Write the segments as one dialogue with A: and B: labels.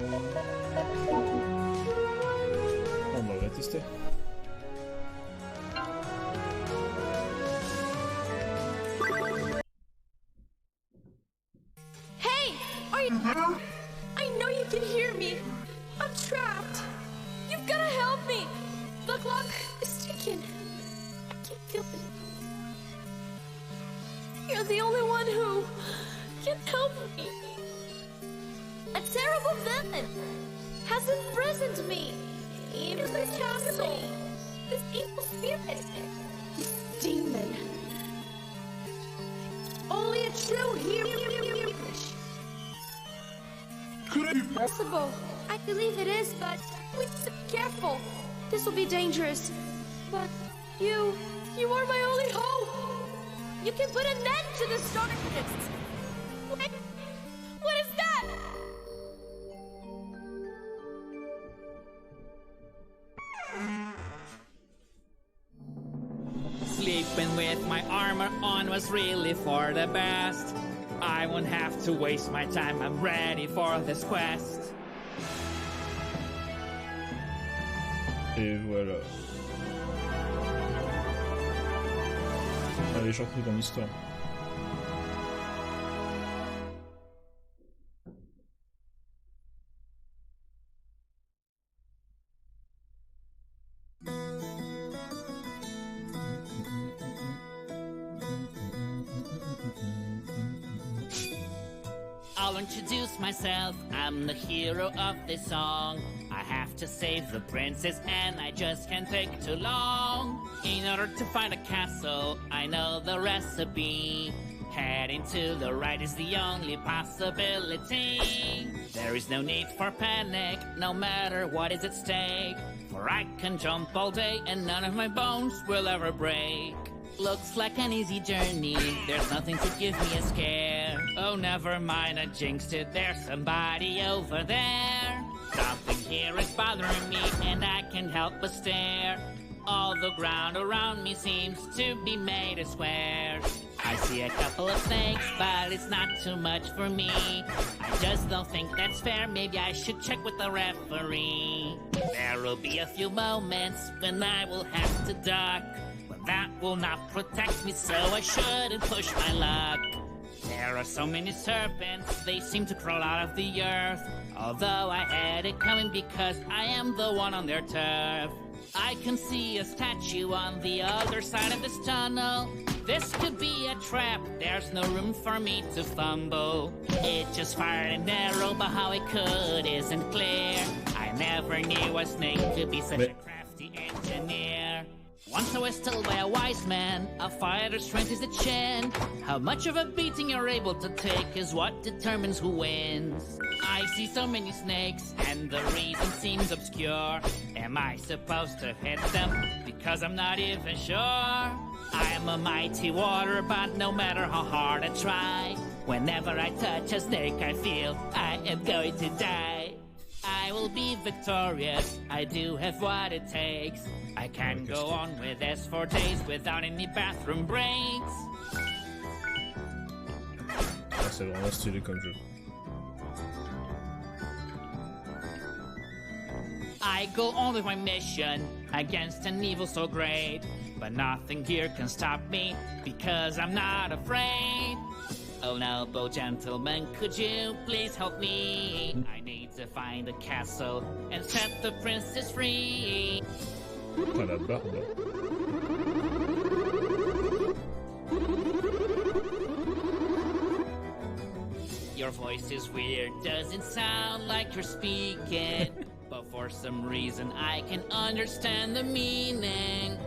A: On va tester.
B: Hey! Are you... I know you can hear me. I'm trapped. You've gotta help me. The clock is ticking. I can't feel it. You're the only one who can help me. A terrible villain has imprisoned me in the castle. This evil spirit, this demon. Only a true hero.
C: Could it be
B: Possible. I believe it is, but please be careful. This will be dangerous. But you are my only hope. You can put an end to this darkness. Wait, what is that?
D: Sleeping with my armor on was really for the best. I won't have to waste my time, I'm ready for this quest.
A: Et voilà. Allez, j'entre dans l'histoire.
D: I'll introduce myself, I'm the hero of this song. I have to save the princess and I just can't take too long. In order to find a castle, I know the recipe. Heading to the right is the only possibility. There is no need for panic, no matter what is at stake. For I can jump all day and none of my bones will ever break. Looks like an easy journey, there's nothing to give me a scare. Oh, never mind, I jinxed it, there's somebody over there. Something here is bothering me and I can't help but stare. All the ground around me seems to be made of squares. I see a couple of snakes, but it's not too much for me. I just don't think that's fair, maybe I should check with the referee. There will be a few moments when I will have to duck, but that will not protect me, so I shouldn't push my luck. There are so many serpents, they seem to crawl out of the earth. Although I had it coming because I am the one on their turf. I can see a statue on the other side of this tunnel. This could be a trap, there's no room for me to fumble. It just fired an arrow, but how it could isn't clear. I never knew a snake could be such a crafty engineer. Once I was told by a wise man, a fighter's strength is the chin. How much of a beating you're able to take is what determines who wins. I see so many snakes, and the reason seems obscure. Am I supposed to hit them? Because I'm not even sure. I am a mighty warrior, but no matter how hard I try, whenever I touch a snake, I feel I am going to die. I will be victorious, I do have what it takes. I can go on with this for days without any bathroom breaks.
A: Ah, c'est vraiment stylé comme jeu.
D: I go on with my mission against an evil so great, but nothing here can stop me because I'm not afraid. Oh noble gentleman, could you please help me? I need to find a castle and set the princess free.
A: Ah, la barbe.
D: Your voice is weird, doesn't sound like you're speaking. But for some reason I can understand the meaning.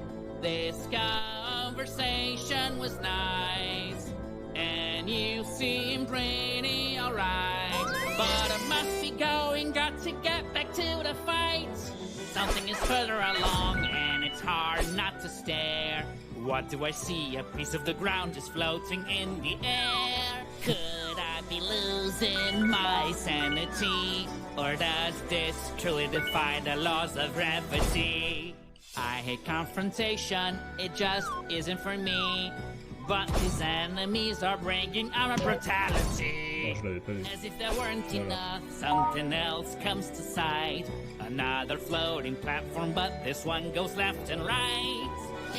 D: This conversation was nice, and you seem pretty alright. But I must be going, got to get back to the fight. Something is further along, and it's hard not to stare. What do I see? A piece of the ground just floating in the air. Could I be losing my sanity? Or does this truly defy the laws of gravity? I hate confrontation, it just isn't for me. But these enemies are bringing our brutality. quickly.
A: je l'avais pas vu.
D: As if there weren't
A: Voilà.
D: enough, something else comes to sight. Another floating platform, but this one goes left and right.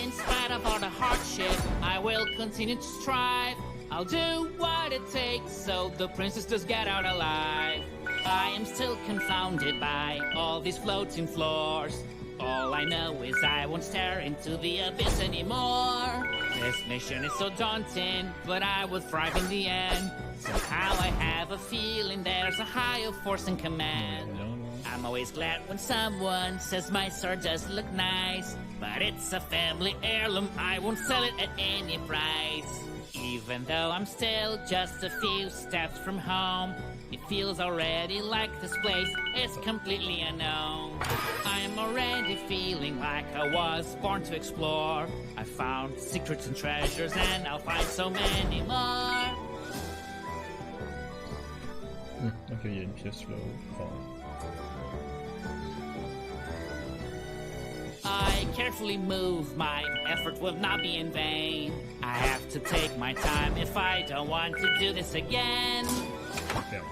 D: In spite of all the hardship, I will continue to strive. I'll do what it takes so the princess does get out alive. I am still confounded by all these floating floors. All I know is I won't stare into the abyss anymore. This mission is so daunting, but I will thrive in the end. Somehow I have a feeling there's a higher force in command. I'm always glad when someone says my sword does look nice, but it's a family heirloom, I won't sell it at any price. Even though I'm still just a few steps from home, it feels already like this place is completely unknown. I'm already feeling like I was born to explore. I found secrets and treasures and I'll find so many more.
A: Ok, il y a une pièce là-haut. Enfin,
D: I carefully move, my effort will not be in vain. I have to take my time if I don't want to do this again.
A: merde.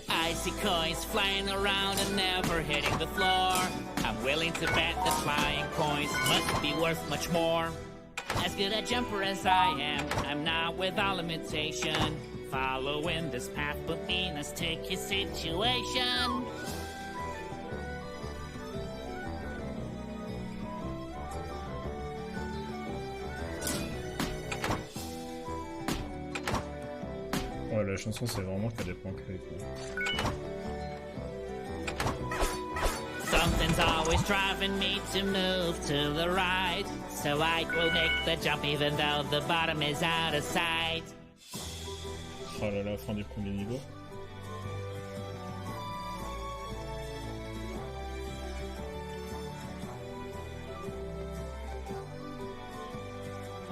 D: I see coins flying around and never hitting the floor. I'm willing to bet the flying coins must be worth much more. As good a jumper as I am, I'm not without limitation. Following this path put me in a sticky situation.
A: Ouais, la chanson, c'est vraiment qu'elle est pancrée, quoi.
D: Something's always driving me to move to the right, so I will make the jump even though the bottom is out of sight.
A: Oh là là, fin du premier niveau.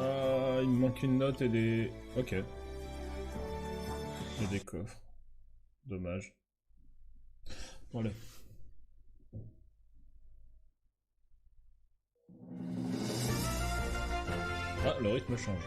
A: Ah, il me manque une note et des... Ok. Et des coffres. Dommage. Bon, allez. Ah, le rythme change.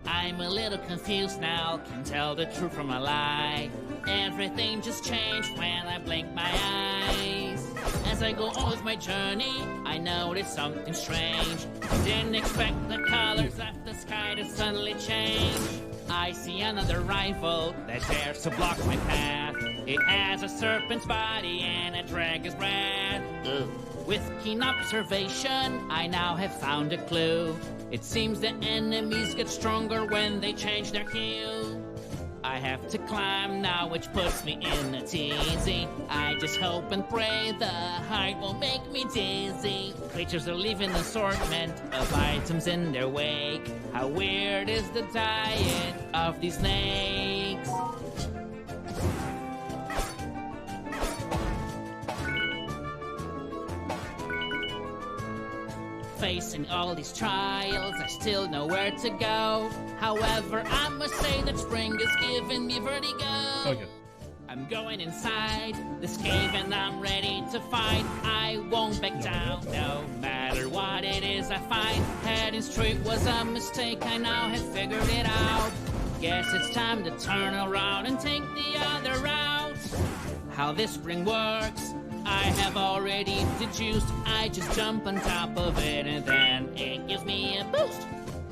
D: I'm a little confused now, can tell the truth from a lie. Everything just changed when I blinked my eyes. As I go on with my journey, I notice something strange. Didn't expect the colors of the sky to suddenly change. I see another rival that dares to block my path. It has a serpent's body and a dragon's breath. Ugh. With keen observation, I now have found a clue. It seems the enemies get stronger when they change their hue. I have to climb now, which puts me in a tizzy. I just hope and pray the height won't make me dizzy. Creatures are leaving assortment of items in their wake. How weird is the diet of these snakes? Facing all these trials, I still know where to go. However, I must say that spring is giving me vertigo.
A: Ok.
D: I'm going inside this cave and I'm ready to fight. I won't back down, no matter what it is I find. Heading straight was a mistake, I now have figured it out. Guess it's time to turn around and take the other route. How this spring works, I have already deduced. I just jump on top of it and then it gives me a boost.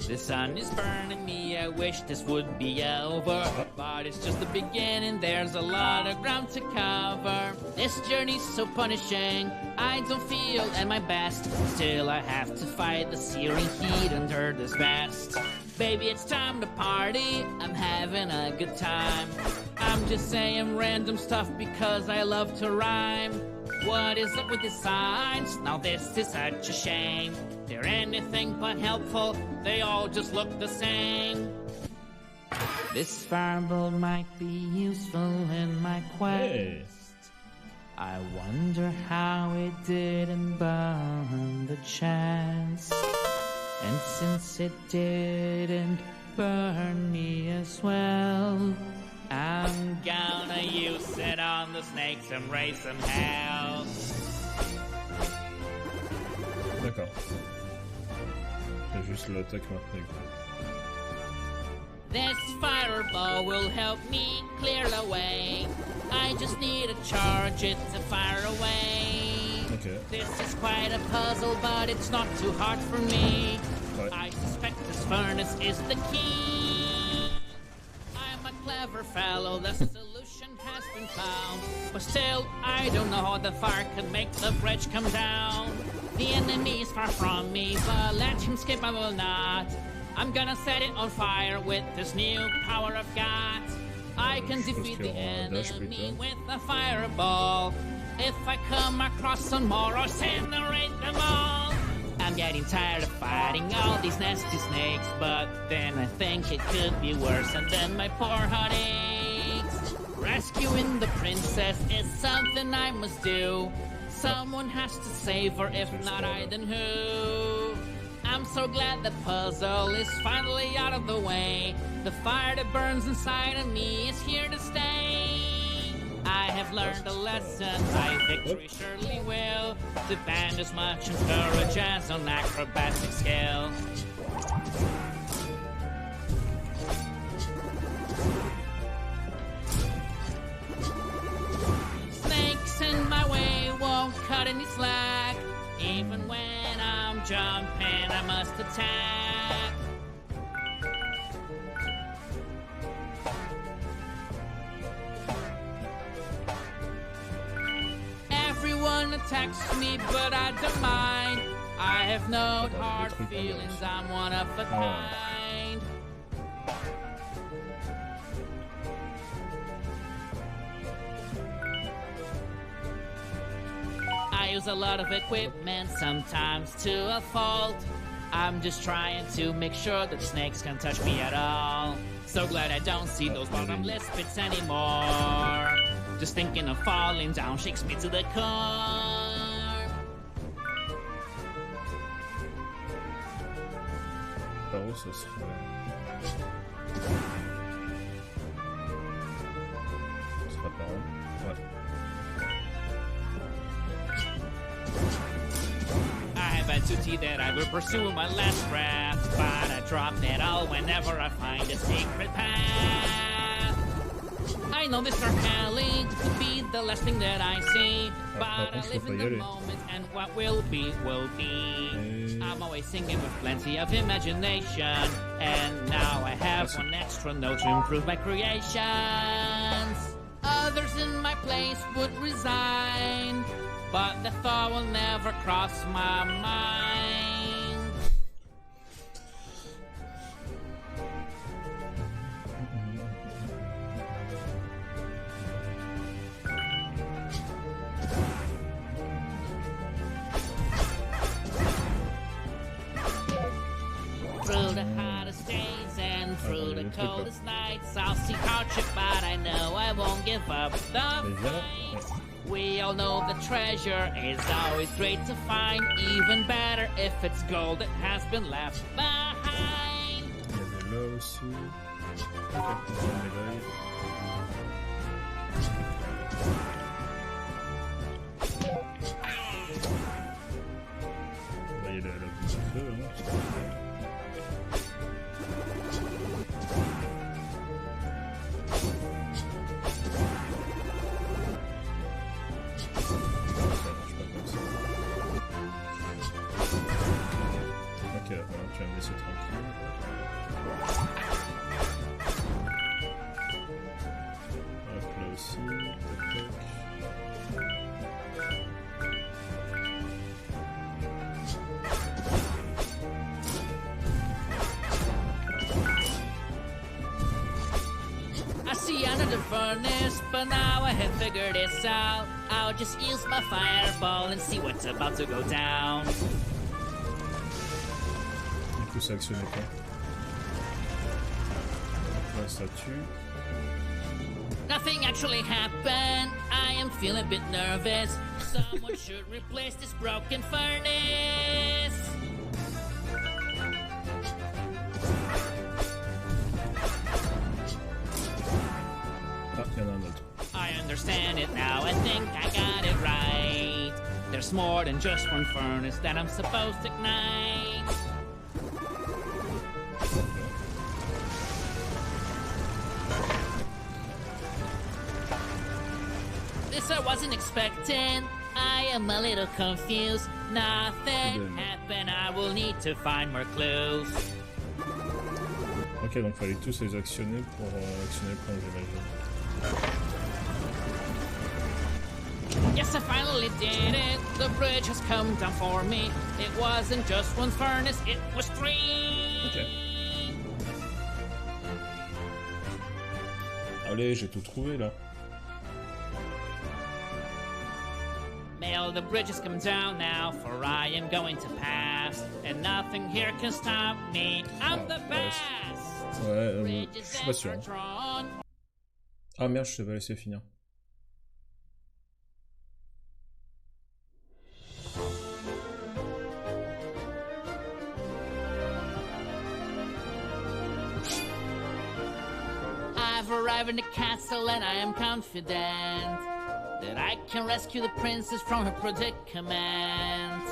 D: The sun is burning me, I wish this would be over. But it's just the beginning, there's a lot of ground to cover. This journey's so punishing, I don't feel at my best. Still I have to fight the searing heat under this vest. Baby, it's time to party, I'm having a good time. I'm just saying random stuff because I love to rhyme. What is up with the signs? Now this is such a shame. They're anything but helpful, they all just look the same. This fireball might be useful in my quest.
A: Hey.
D: I wonder how it didn't burn the chest. And since it didn't burn me as well, I'm gonna use to sit on the snakes and raise some hell.
A: D'accord. J'ai juste l'attaque maintenant.
D: This fireball will help me clear the way. I just need to charge it to fire away.
A: Okay.
D: This is quite a puzzle, but it's not too hard for me.
A: Ouais.
D: I suspect this furnace is the key. I'm a clever fellow, the solution has been found. But still, I don't know how the fire can make the bridge come down. The enemy is far from me, but let him skip I will not. I'm gonna set it on fire with this new power I've got. I can defeat the enemy with a fireball. If I come across some more, I'll incinerate them all. I'm getting tired of fighting all these nasty snakes, but then I think it could be worse, and then my poor heart aches. Rescuing the princess is something I must do. Someone has to save her, if not I, then who? I'm so glad the puzzle is finally out of the way. The fire that burns inside of me is here to stay. I have learned a lesson, my victory surely will depend as much on courage as on acrobatic skill. Snakes in my way won't cut any slack. Even when I'm jumping, I must attack. Everyone attacks me, but I don't mind. I have no hard feelings, I'm one of a kind. I use a lot of equipment, sometimes to a fault. I'm just trying to make sure that snakes can't touch me at all. So glad I don't see those bottomless pits anymore. Just thinking of falling down shakes me to the core.
A: Par où ça se fait? Ce sera par où? Ouais.
D: I have a duty that I will pursue my last breath, but I drop it all whenever I find a secret path. I know this dark alley could be the last thing that I see, but I live in the moment and what will be, will be. I'm always singing with plenty of imagination, and now I have one extra note to improve my creations. Others in my place would resign, but the thought will never cross my mind. Through the hottest days and through the coldest nights, I'll seek hardship, but I know I won't give up the fight. We all know the treasure is always great to find, even better if it's gold that has been left behind.
A: Il y avait là aussi. Ok, une médaille. Bah, il y a la boule de feu, hein. Ok, alors tu vas me laisser tranquille. Hop, là aussi. Tac, tac.
D: I see another furnace, but now I have figured this out. I'll just use my fireball and see what's about to go down.
A: Du coup, ça actionne quoi? La statue.
D: Nothing actually happened. I am feeling a bit nervous. Someone should replace this broken furnace.
A: Ah, il y en a un autre.
D: I understand it now, I think I got it right. There's more than just one furnace that I'm supposed to ignite. This I wasn't expecting. I am a little confused. Nothing happened, I will need to find more clues.
A: Ok, donc fallait tous les actionner pour actionner le pont, j'imagine.
D: Yes, I finally did it. The bridge has come down for me. It wasn't just one furnace, it was 3.
A: Ok. Allez, j'ai tout trouvé là.
D: Well, the bridge has come down now, for I am going to pass, and nothing here can stop me. I'm the best.
A: Ouais, je suis pas sûr. Ah merde, je t'ai pas laissé finir.
D: I've arrived in the castle and I am confident that I can rescue the princess from her predicament.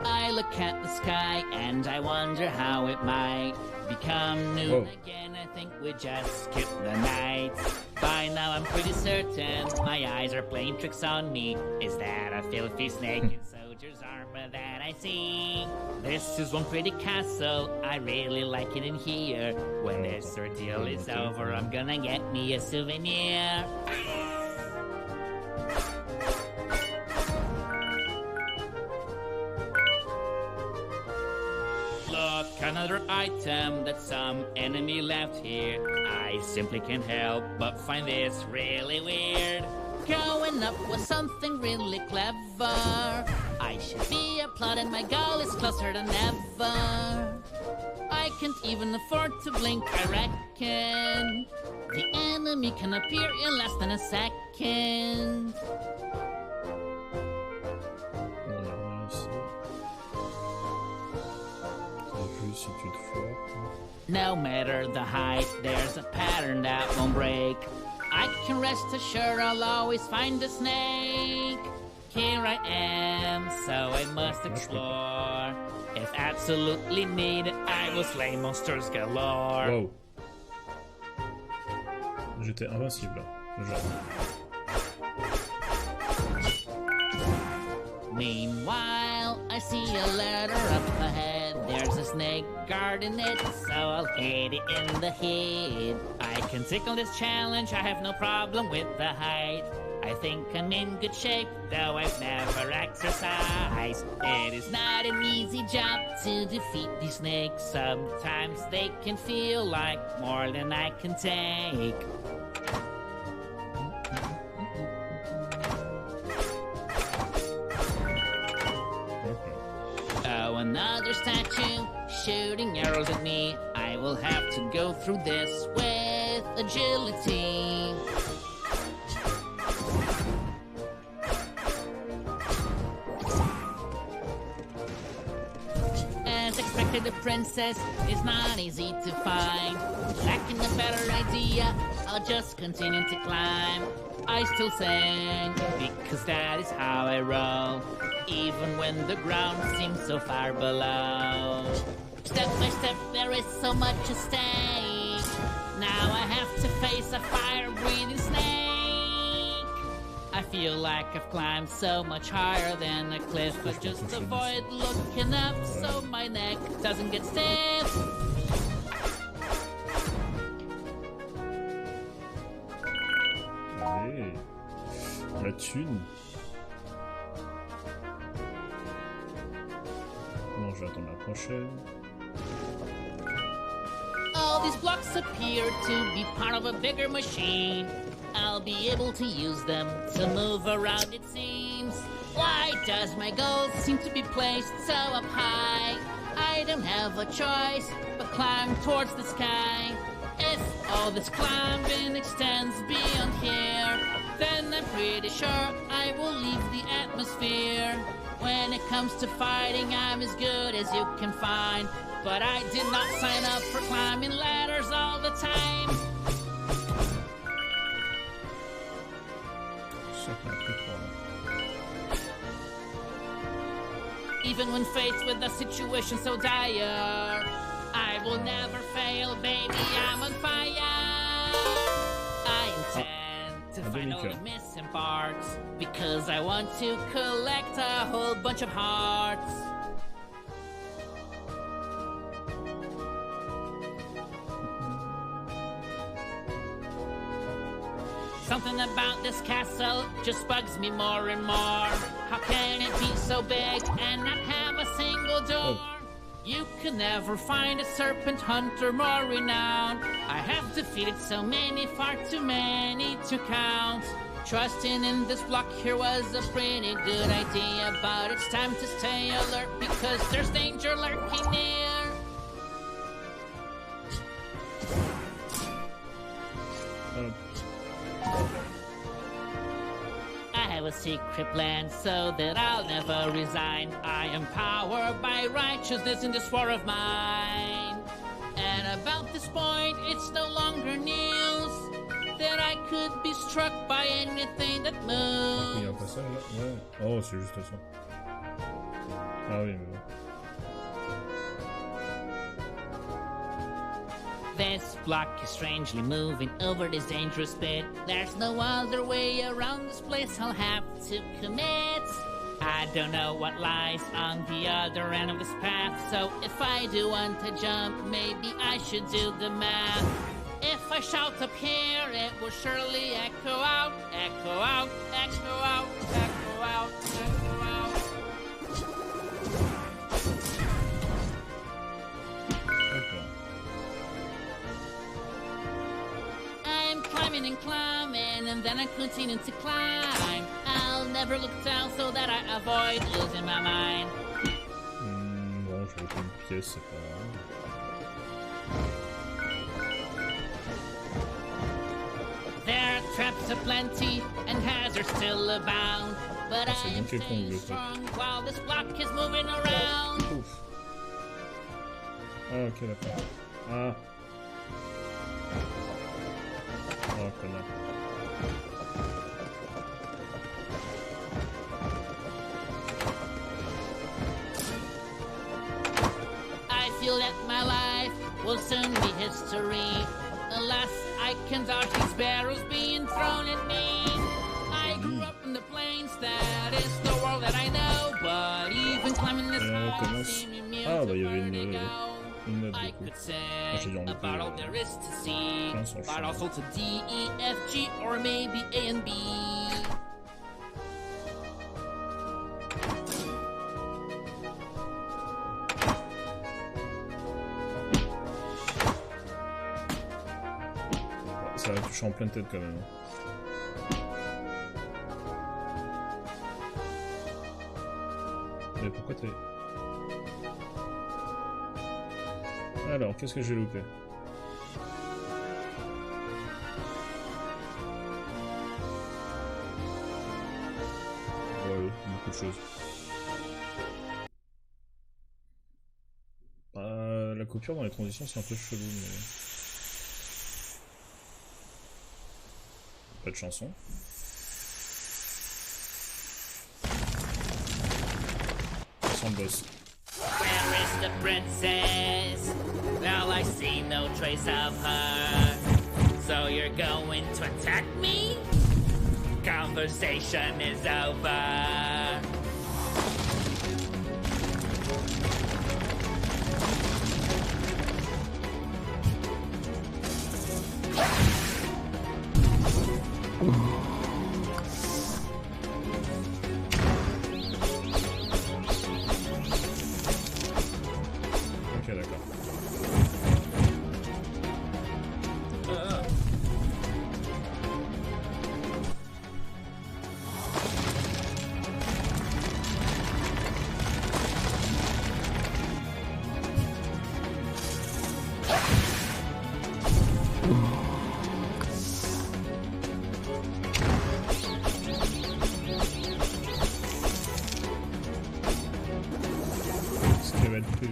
D: I look at the sky and I wonder how it might become noon again. I think we just skipped the night. By now I'm pretty certain my eyes are playing tricks on me. Is that a filthy snake in soldier's armor that I see? This is one pretty castle, I really like it in here. When this ordeal is over, I'm gonna get me a souvenir. Look, another item that some enemy left here. I simply can't help but find this really weird. Growing up was something really clever. I should be applauded, my goal is closer than ever. I can't even afford to blink, I reckon. The enemy can appear in less than a second. No matter the height, there's a pattern that won't break. I can rest assured I'll always find a snake. Here I am, so I must explore. If absolutely needed, I will slay monsters galore.
A: Wow. J'étais invincible, genre.
D: Meanwhile, I see a ladder up ahead. There's a snake guarding it, so I'll hit it in the head. I can tickle this challenge, I have no problem with the height. I think I'm in good shape, though I've never exercised. It is not an easy job to defeat these snakes. Sometimes they can feel like more than I can take. Oh, another statue shooting arrows at me. I will have to go through this with agility. As expected, the princess is not easy to find. Lacking a better idea, I'll just continue to climb. I still sing, because that is how I roll, even when the ground seems so far below. Step by step, there is so much at stake. Now I have to face a fire-breathing snake. I feel like I've climbed so much higher than a cliff, but just avoid looking up so my neck doesn't get stiff.
A: Allez, la thune. Non, je vais attendre la prochaine.
D: All these blocks appear to be part of a bigger machine. I'll be able to use them to move around, it seems. Why does my goal seem to be placed so up high? I don't have a choice but climb towards the sky. If all this climbing extends beyond here, then I'm pretty sure I will leave the atmosphere. When it comes to fighting, I'm as good as you can find. But I did not sign up for climbing ladders all the time.
A: sûr qu'il y a un truc par là.
D: Even when faced with a situation so dire, I will never fail, baby, I'm on fire. I intend to find all the missing parts, because I want to collect a whole bunch of hearts. Something about this castle just bugs me more and more. How can it be so big and not have a single door? You can never find a serpent hunter more renowned. I have defeated so many, far too many to count. Trusting in this block here was a pretty good idea, but it's time to stay alert because there's danger lurking near. I have a secret plan so that I'll never resign. I am powered by righteousness in this war of mine. And about this point, it's no longer news that I could be struck by anything that moves.
A: Il y a un passage là? Ouais. Oh, c'est juste ça. Ah oui, mais bon.
D: This block is strangely moving over this dangerous bit. There's no other way around this place, I'll have to commit. I don't know what lies on the other end of this path, so if I do want to jump, maybe I should do the math. If I shout up here, it will surely echo out, echo out, echo out, echo out, echo out. I'm climbing and climbing, and then I continue to climb. I'll never look down so that I avoid losing my mind.
A: Bon, je vais faire une pièce, c'est pas grave.
D: There are traps aplenty and hazards still abound, but I am staying strong while this block is moving around.
A: Ouf. Ah, ok, d'accord. Ah. Oh, connard.
D: I feel that my life will soon be history, unless I can dodge these barrels being thrown at me. I grew up in the plains, that is the world that I know, but even climbing this high, seeming mute to learning go. I could sing about all there is to see, but also to D, E, F, G, or maybe A and B.
A: Ça va toucher en pleine tête quand même. Mais pourquoi t'es... Alors, qu'est-ce que j'ai loupé? Ouais, beaucoup de choses. La coupure dans les transitions, c'est un peu chelou, mais... Pas de chanson. Sans boss.
D: Where is the princess? Well, I see no trace of her. So you're going to attack me? Conversation is over.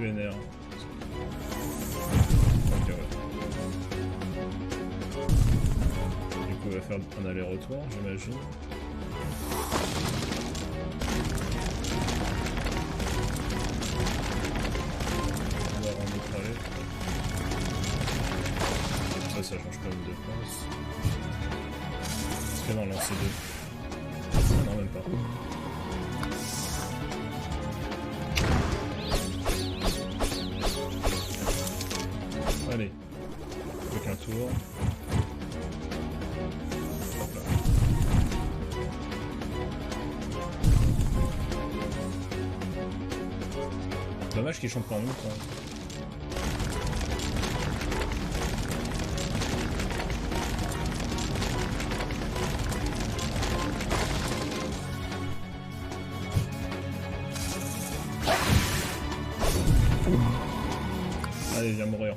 A: Vénère. Ok, ouais. Du coup, il va faire un aller-retour, j'imagine. On va en autre aller. Ça change quand même de place. Est-ce qu'elle va en lancer deux? Non, même pas. Allez, plus qu'un tour. Hop là. Dommage qu'il chante pas en même temps. Allez, viens mourir.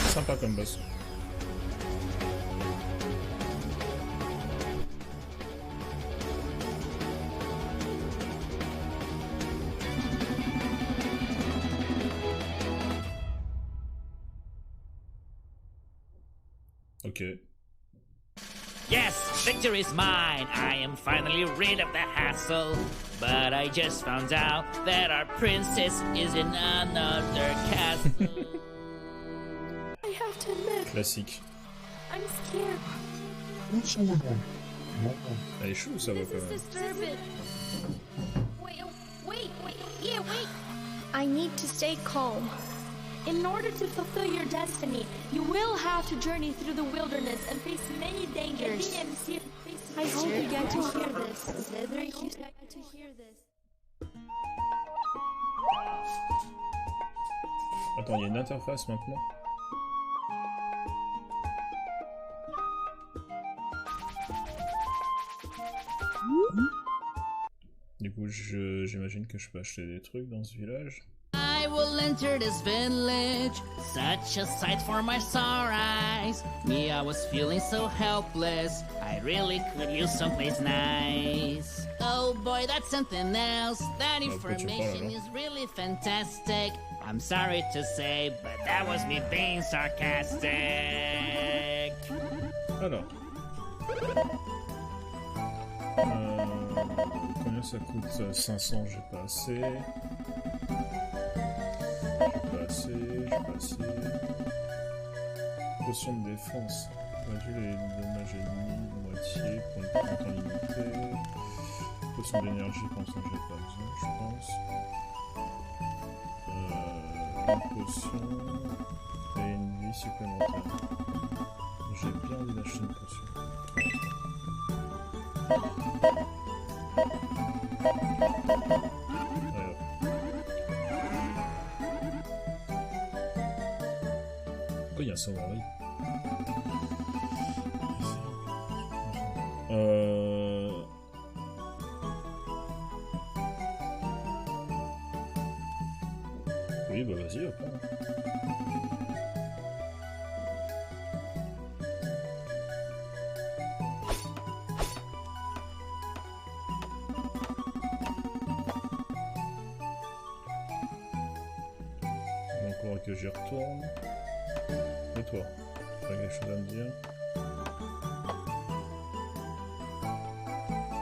A: Sympa comme boss. Ok.
D: Yes, victory is mine. I am finally rid of the hassle. But I just found out that our princess is in another castle.
B: I have to admit,
A: Classique.
B: I'm scared.
A: Elle est chou, ça va
B: This
A: quand
B: is
A: même.
B: disturbing. Wait. Yeah, wait. I need to stay calm. In order to fulfill your destiny, you will have to journey through the wilderness and face many dangers. I hope you get to hear this. I hope you get to hear this.
A: Attends, il y a une interface maintenant. Du coup, j'imagine que je peux acheter des trucs dans ce village.
D: I will enter this village, such a sight for my sore eyes. Me, I was feeling so helpless. I really could use someplace nice. Oh boy, that's something else. That information is really fantastic. I'm sorry to say, but that was me being sarcastic.
A: Alors. Combien ça coûte? 500, j'ai pas assez. J'ai pas assez. Potion de défense. Réduit les dommages ennemis de moitié pour une temps limité. Potion d'énergie pour l'instant j'ai pas besoin, je pense. Une potion et une vie supplémentaire. J'ai bien envie d'acheter une potion. Alors. Oh, il y a un samouraï. Oui, bah vas-y, après. Il va encore que j'y retourne. Et toi, t'as quelque chose à me dire?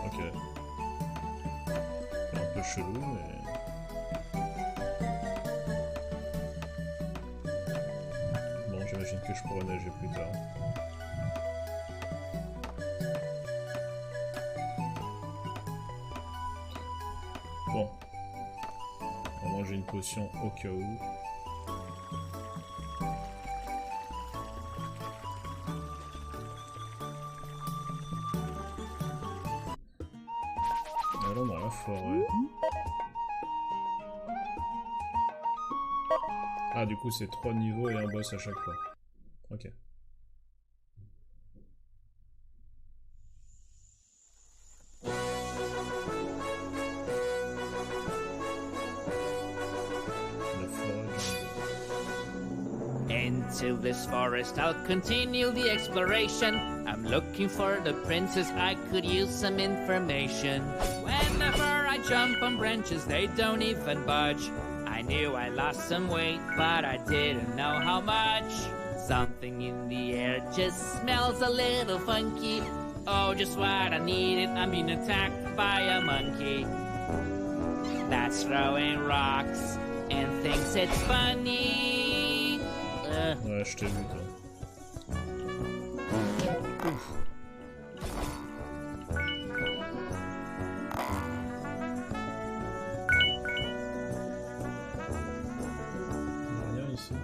A: Ok. C'est un peu chelou, mais... Bon, j'imagine que je pourrais nager plus tard. Bon. On va manger une potion au cas où. Allons dans la forêt. Ah, du coup, c'est 3 niveaux et un boss à chaque fois. Ok. La forêt.
D: Into this forest, I'll continue the exploration. I'm looking for the princess, I could use some information. Whenever I jump on branches, they don't even budge. I knew I lost some weight, but I didn't know how much. Something in the air just smells a little funky. Oh, just what I needed, I'm being attacked by a monkey that's throwing rocks and thinks it's funny.
A: Ouais, je t'ai vu, toi. Ouf. Rien ici.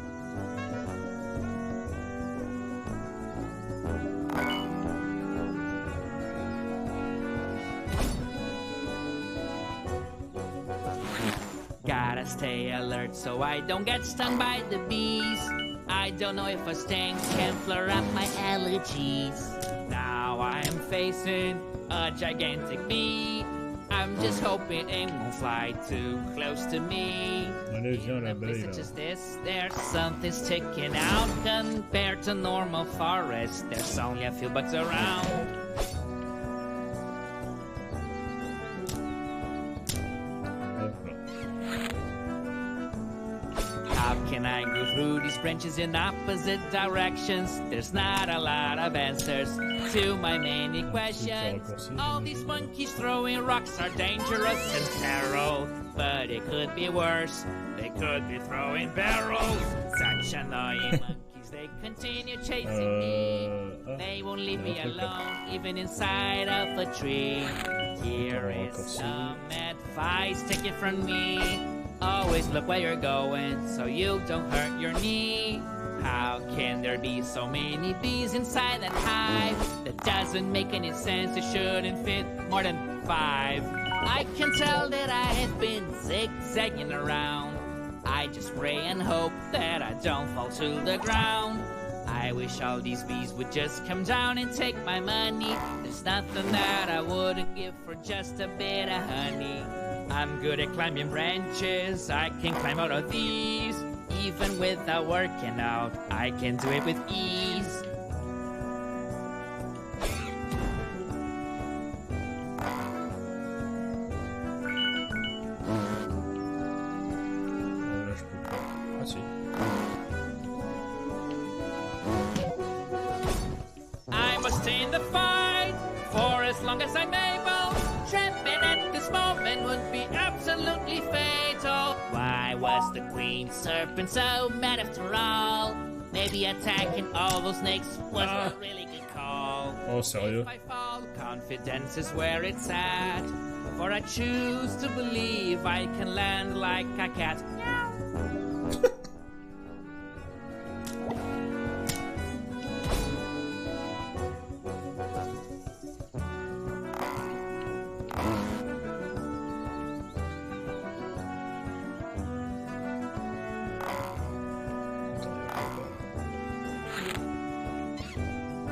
D: Gotta stay alert so I don't get stung by the bees. I don't know if a sting can flare up my allergies. Now I'm facing a gigantic bee. I'm just hoping it won't fly too close to me.
A: Allez, viens l'abeille là.
D: Just this, there's something sticking out compared to normal forest. There's only a few bugs around. How can I go through these branches in opposite directions? There's not a lot of answers to my many questions. All these monkeys throwing rocks are dangerous and feral, but it could be worse. They could be throwing barrels. Such annoying monkeys, they continue chasing me. They won't leave me alone, even inside of a tree. Here is some advice, take it from me. Always look where you're going so you don't hurt your knee. How can there be so many bees inside that hive? That doesn't make any sense, it shouldn't fit more than 5. I can tell that I have been zigzagging around. I just pray and hope that I don't fall to the ground. I wish all these bees would just come down and take my money. There's nothing that I wouldn't give for just a bit of honey. I'm good at climbing branches, I can climb out of these. Even without working out, I can do it with ease.
A: Là, je peux pas. Ah si.
D: I must stay in the fight for as long as I'm able. Trapping at this moment would be absolutely fatal. Why was the queen serpent so mad after all? Maybe attacking all those snakes was a really good call.
A: Oh, sérieux?
D: If I fall, confidence is where it's at. For I choose to believe I can land like a cat.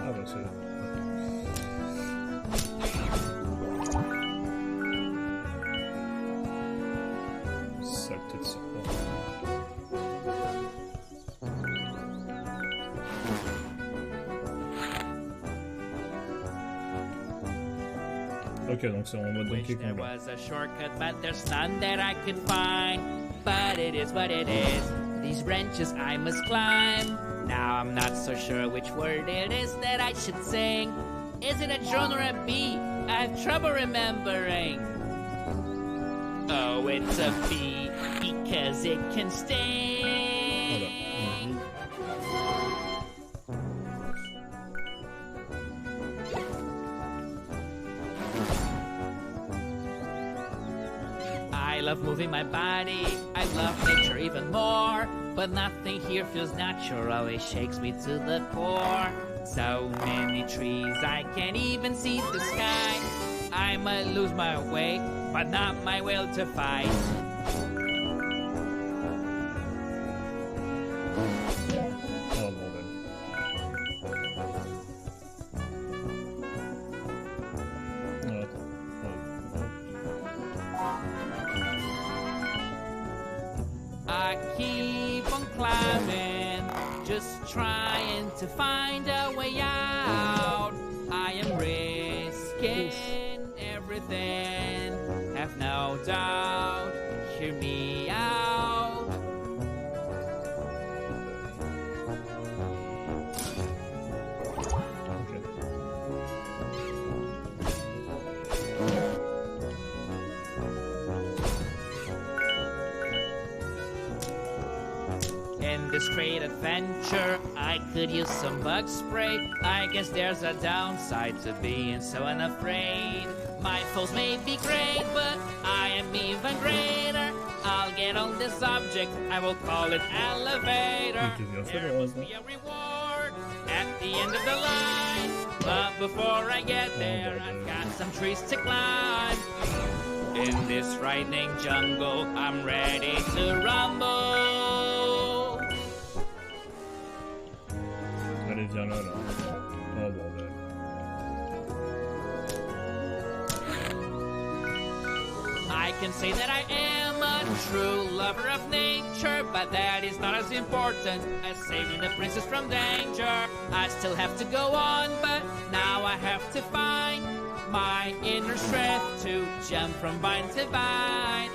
A: Ah bah c'est... Saleté de serpent. Ok, donc c'est en mode Donkey
D: There
A: Kong.
D: was a shortcut, but there's none that I could find. But it is what it is. These branches I must climb. Now I'm not so sure which word it is that I should sing. Is it a drone or a bee? I have trouble remembering. Oh, it's a bee because it can sting. I love moving my body, I love nature even more. But nothing here feels natural, it shakes me to the core. So many trees, I can't even see the sky. I might lose my way, but not my will to fight.
A: Oh bordel. Ah, attends.
D: I keep on climbing, just trying to find a way out. I am risking everything, have no doubt. Hear me out. In this great adventure, I could use some bug spray. I guess there's a downside to being so unafraid. My foes may be great, but I am even greater. I'll get on this object, I will call it elevator. There will be a reward at the end of the line. But before I get there, I've got some trees to climb. In this frightening jungle, I'm ready to rumble.
A: Allez, viens là, là. Oh bordel.
D: I can say that I am a true lover of nature, but that is not as important as saving the princess from danger. I still have to go on, but now I have to find my inner strength to jump from vine to vine.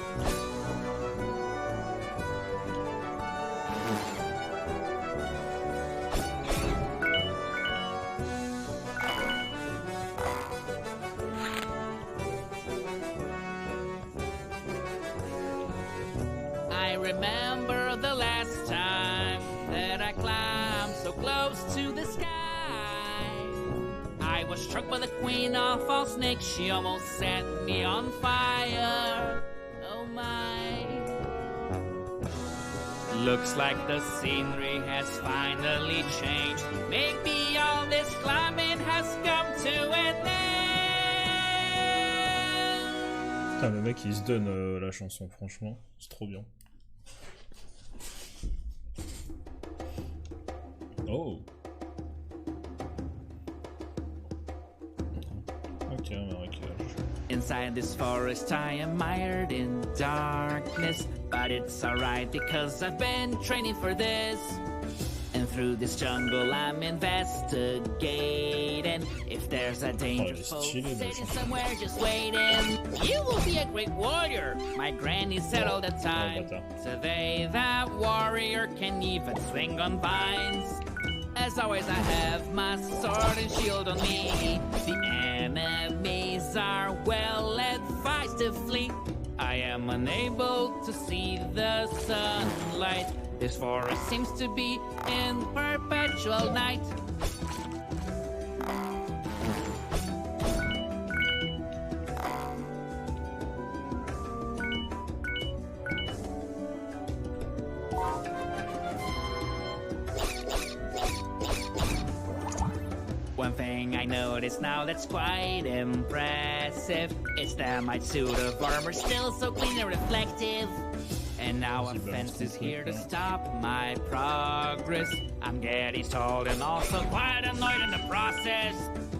D: I remember the last time that I climbed so close to the sky. I was struck by the queen of all snakes. She almost set me on fire. Oh my. Looks like the scenery has finally changed. Maybe all this climbing has come to an end.
A: Putain, le mec il se donne la chanson, franchement, c'est trop bien. Oh. Ok, marécage.
D: Inside this forest I am mired in darkness, but it's alright because I've been training for this. And through this jungle I'm investigating. If there's a dangerous foe sitting somewhere just waiting, you will be a great warrior, my granny said all the time. Today that warrior can even swing on vines. As always I have my sword and shield on me. The enemies are well advised to flee. I am unable to see the sunlight. This forest seems to be in perpetual night. One thing I notice now that's quite impressive is that my suit of armor still so clean and reflective. And now a fence is here to stop my progress. I'm getting stalled and also quite annoyed in the process.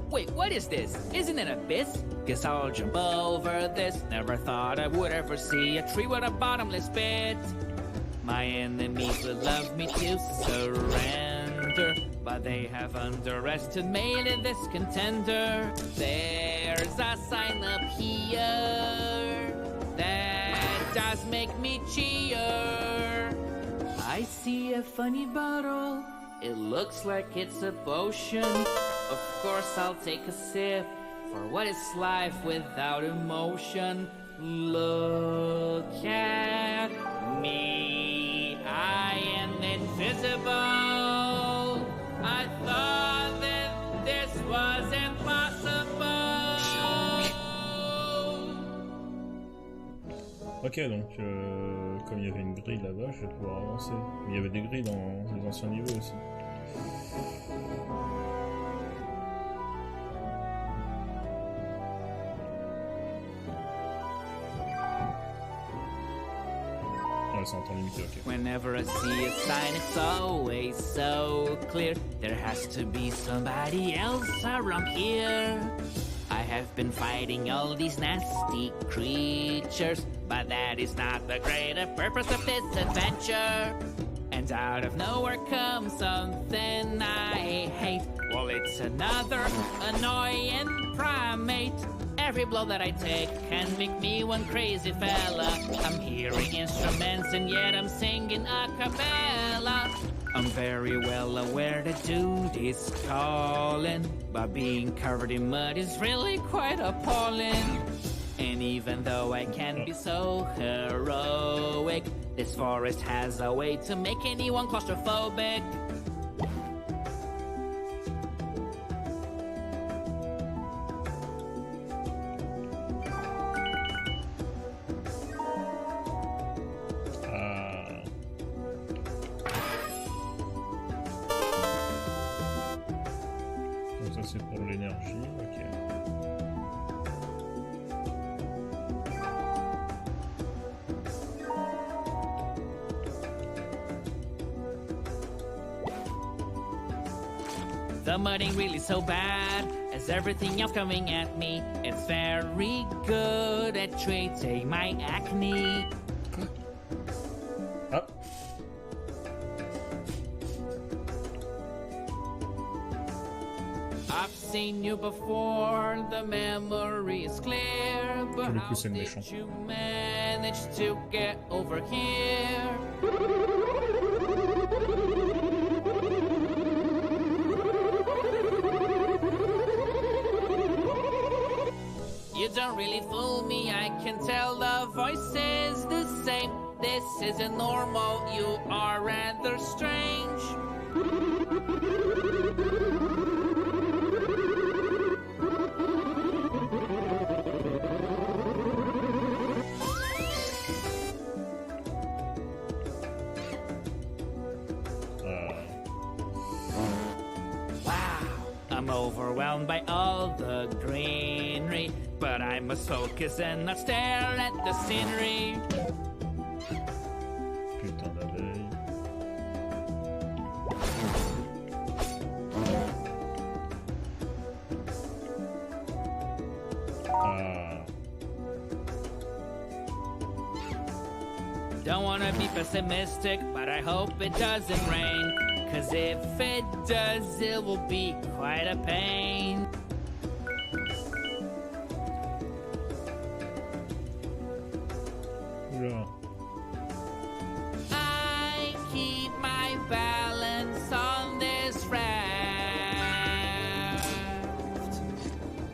D: Wait, what is this? Isn't it an abyss? Guess I'll jump over this. Never thought I would ever see a tree with a bottomless pit. My enemies would love me to surrender, but they have underestimated this contender. There's a sign up here that does make me cheer. I see a funny bottle. It looks like it's a potion. Of course I'll take a sip, for what is life without emotion? Look at me, I am invisible. I thought that this was impossible.
A: Ok, donc comme il y avait une grille là-bas, je vais pouvoir avancer. Mais il y avait des grilles dans les anciens niveaux aussi. C'est en temps limité, ok.
D: Whenever I see a sign, it's always so clear. There has to be somebody else around here. I have been fighting all these nasty creatures, but that is not the greater purpose of this adventure. And out of nowhere comes something I hate. Well, it's another annoying primate. Every blow that I take can make me one crazy fella. I'm hearing instruments and yet I'm singing a cappella. I'm very well aware that duty's calling, but being covered in mud is really quite appalling. And even though I can be so heroic, this forest has a way to make anyone claustrophobic.
A: Donc ça c'est pour l'énergie, ok.
D: The mud ain't really so bad as everything else coming at me. It's very good at treating my acne.
A: Ah.
D: I've seen you before, the memory is clear, but how did you manage to get over here? You don't really fool me, I can tell the voice is the same. This isn't normal, you are rather strange. Wow, I'm overwhelmed by all the greenery, but I must focus and not stare at the scenery.
A: Putain d'abeille.
D: Don't wanna be pessimistic, but I hope it doesn't rain, 'cause if it does, it will be quite a pain.
A: Oula.
D: I keep my balance on this raft,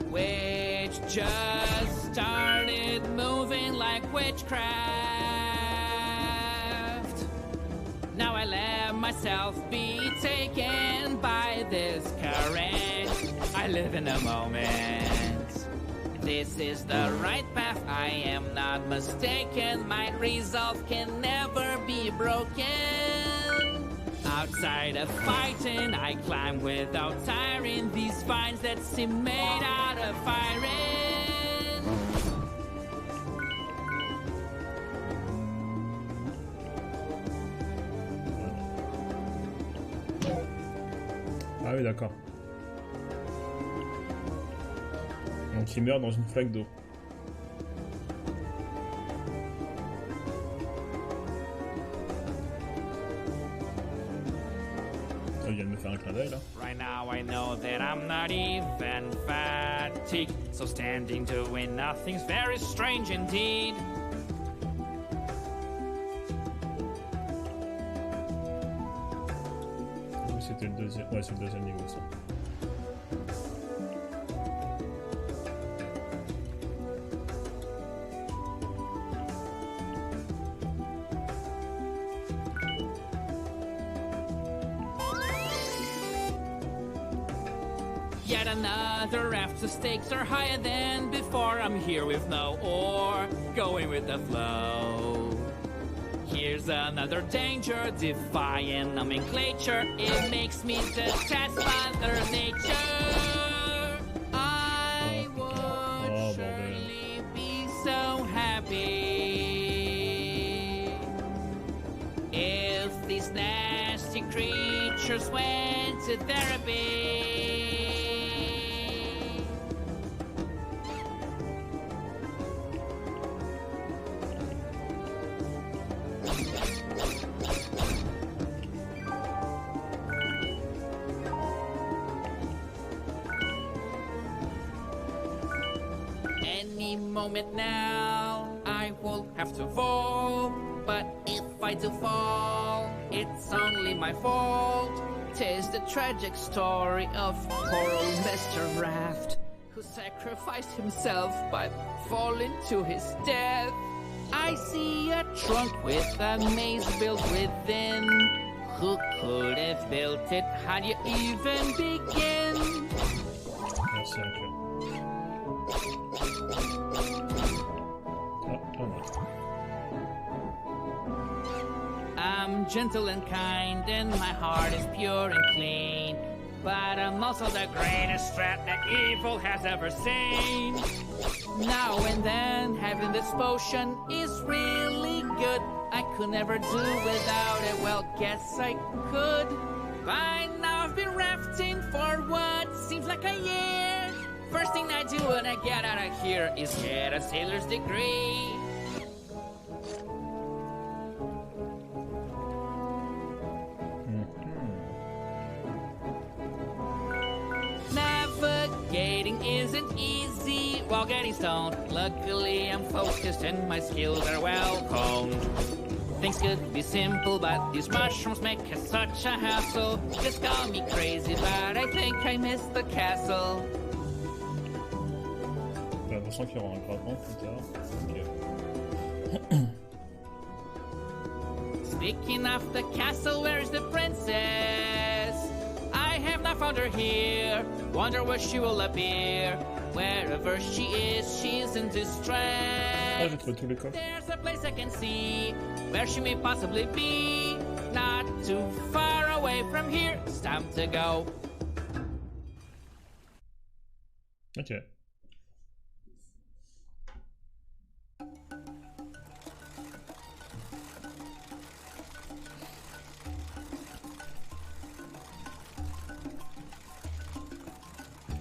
D: which just started moving like witchcraft. Now I let myself be taken by this current. I live in a moment. This is the right path, I am not mistaken. My resolve can never be broken. Outside of fighting, I climb without tiring these vines that seem made out of iron.
A: Ah oui, d'accord. Donc il meurt dans une flaque d'eau. Il vient de me faire un clin d'œil là.
D: Right now I know that I'm not even fatigued, so standing doing nothing's very strange indeed.
A: C'était le deuxième. Ouais, c'est le deuxième niveau ça.
D: Yet another raft, the stakes are higher than before. I'm here with no oar, going with the flow. Here's another danger, defying nomenclature. It makes me detest Mother Nature. I would surely be so happy if these nasty creatures went to therapy. any moment now. I will have to fall, but if I do fall, it's only my fault. 'Tis the tragic story of poor old Mr. Raft, who sacrificed himself by falling to his death. I see a trunk with a maze built within. Who could have built it? How do you even begin?
A: Merci, ok. Ah, non.
D: I'm gentle and kind, and my heart is pure and clean. But I'm also the greatest threat that evil has ever seen. Now and then, having this potion is really good. I could never do without it, well, guess I could. By now I've been rafting for what seems like a year. First thing I do when I get out of here is get a sailor's degree. Navigating isn't easy while getting stoned. Luckily I'm focused and my skills are well honed. Things could be simple, but these mushrooms make it such a hassle. Just call me crazy, but I think I missed the castle.
A: J'ai l'impression qu'il y aura un grattement plus tard. Ok.
D: Speaking of the castle, where's the princess? I have not found her here. Wonder where she will appear. Wherever she is, she's in distress.
A: Ah, j'ai trouvé tous les coffres.
D: There's a place I can see where she may possibly be. Not too far away from here. It's time to go.
A: Ok.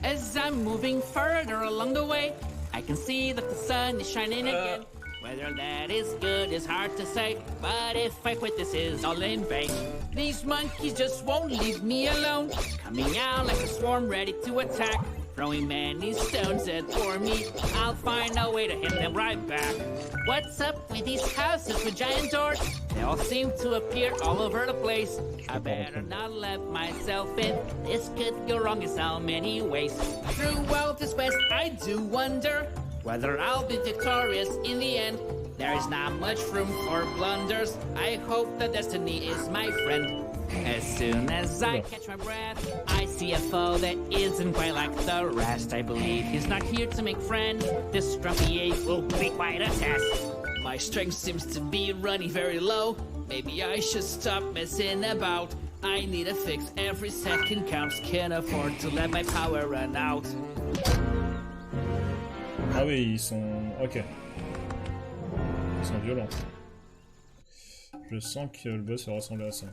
D: As I'm moving further along the way, I can see that the sun is shining again. Whether that is good is hard to say, but if I quit, this is all in vain. These monkeys just won't leave me alone, coming out like a swarm ready to attack, throwing many stones at for me. I'll find a way to hit them right back. What's up with these houses with giant doors? They all seem to appear all over the place. I better not let myself in. This could go wrong in so many ways. Throughout this quest, I do wonder whether I'll be victorious in the end. There is not much room for blunders. I hope that destiny is my friend. As soon as I catch my breath, I see a foe that isn't quite like the rest. I believe he's not here to make friends. This grumpy ape will be quite a test. My strength seems to be running very low. Maybe I should stop messing about. I need a fix, every second counts. Can't afford to let my power run out.
A: Ah oui, ils sont... Ok. Ils sont violents. Je sens que le boss va ressembler à ça.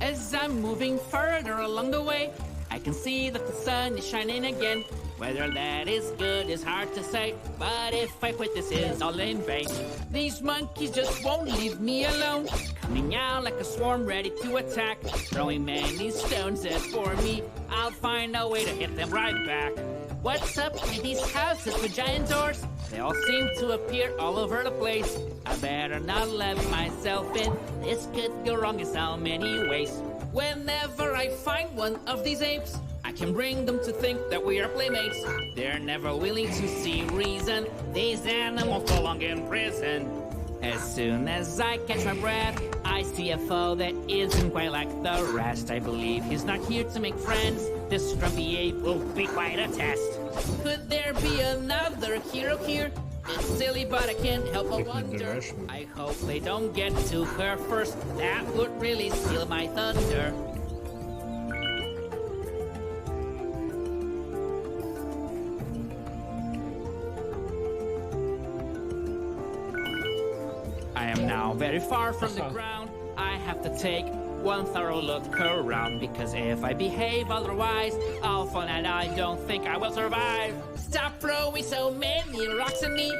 D: As I'm moving further along the way, I can see that the sun is shining again. Whether that is good is hard to say, but if I quit, this is all in vain. These monkeys just won't leave me alone, coming out like a swarm ready to attack, throwing many stones at for me. I'll find a way to hit them right back. What's up with these houses with giant doors? They all seem to appear all over the place. I better not let myself in. This could go wrong in so many ways. Whenever I find one of these apes, I can bring them to think that we are playmates. They're never willing to see reason. These animals belong in prison. As soon as I catch my breath, I see a foe that isn't quite like the rest. I believe he's not here to make friends. This grumpy ape will be quite a test. Could there be another hero here? It's silly, but I can't help but wonder. I hope they don't get to her first. That would really steal my thunder. I am now very far from the ground. I have to take one thorough look around, because if I behave otherwise, I'll fall and I don't think I will survive. Stop throwing so many rocks at me.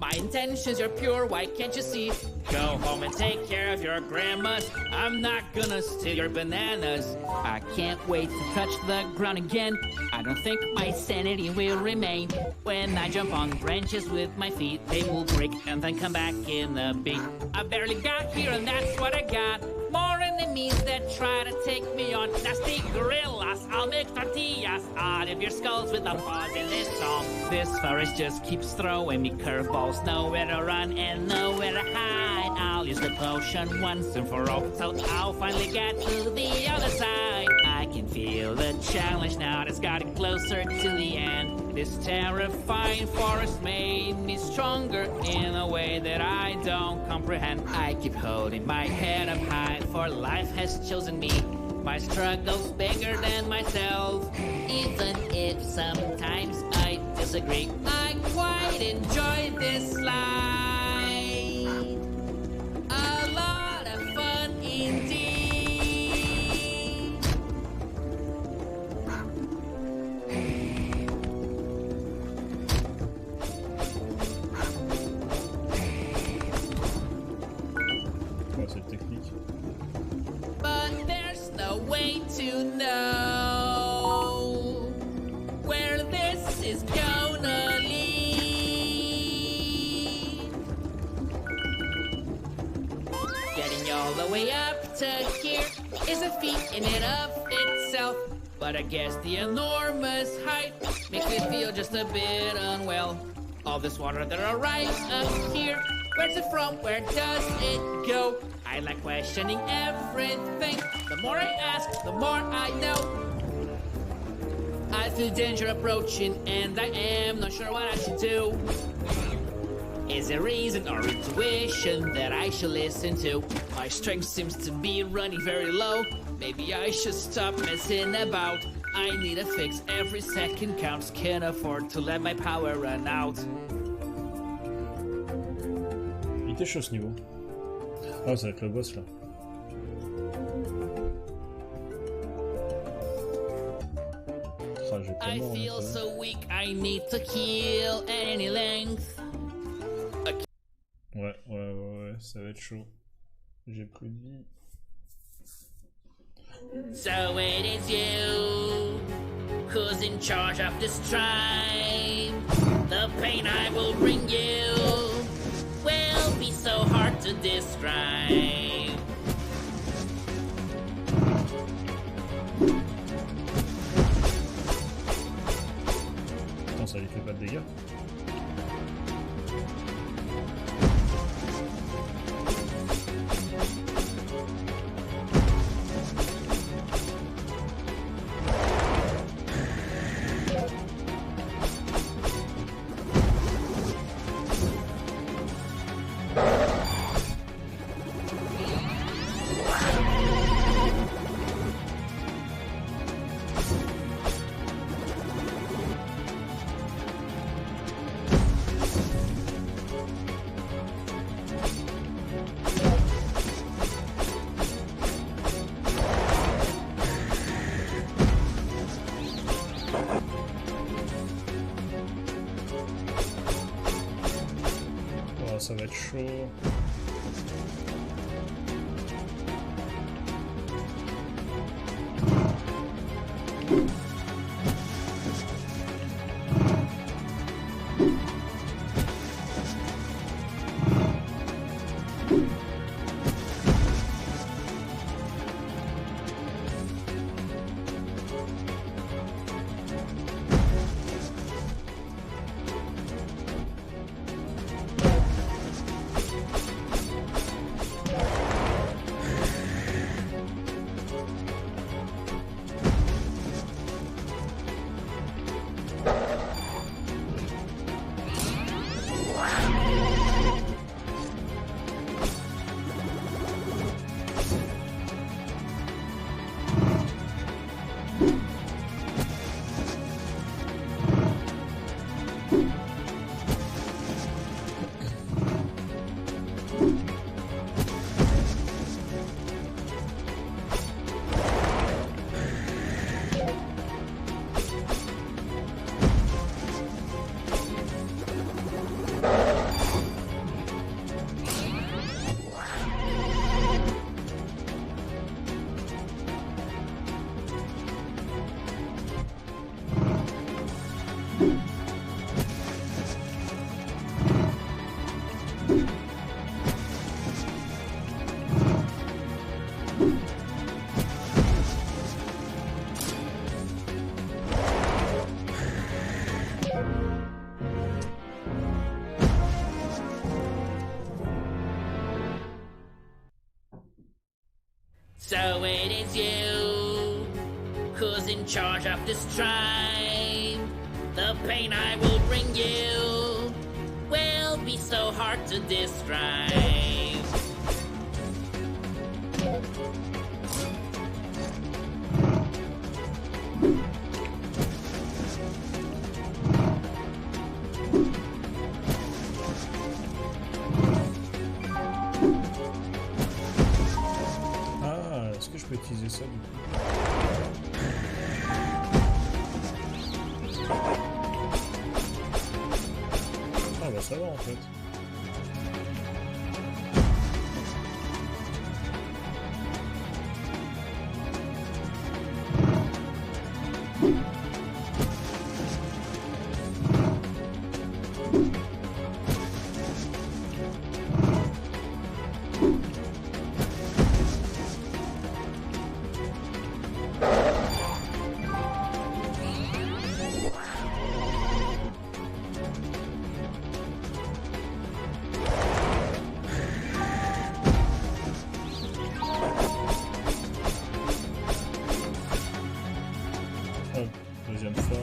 D: My intentions are pure, why can't you see? Go home and take care of your grandmas. I'm not gonna steal your bananas. I can't wait to touch the ground again. I don't think my sanity will remain. When I jump on branches with my feet, they will break and then come back in a beat. I barely got here and that's what I got. More enemies that try to take me on. Nasty gorillas, I'll make tortillas out of your skulls with a pause in this song. This forest just keeps throwing me curveballs. Nowhere to run and nowhere to hide. I'll use the potion once and for all, so I'll finally get to the other side. I can feel the challenge now, it's gotten closer to the end. This terrifying forest made me stronger in a way that I don't comprehend. I keep holding my head up high, for life has chosen me. My struggle's bigger than myself, even if sometimes I disagree. I quite enjoy this life, a lot of fun indeed.
A: Ouais, c'est technique.
D: But there's no way to know where this is gonna lead. Getting all the way up to here is a feat in and of itself. But I guess the enormous height makes me feel just a bit unwell. All this water that are right up here, where's it from? Where does it go? I like questioning everything. The more I ask, the more I know. I feel danger approaching and I am not sure what I should do. Is it reason or intuition that I should listen to? My strength seems to be running very low. Maybe I should stop messing about. I need a fix, every second counts. Can't afford to let my power run out.
A: Il était chaud ce niveau. Ah, ça va être le boss là. Ah, j'ai pas
D: I
A: mort,
D: feel
A: hein, ça va.
D: so weak, I need to heal at any length.
A: Ouais, ça va être chaud. J'ai plus de vie.
D: So it is you who's in charge of this tribe. The pain I will bring you will be so hard to describe.
A: Attends, ça lui fait pas de dégâts? Ça va être chaud.
D: So it is you who's in charge of this tribe. The pain I will bring you will be so hard to describe.
A: Ah, est-ce que je peux utiliser ça du coup? Ah bah ça va en fait. Deuxième forme.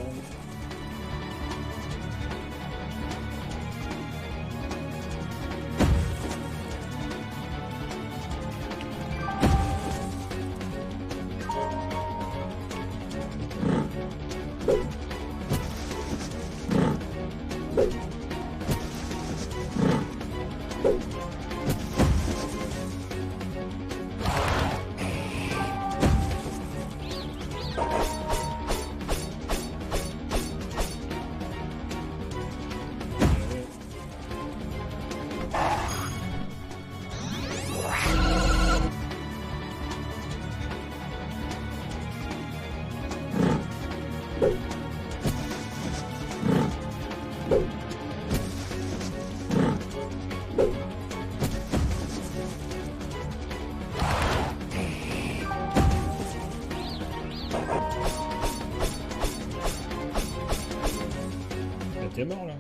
A: T'es mort là.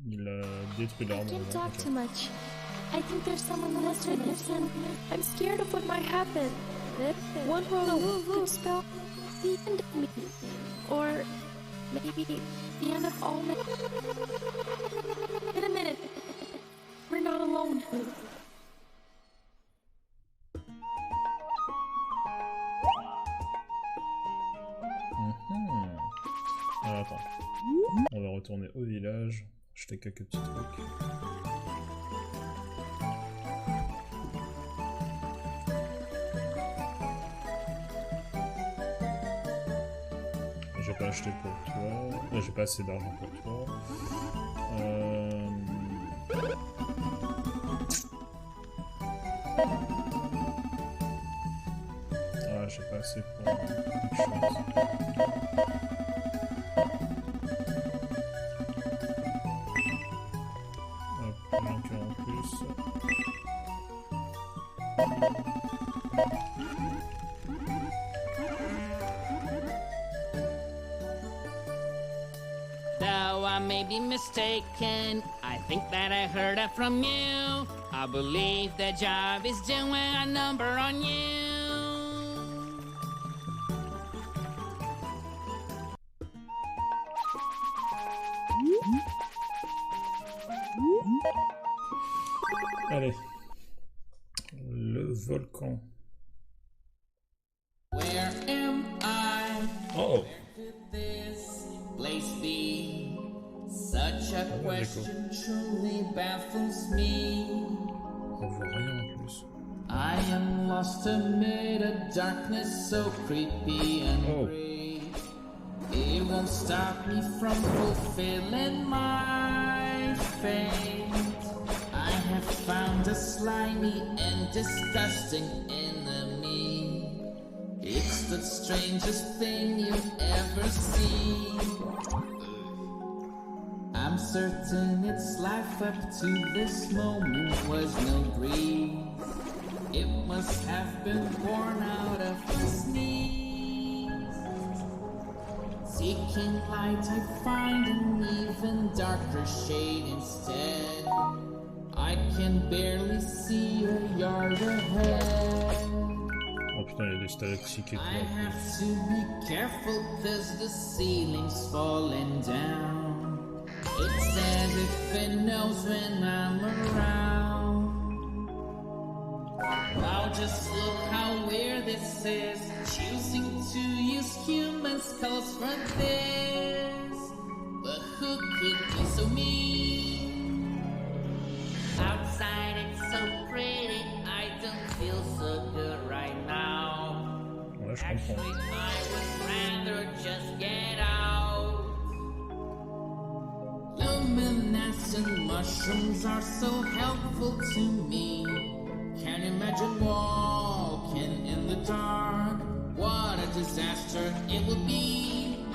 A: Il a détruit
B: I
A: l'arbre.
B: can't talk too much. I think there's someone listening. I'm scared of what might happen. One roll could spell the end of me. Or maybe the end of all men. In a minute. We're not alone.
A: Alors attends. On va retourner au village. Acheter quelques petits trucs. J'ai pas acheté pour toi. J'ai pas assez d'argent pour toi. Ah, j'ai pas assez pour quelque chose. Hop, un cœur en plus.
D: Though I may be mistaken, I think that I heard that from you. I believe the job is doing a number on you.
A: Allez. Le volcan.
D: Where am I?
A: Oh!
D: This place be? Such a
A: Ah,
D: question truly baffles me.
A: On voit rien en plus.
D: I am lost amid a darkness so creepy and gray. It won't stop me from fulfilling my fate. I have found a slimy and disgusting enemy. It's the strangest thing you've ever seen. I'm certain its life up to this moment was no breeze. It must have been born out of his knees. Seeking light, I find an even darker shade instead. I can barely see a yard ahead.
A: Oh putain, il y a des stalactites et tout.
D: I have to be careful cause the ceiling's falling down. It's as if it knows when I'm around. Wow, just look how weird this is. Choosing to use human skulls for this. But who could be so mean? Outside it's so pretty, I don't feel so good right now.
A: Ouais, je
D: Actually,
A: comprends.
D: I would rather just get out. Luminescent mushrooms are so helpful to me. Can't imagine walking in the dark. What a disaster it would be.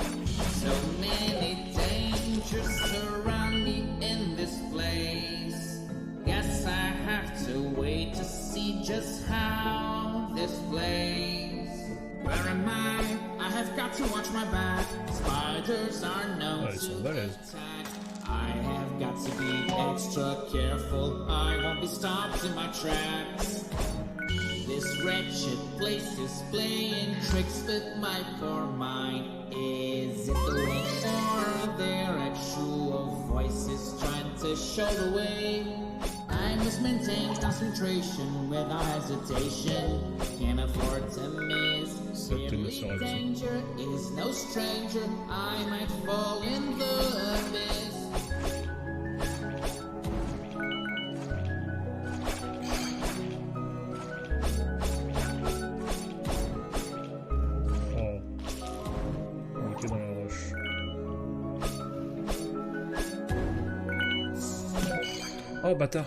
D: So many dangers surround me in this place. Guess I have to wait to see just how this plays. Where am I? I have got to watch my back. Spiders are known
A: Ouais, ils sont
D: to
A: balèzes.
D: attack. I have got to be extra careful. I won't be stopped in my tracks. This wretched place is playing tricks with my poor mind. Is it the wind or their actual voices trying to show the way? I must maintain concentration without hesitation. Can't afford to miss. Really danger is no stranger. I might fall in the abyss.
A: Oh. On est dans la roche. Oh bâtard.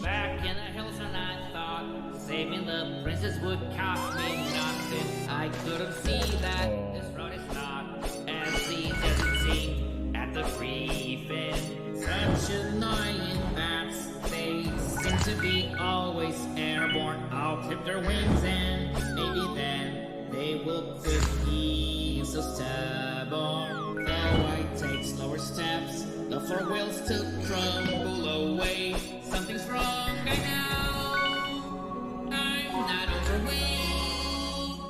D: Back in the hills and I thought saving the princess would cost me nothing. I couldn't see that this road is not as easy as it seemed at the briefing. Such annoying bats, they seem to be always airborne. I'll clip their wings and maybe then they will quit being so stubborn. Though I take slower steps, the four wheels to crumble away. Something's wrong, I know. I'm not overweight.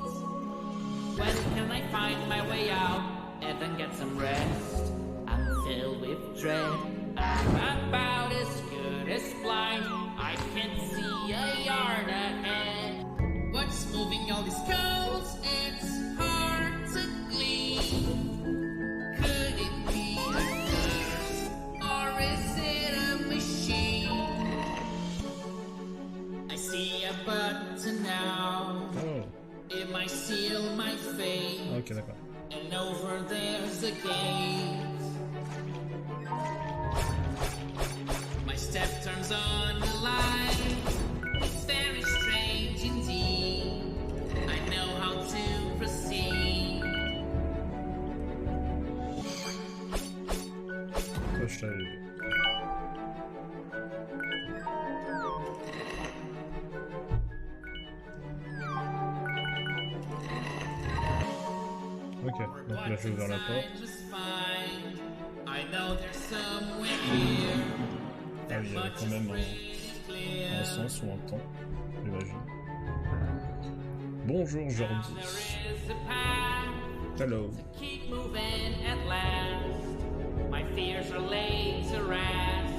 D: When can I find my way out and then get some rest? I'm filled with dread. I'm about as good as blind. I can see a yard ahead. What's moving all these cones? It's hard to glean. Could it be a curse? Or is it a machine? I see a button now.
A: Oh.
D: It might seal my fate.
A: Ok, d'accord.
D: And over there's a gate. My step turns on the light. It's very strange indeed. I know how to proceed.
A: Ça, je t'avais vu. Ok, donc là je vais ouvrir la porte. Ah oui, il y avait quand même un sens ou un temps, j'imagine. Bonjour Jordi. Hello.
D: Keep moving at last. My fears are laid to rest.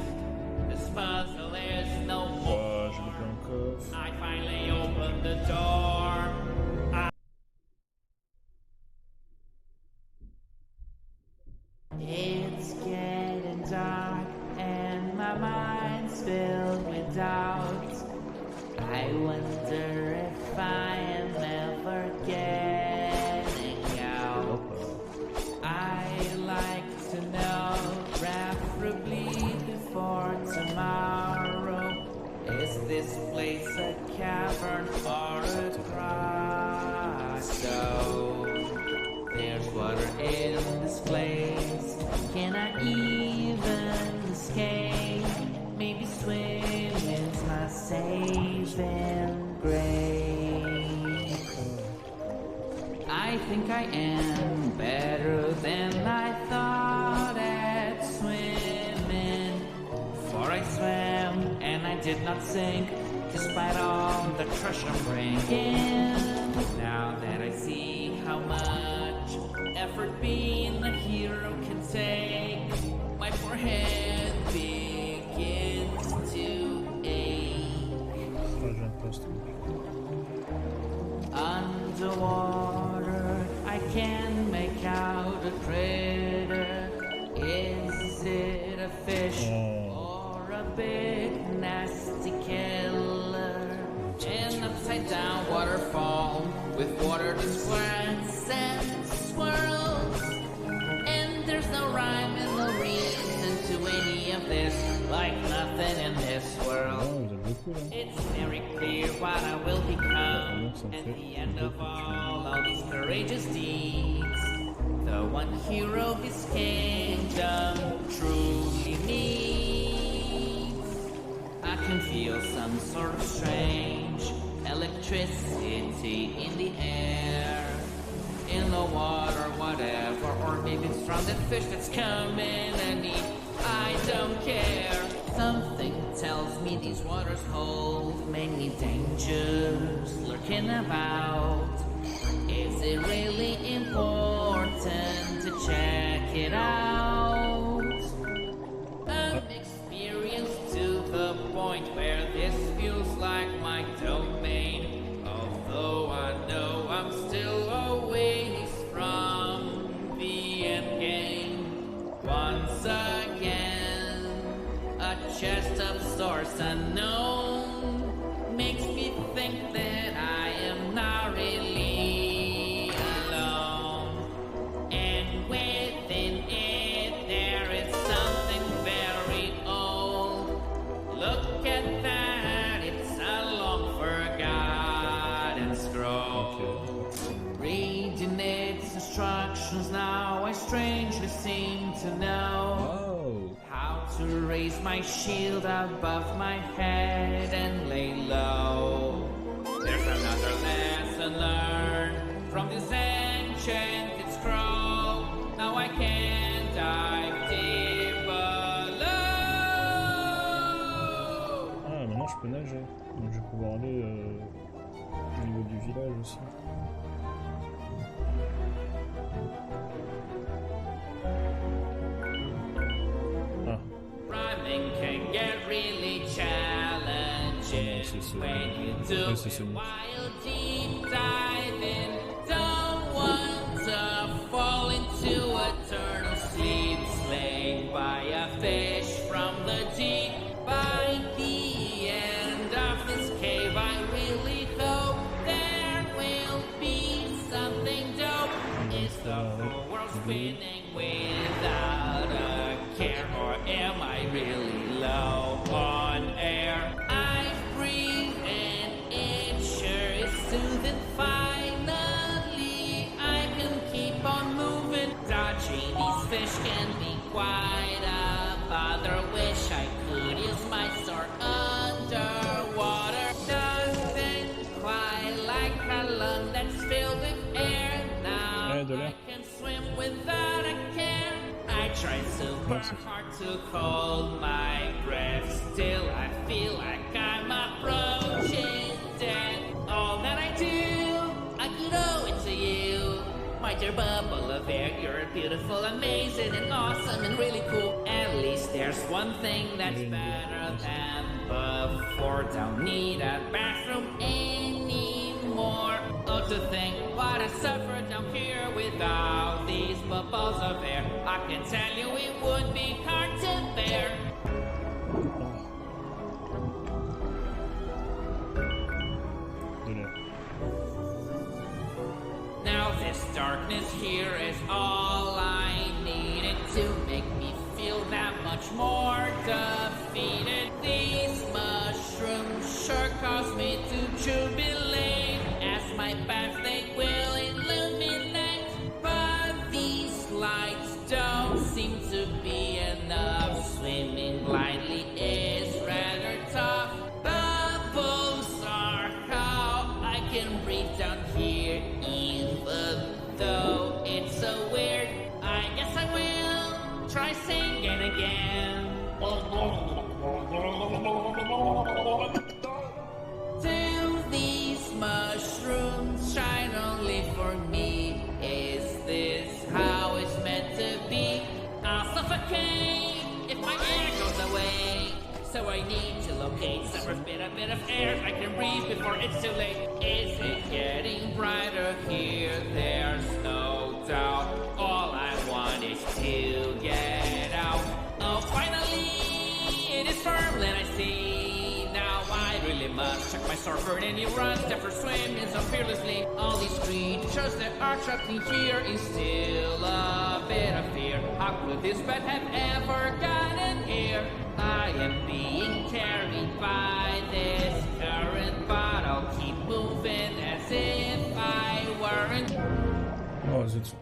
D: This puzzle is no more.
A: Oh, j'ai loupé un coffre.
D: I finally opened the door. It's getting dark and my mind's filled with doubt. I wonder if I am ever getting out. I like to know, preferably before tomorrow. Is this place a cavern or a I think I am better than I thought at swimming. For I swam and I did not sink, despite all the crush I'm bringing. Now that I see how much effort being a hero can take, my forehead begins to ache. Underwater, I can make out a critter. Is it a fish or a big nasty killer? An upside down waterfall with water squirts and swirls. And there's no rhyme and no reason to any of this, like nothing in this world. It's very clear what I will become at the end of all these courageous deeds. The one hero this kingdom truly needs. I can feel some sort of strange electricity in the air, in the water, whatever, or maybe it's from that fish that's coming at me. I don't care. Something tells me these waters hold many dangers lurking about. Is it really important to check it out? I'm experienced to the point where this feels like my domain, although I know I'm still a ways from the end game. Once again, a chest of source unknown makes me think that I am not really alone. And within it there is something very old. Look at that, it's a long forgotten scroll. Reading its instructions now, I strangely seem to know how to raise my shield above my head and lay low. There's another lesson learned from this enchanted scroll. Now I can dive deep below.
A: Ah, maintenant je peux nager. Donc je vais pouvoir aller au niveau du village aussi.
D: Rhyming can get really challenging when you do it while deep diving. Don't want to fall into eternal sleep, slain by a fish from the deep. By the end of this cave, I really hope there will be something dope. Is the whole world spinning without a care, or am I really low on air? I breathe and it sure is soothing. Finally, I can keep on moving. Dodging these fish can be quite a bother. Wish I could use my sword underwater. Doesn't quite like a lung that's filled with air. Now I can swim without a care. I try super hard to hold my breath. Still I feel like I'm approaching death. All that I do, I could owe it to you. My dear bubble of air, you're beautiful, amazing, and awesome, and really cool. At least there's one thing that's better than before. Don't need a bathroom anymore. Oh, to think what I suffered down here without these bubbles of air. I can tell you it would be hard to bear. Now this darkness here is all I needed to make me feel that much more defeated. These mushrooms sure cause me to jubilate, as my path they will illuminate. But these lights don't seem to be enough. Swimming blindly is rather tough. Bubbles are how I can breathe down here, even though it's so weird. I guess I will try singing again. Do these mushrooms shine only for me? Is this how it's meant to be? I'll suffocate if my air goes away. So I need to locate somewhere with a bit of air I can breathe before it's too late. Is it getting brighter here? There's no doubt. All I want is to get out. Oh, finally, it is firm, then I see. Now I really must check my surfboard and he runs, never swimming so fearlessly. All these creatures that are trapped in here is still a bit of fear. How could this bed have ever gotten here? I am being carried by this current, but I'll keep moving as if I weren't.
A: Oh, zut.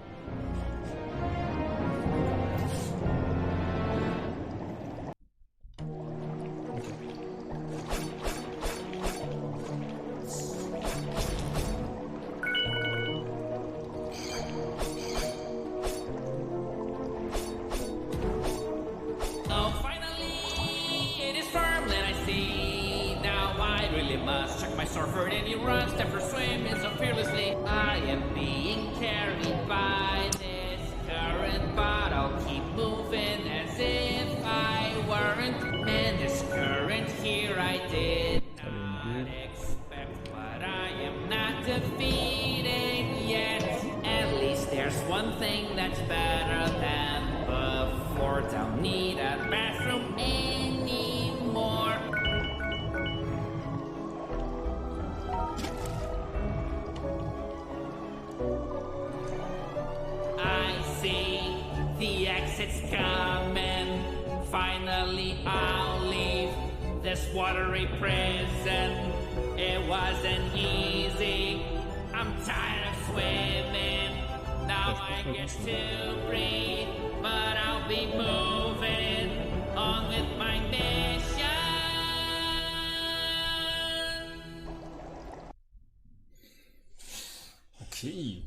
D: Must check my surfboard and he runs, never swimming so fearlessly. I am being carried by this current, but I'll keep moving as if I weren't. And this current here I did not expect, but I am not defeated yet. At least there's one thing that's better than before. Don't need a bathroom anymore. The exit's coming. Finally I'll leave this watery prison. It wasn't easy. I'm tired of swimming. Now I get to breathe, but I'll be moving on with my mission.
A: Okay.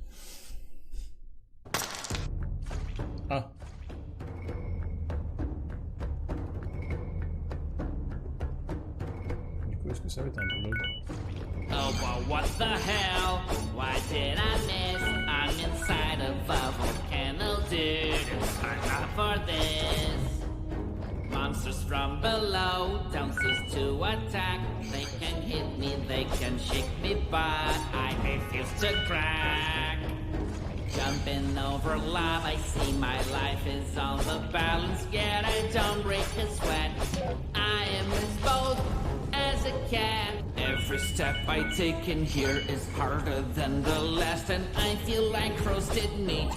A: Ah. Du coup, est-ce que ça va être un blog?
D: Oh, well, what the hell? Why did I miss? I'm inside of a volcano, dude. I'm not for this. Monsters from below don't cease to attack. They can hit me, they can shake me, but I refuse to crack. Jumping over lava, I see my life is on the balance, yet I don't break a sweat. I am as bold as a cat. Every step I take in here is harder than the last, and I feel like roasted meat.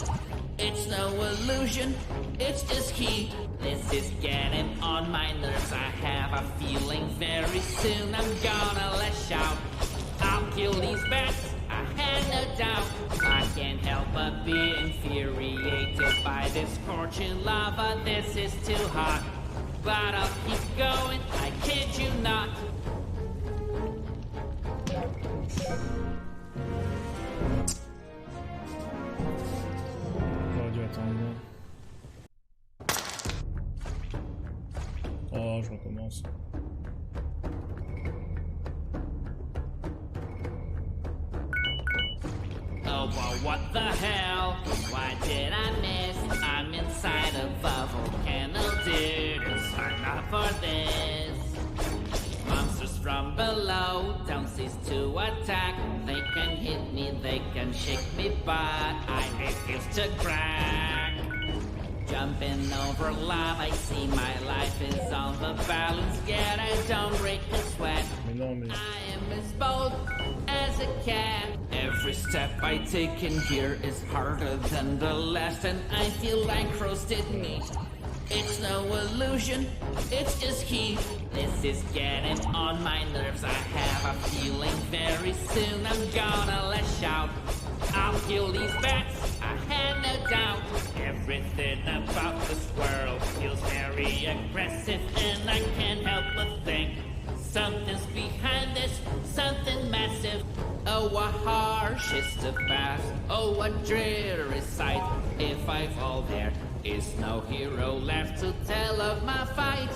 D: It's no illusion, it's just heat. This is getting on my nerves. I have a feeling very soon I'm gonna lash out. I'll kill these bats, I had no doubt. I can't help but be infuriated by this scorching lava. This is too hot, but I'll keep going, I kid you not.
A: J'aurais dû attendre. Oh, je recommence.
D: Oh, well, what the hell? Why did I miss? I'm inside of a volcano, dude. I'm not for this. Monsters from below don't cease to attack. They can hit me, they can shake me, but I refuse to crack. Jumping over lava, I see my life is on the balance, yet I don't break a sweat. I am as bold as a cat. Every step I take in here is harder than the last, and I feel like roasted meat. It's no illusion, it's just heat. This is getting on my nerves. I have a feeling very soon I'm gonna lash out. I'll kill these bats, I had no doubt. Everything about this world feels very aggressive, and I can't help but think something's behind this, something massive. Oh Oh, a harsh is the past. Oh, a dreary sight. If I fall, there is no hero left to tell of my fight.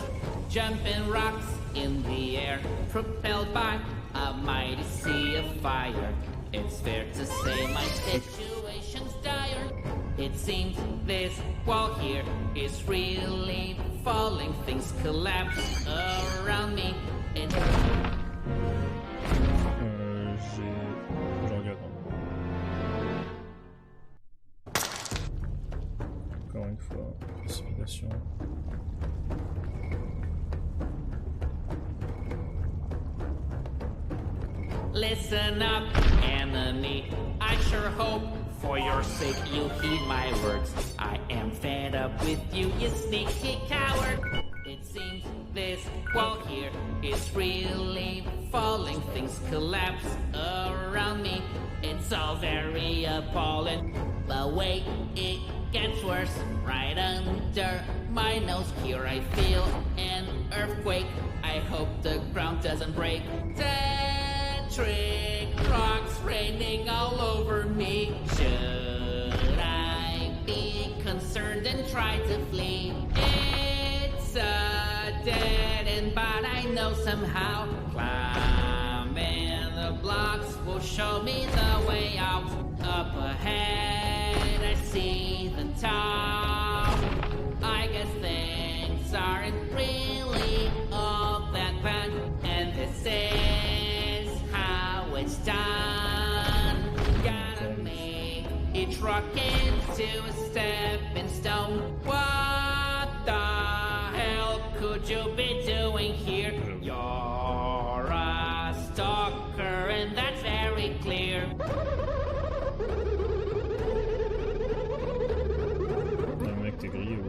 D: Jumping rocks in the air, propelled by a mighty sea of fire. It's fair to say my situation's dire. It seems this wall here is really falling. Things collapse around me.
A: Je regarde. Encore une fois, précipitation.
D: Listen up, enemy. I sure hope for your sake you heed my words. I am fed up with you, you sneaky coward. It seems this wall here is really falling. Things collapse around me. It's all very appalling. But wait, it gets worse. Right under my nose here I feel an earthquake. I hope the ground doesn't break. Trick rocks raining all over me. Should I be concerned and try to flee? It's a dead end, but I know somehow climbing the blocks will show me the way out. Up ahead I see the top. I guess things aren't really all that bad, and this is it's done. Gotta make each rock into a stepping stone. What the hell could you be doing here? You're a stalker, and that's very clear.
A: Mec, t'es grillé ou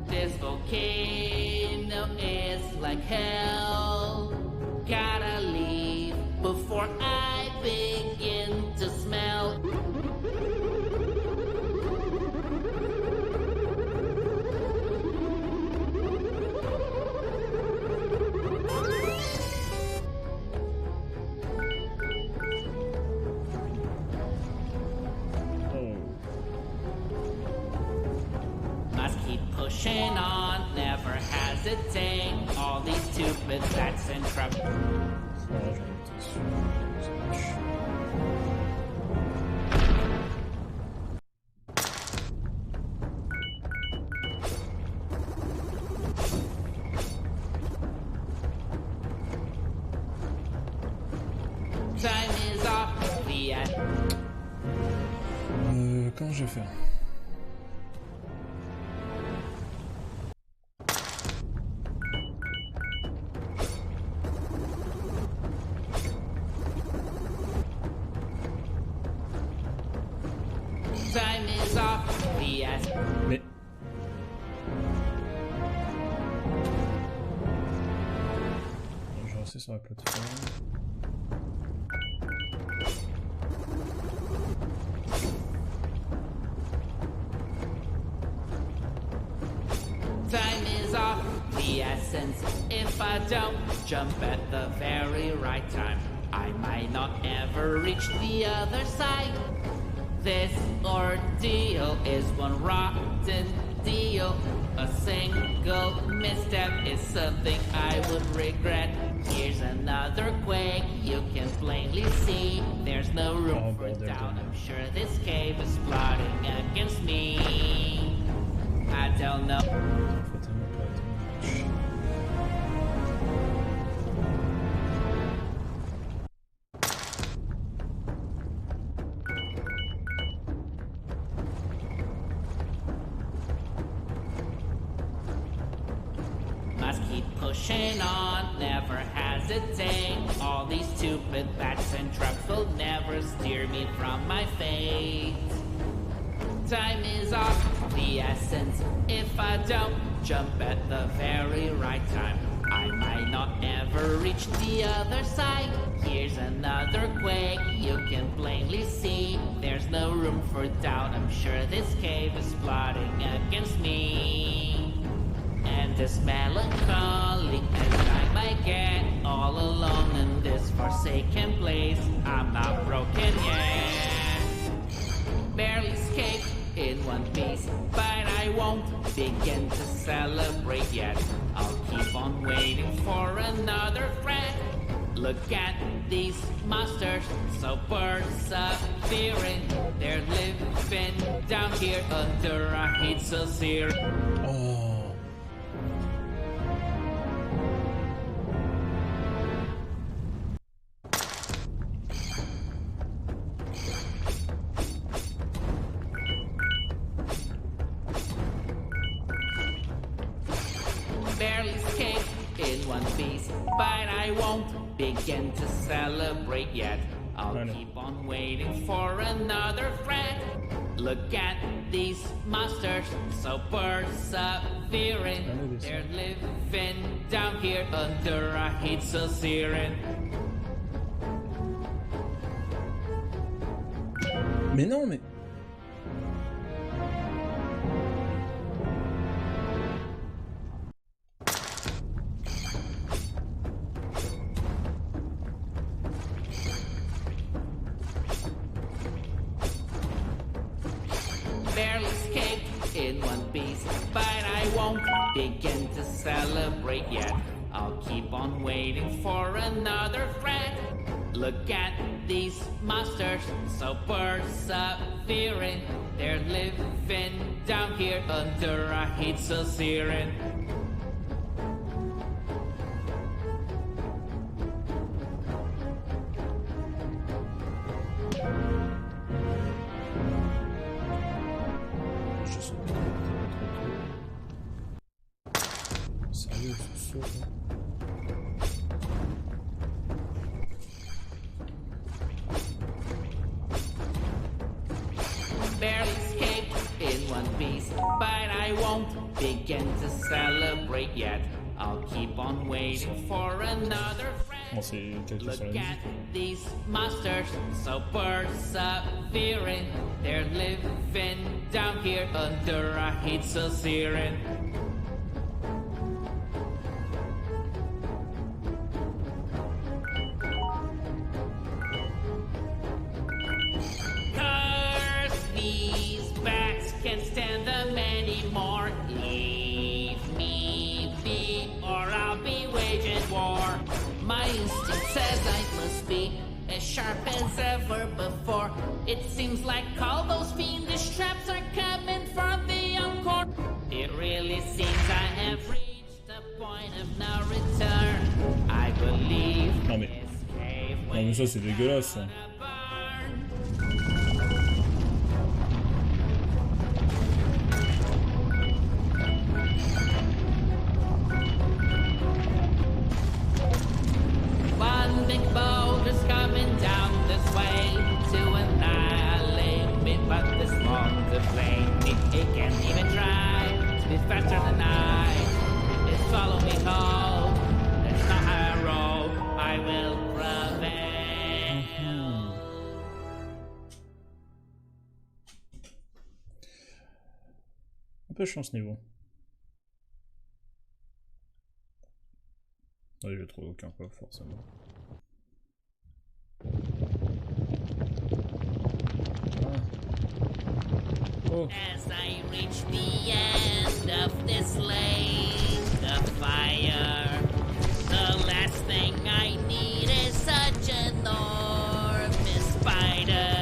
D: This volcano is like hell. Gotta leave before I begin to smell. Must keep pushing on, never hesitate. All these stupid bats and traps. Time is off the end.
A: Comment je vais faire?
D: Time is off the end.
A: Mais... Je vais rester sur la plateforme.
D: Time is of the essence. If I don't jump at the very right time, I might not ever reach the other side. This ordeal is one rotten deal. A single misstep is something I would regret. Here's another quake, you can plainly see. There's no room for doubt, I'm sure this cave is plotting against me. I don't know. Must keep pushing on, never hesitate. All these stupid bats and traps will never steer me from my fate. Time is of the essence. If I don't jump at the very right time, I might not ever reach the other side. Here's another quake, you can plainly see. There's no room for doubt, I'm sure this cave is plotting against me. And as melancholy as I I get all alone in this forsaken place. I'm not broken yet. Barely escaped in one piece, but I won't begin to celebrate yet. I'll keep on waiting for another friend. Look at these monsters, so persevering. They're living down here under a heat so searing.
A: Oh.
D: Barely escaped in one piece, but I won't begin to celebrate yet. I'll keep on waiting for another friend. Look at these monsters, so persevering. They're living down here under a heat so searing.
A: Mais non, mais...
D: Barely escaped in one piece, but I won't begin to celebrate yet. I'll keep on waiting for another friend. Look at these monsters, so persevering. They're living down here under a heat so searing.
A: Je sais pas. Sérieux, c'est chaud, quoi.
D: Barely escaped in one piece, but I won't begin to celebrate yet. I'll keep on waiting for another friend.
A: Bon, c'est quelqu'un sur la
D: Look at
A: musique.
D: these monsters, so persevering. They're living down here under a heat so searing. Curse these bats, can't stand them anymore. Leave me be, or I'll be waging war. My instinct says I must be as sharp as ever before. It seems like all those fiendish traps are coming for the encore. It really seems I have reached a point of no return. I believe
A: Non mais...
D: this cave
A: Non mais ça c'est dégueulasse ça.
D: One big boulder's coming down this way to annihilate me, but this won't flame me. It can't even try to be faster than I. It's follow me home. That's not how I roll. I will prevail.
A: Un peu chiant ce niveau. Ouais, je trouve aucun pas forcément. Ah. Oh.
D: As I reach the end of this lake of fire, the last thing I need is such an enormous spider.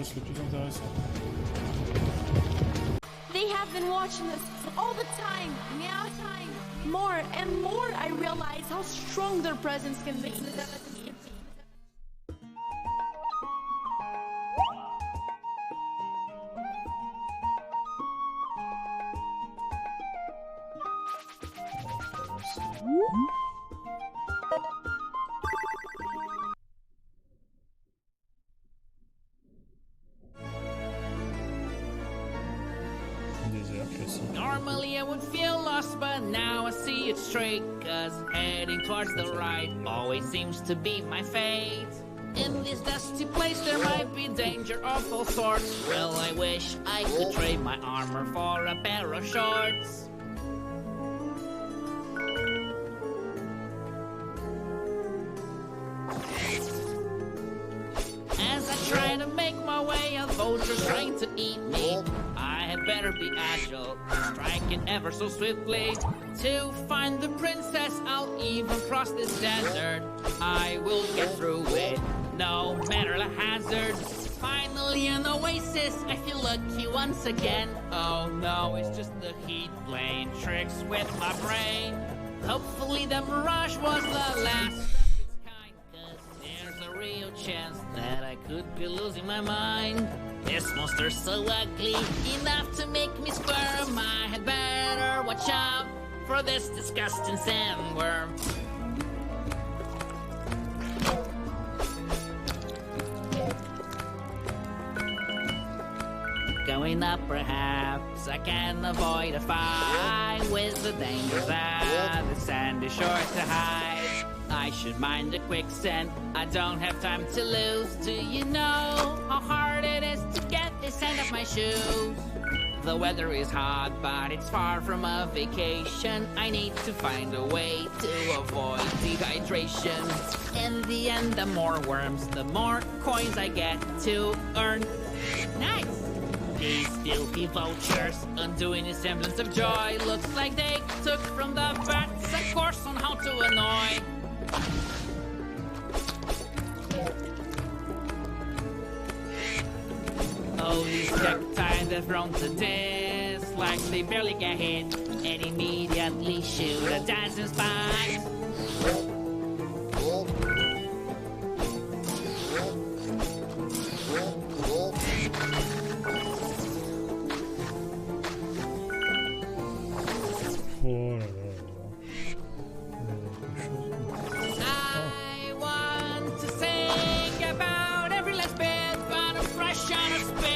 A: pense le plus intéressant.
B: They have been watching us all the time. Meow time. More and more I realize how strong their presence can be.
D: Normally I would feel lost, but now I see it straight. Cause heading towards the right always seems to be my fate. In this dusty place there might be danger of all sorts. Well, I wish I could trade my armor for a pair of shorts. As I try to make my way, a vulture's trying to eat me. I had better be agile, striking ever so swiftly. To find the princess, I'll even cross this desert. I will get through it, no matter the hazards. Finally an oasis, I feel lucky once again. Oh no, it's just the heat playing tricks with my brain. Hopefully the mirage was the last of its kind, cause there's a real chance that I could be losing my mind. This monster's so ugly, enough to make me squirm. I had better watch out for this disgusting sandworm. Going up perhaps, I can avoid a fight with the danger that the sand is short to hide. I should mind the quicksand, I don't have time to lose. Do you know how hard it is to get this sand off my shoes? The weather is hot, but it's far from a vacation. I need to find a way to avoid dehydration. In the end, the more worms, the more coins I get to earn. Nice! These filthy vultures, undoing a semblance of joy. Looks like they took from the bats a course on how to annoy. Oh, these cacti, they're thrown to this, like they barely get hit, and immediately shoot a dancing spike. I want to sing about every last bit, but I'm fresh on a spit.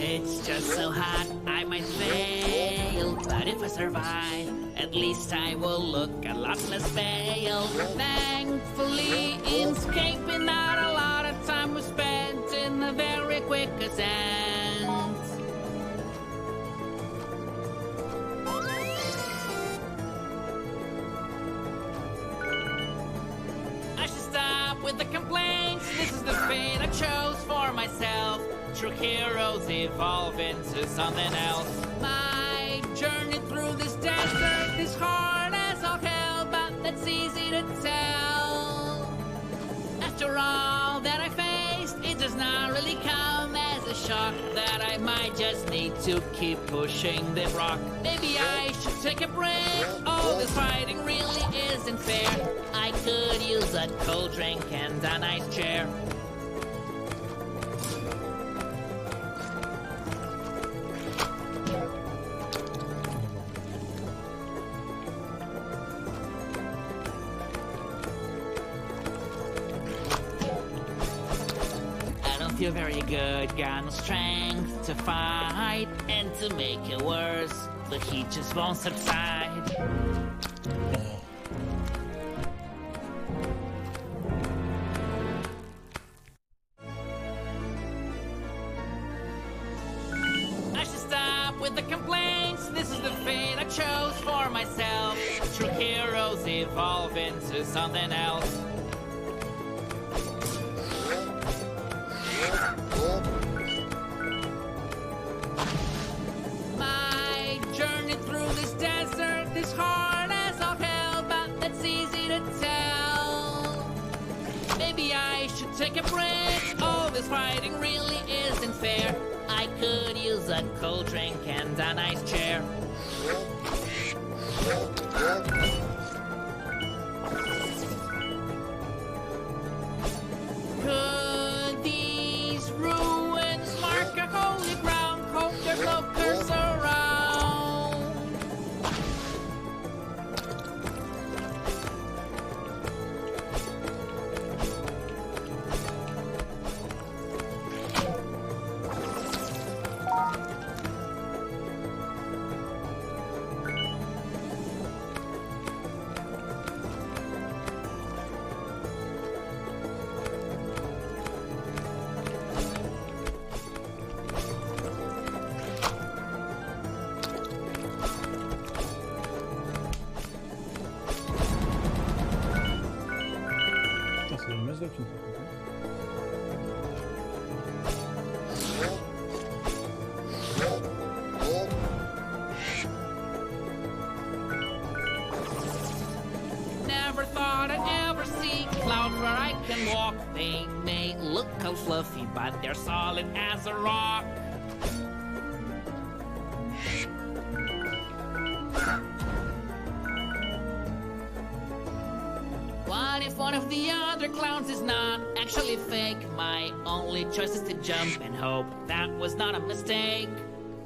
D: It's just so hot, I might fail, but if I survive, at least I will look a lot less pale. Thankfully, in escaping, not a lot of time was spent in a very quick ascent. I should stop with the complaints. This is the fate I chose for myself. True heroes evolve into something else. My journey through this desert is hard as all hell, but that's easy to tell. After all that I faced, it does not really come as a shock that I might just need to keep pushing the rock. Maybe I should take a break. All this fighting really isn't fair. I could use a cold drink and a nice chair. Feel very good, got no strength to fight, and to make it worse, the heat just won't subside. I should stop with the complaints. This is the fate I chose for myself. True heroes evolve into something else. My journey through this desert take a break. All this fighting really isn't fair. I could use a cold drink and a nice chair. Could these ruins mark a holy ground? Hope there's no curse around.
A: C'est une masse de thunes, par contre.
D: Never thought I'd ever see clouds where I can walk. They may look all fluffy, but they're solid as a rock. What if one of the other clowns is not actually fake? My only choice is to jump and hope that was not a mistake.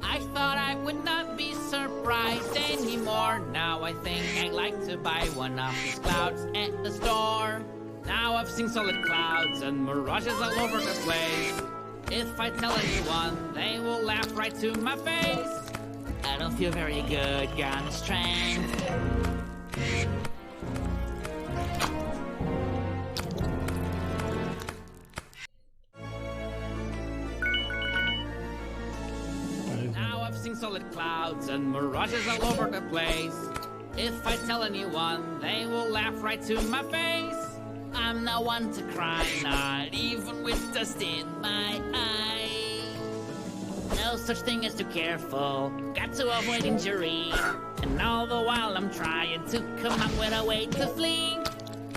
D: I thought I would not be surprised anymore. Now I think I'd like to buy one of these clouds at the store. Now I've seen solid clouds and mirages all over the place. If I tell anyone, they will laugh right to my face. I don't feel very good, gun strength. Now I've seen solid clouds and mirages all over the place. If I tell anyone, they will laugh right to my face. I'm not one to cry, not even with dust in my eye. No such thing as too careful, got to avoid injury. And all the while I'm trying to come up with a way to flee.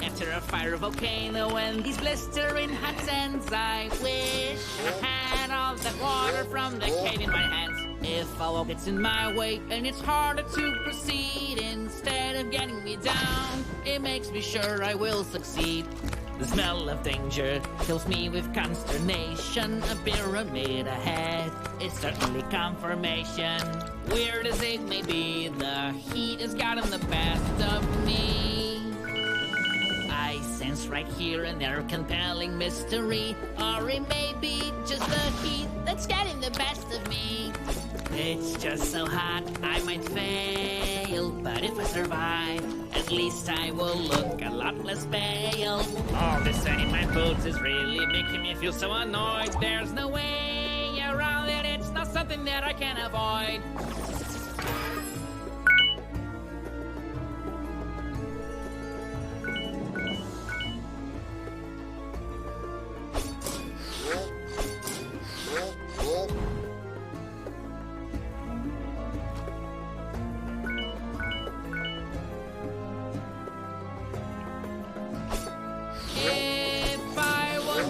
D: After a fire volcano and these blistering hot sands, I wish I had all that water from the cave in my hands. If all gets in my way and it's harder to proceed, instead of getting me down, it makes me sure I will succeed. The smell of danger fills me with consternation. A pyramid ahead, it's certainly confirmation. Weird as it may be, the heat has gotten the best of me. I sense right here and there compelling mystery, or it may be just the heat that's getting the best of me. It's just so hot, I might fail, but if I survive, at least I will look a lot less pale. All this sweat in my boots is really making me feel so annoyed. There's no way around it, it's not something that I can avoid.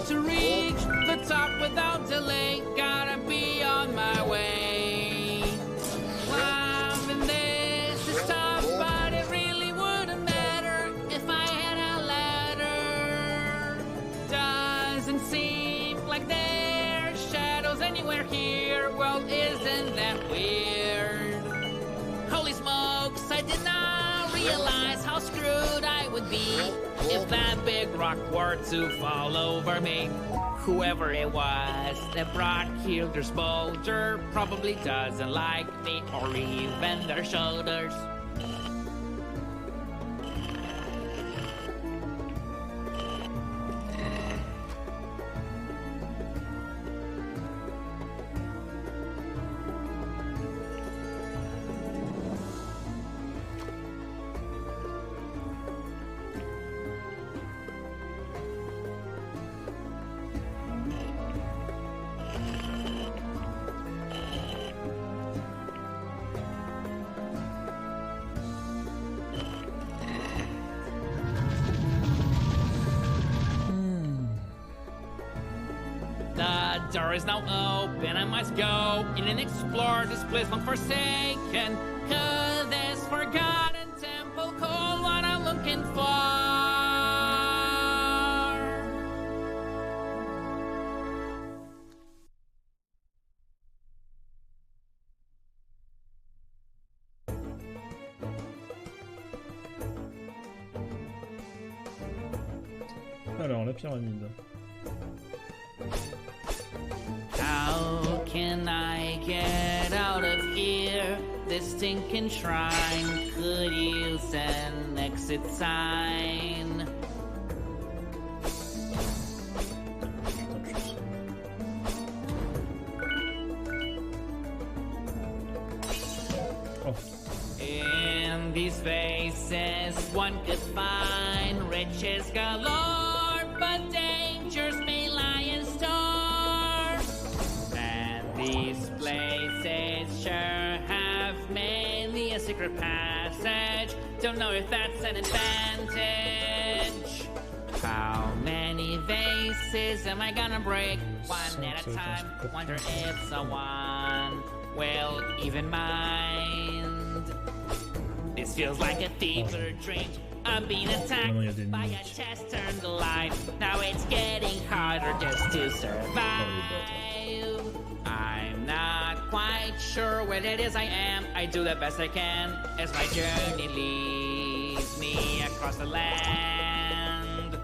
D: To reach the top without delay, gotta be on my way. Climbing this is tough, but it really wouldn't matter if I had a ladder. Doesn't seem like there's shadows anywhere here. Well, isn't that weird? Holy smokes, I did not realize how screwed I would be if that big rock were to fall over me. Whoever it was that brought here their boulder probably doesn't like me or even their shoulders. The door is now open, I must go in and explore this place long forsaken. Could this forgotten temple call what I'm looking for?
A: Alors, la pyramide.
D: How can I get out of here? This stinking shrine could use an exit sign.
A: Oh.
D: In these faces, one could find riches galore, but dangers may lie in store. And these places sure have many a secret passage. Don't know if that's an advantage. How many vases am I gonna break? One at a time. Wonder if someone will even mind. This feels like a fever dream. I'm being attacked by a chest turned alive. Now it's getting harder just to survive. I'm not quite sure what it is I am. I do the best I can as my journey leads me across the land.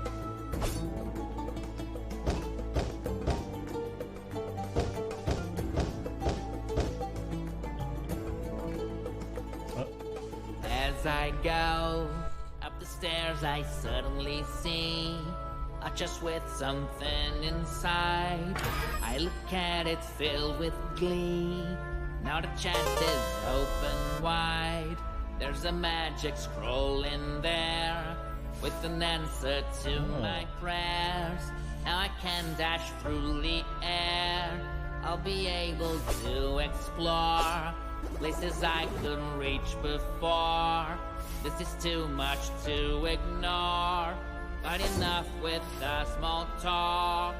D: As I go up the stairs, I suddenly see a chest with something inside. I look at it filled with glee. Now the chest is open wide. There's a magic scroll in there with an answer to my prayers. Now I can dash through the air. I'll be able to explore places I couldn't reach before. This is too much to ignore, but enough with the small talk.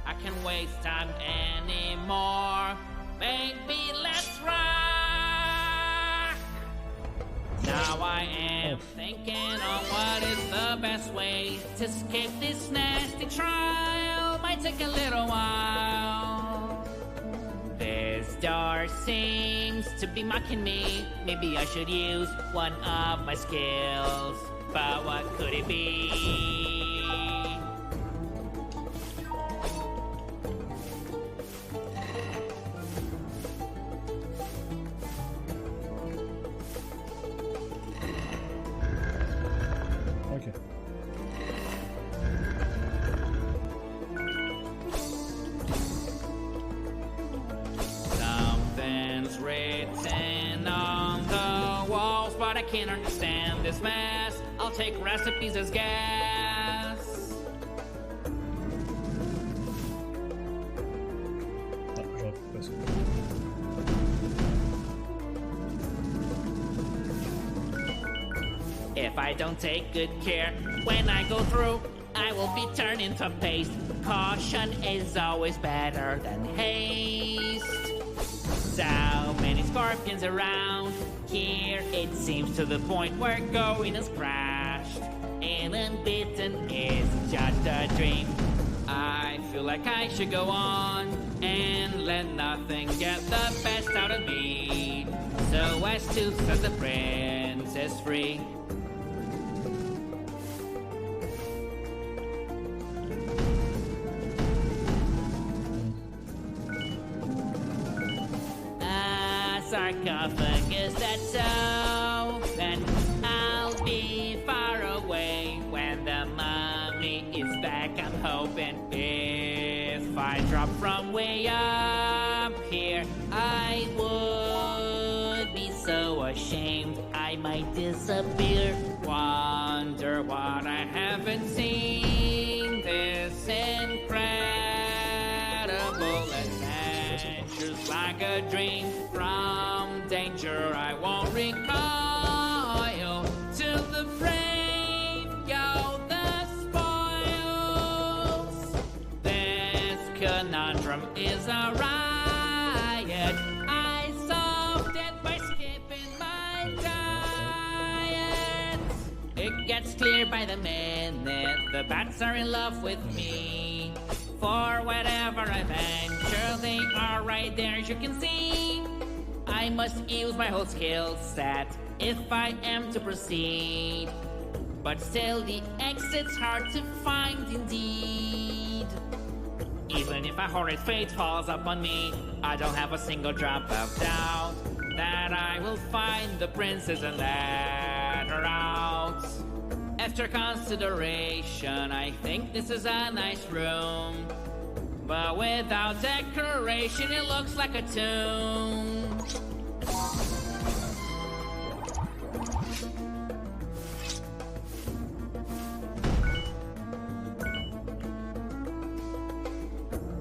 D: I can't waste time anymore. Maybe let's rock. Now I am thinking on what is the best way to escape this nasty trial. Might take a little while. This door seems to be mocking me. Maybe I should use one of my skills. But what could it be?
A: Okay.
D: Something's written on the walls, but I can't understand this mess. I'll take recipes as gas.
A: Ah, j'aurais pu passer.
D: If I don't take good care when I go through, I will be turned into paste. Caution is always better than haste. So many scorpions around here, it seems to the point where going has crashed. And unbeaten is just a dream. I feel like I should go on and let nothing get the best out of me, so as to set the princess free. Sarcophagus that's open. I'll be far away when the mummy is back, I'm hoping. If I drop from way up here, I would be so ashamed I might disappear. Wonder what I haven't seen. This incredible adventure's like a dream. From danger I won't recoil. To the brave go the spoils. This conundrum tantrum is a riot. I solved it by skipping my diet. It gets clear by the minute the bats are in love with me. For whatever I venture, they are right there as you can see. I must use my whole skill set if I am to proceed. But still the exit's hard to find indeed. Even if a horrid fate falls upon me, I don't have a single drop of doubt that I will find the princess and let her out. After consideration, I think this is a nice room. But without decoration, it looks like a tomb.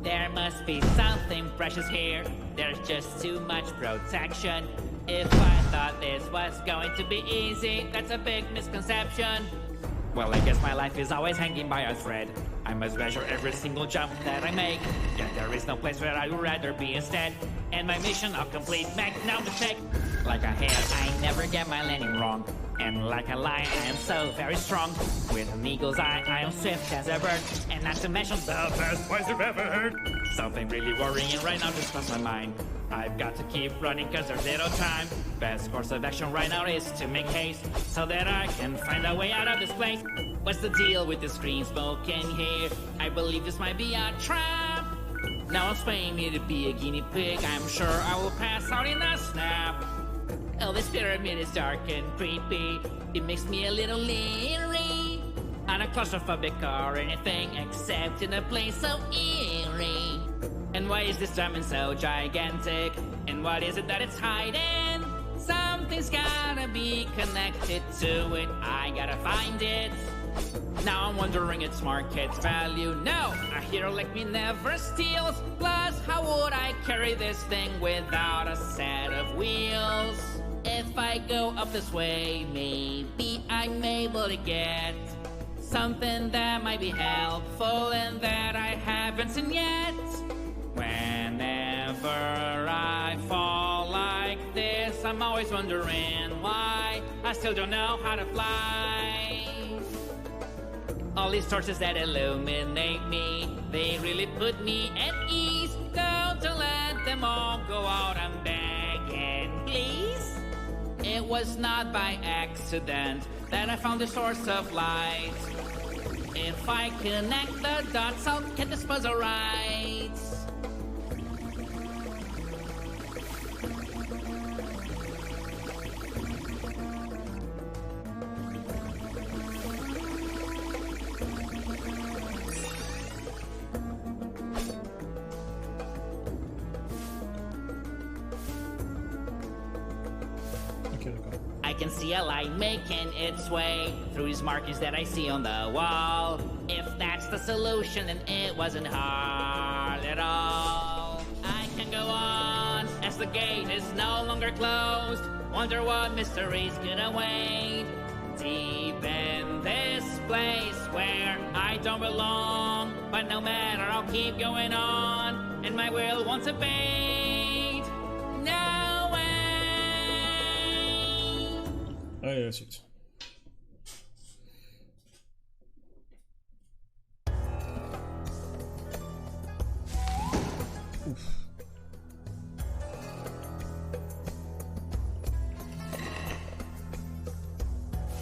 D: There must be something precious here. There's just too much protection. If I thought this was going to be easy, that's a big misconception. Well, I guess my life is always hanging by a thread. I must measure every single jump that I make. Yet there is no place where I would rather be instead. And my mission I'll complete, make no mistake. Like a hare, I never get my landing wrong. And like a lion, I am so very strong. With an eagle's eye, I am swift as a bird. And not to mention the best voice you've ever heard. Something really worrying right now just crossed my mind. I've got to keep running cause there's little time. Best course of action right now is to make haste, so that I can find a way out of this place. What's the deal with the screen smoke in here? I believe this might be a trap. Now it's paying me to be a guinea pig. I'm sure I will pass out in a snap. Oh, this pyramid is dark and creepy. It makes me a little leery. I'm not claustrophobic or anything except in a place so eerie. And why is this diamond so gigantic? And what is it that it's hiding? Something's gotta be connected to it. I gotta find it. Now I'm wondering its market value. No, a hero like me never steals. Plus, how would I carry this thing without a set of wheels? If I go up this way, maybe I'm able to get something that might be helpful and that I haven't seen yet. Whenever I fall like this, I'm always wondering why I still don't know how to fly. All these torches that illuminate me, they really put me at ease. Don't let them all go out, I'm begging, please. It was not by accident that I found the source of light. If I connect the dots, I'll get this puzzle right. I can see a light making its way through these markings that I see on the wall. If that's the solution, then it wasn't hard at all. I can go on as the gate is no longer closed. Wonder what mysteries could await deep in this place where I don't belong. But no matter, I'll keep going on, and my will won't abate. No way.
A: Allez, la suite. Ouf.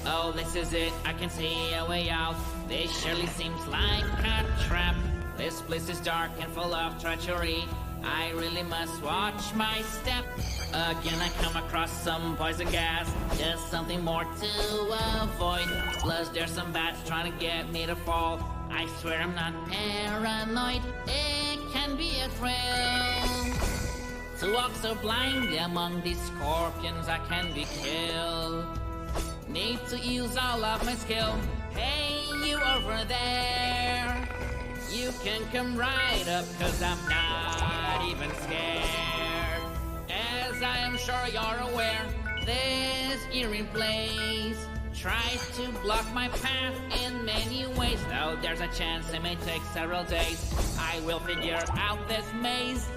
D: Oh, this is it. I can see a way out. This surely seems like a trap. This place is dark and full of treachery. I really must watch my step. Again, I come across some poison gas. There's something more to avoid. Plus, there's some bats trying to get me to fall. I swear I'm not paranoid. It can be a thrill to walk so blindly among these scorpions. I can be killed. Need to use all of my skill. Hey, you over there, you can come right up, cause I'm not even scared. As I am sure you're aware, this eerie place tries to block my path in many ways. No though there's a chance it may take several days. I will figure out this maze.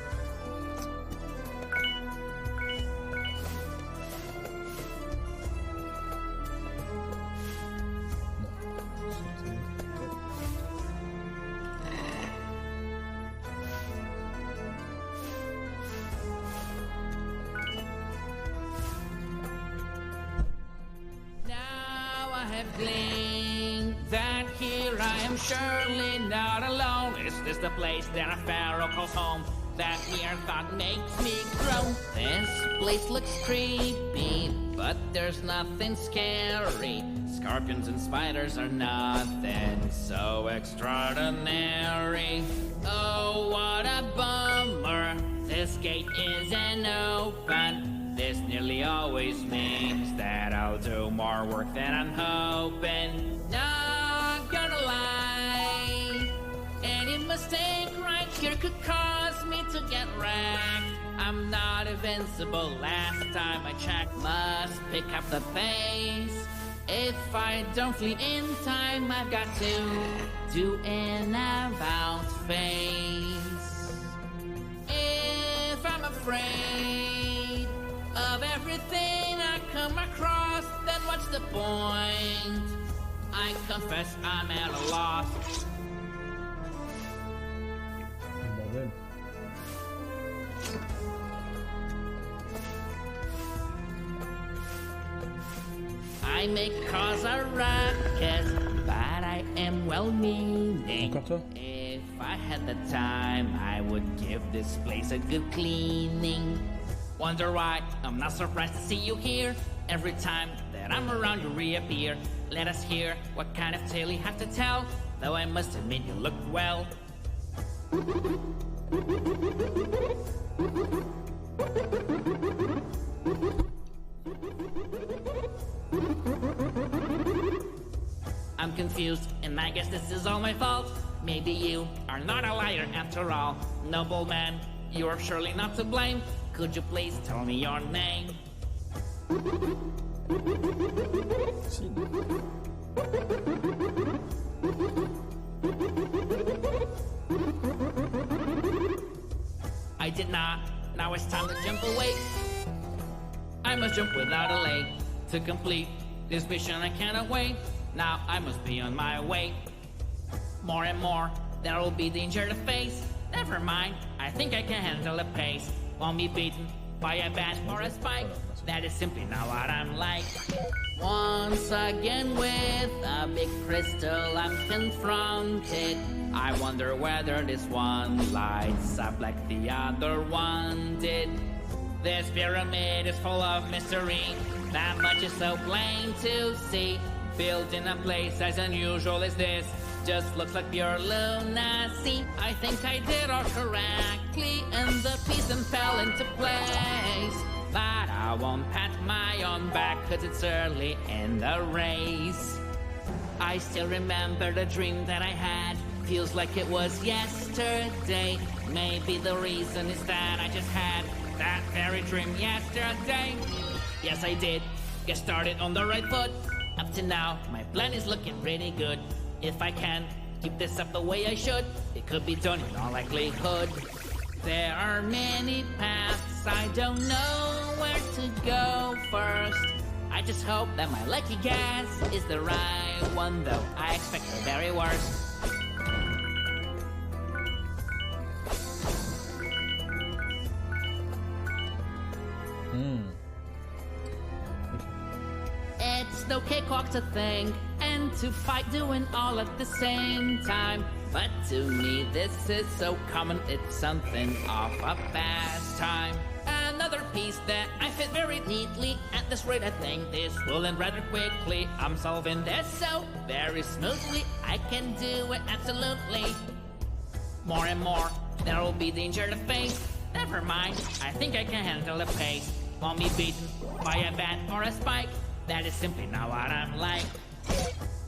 D: That here I am surely not alone. Is this the place that a pharaoh calls home? That mere thought makes me groan. This place looks creepy, but there's nothing scary. Scorpions and spiders are nothing so extraordinary. Oh, what a bummer. This gate isn't open. This nearly always means that I'll do more work than I'm hoping. Not gonna lie, any mistake right here could cause me to get wrecked. I'm not invincible, last time I checked. Must pick up the pace. If I don't flee in time, I've got to do an about face. If I'm afraid of everything I come across, then what's the point? I confess I'm at a loss.
A: Bordel.
D: I may cause a ruckus, but I am well-meaning.
A: Encore toi?
D: If I had the time, I would give this place a good cleaning. Wonder why I'm not surprised to see you here. Every time that I'm around, you reappear. Let us hear what kind of tale you have to tell. Though I must admit you look well. I'm confused, and I guess this is all my fault. Maybe you are not a liar after all. Noble man, you are surely not to blame. Could you please tell me your name? I did not. Now it's time to jump away. I must jump without delay. To complete this mission I cannot wait. Now I must be on my way. More and more, there will be danger to face. Never mind, I think I can handle the pace. Won't be beaten by a bat or a spike. That is simply not what I'm like. Once again with a big crystal I'm confronted. I wonder whether this one lights up like the other one did. This pyramid is full of mystery. That much is so plain to see. Built in a place as unusual as this just looks like pure lunacy. I think I did all correctly, and the pieces fell into place. But I won't pat my own back, cause it's early in the race. I still remember the dream that I had. Feels like it was yesterday. Maybe the reason is that I just had that very dream yesterday. Yes, I did get started on the right foot. Up to now, my plan is looking pretty good. If I can keep this up the way I should, it could be done in all likelihood. There are many paths, I don't know where to go first. I just hope that my lucky guess is the right one, though I expect the very worst. It's no cakewalk to think and to fight doing all at the same time. But to me this is so common, it's something of a pastime. Another piece that I fit very neatly. At this rate I think this will end rather quickly. I'm solving this so very smoothly. I can do it absolutely. More and more, there will be danger to face. Never mind, I think I can handle the pace. Won't be beaten by a bat or a spike. That is simply not what I'm like.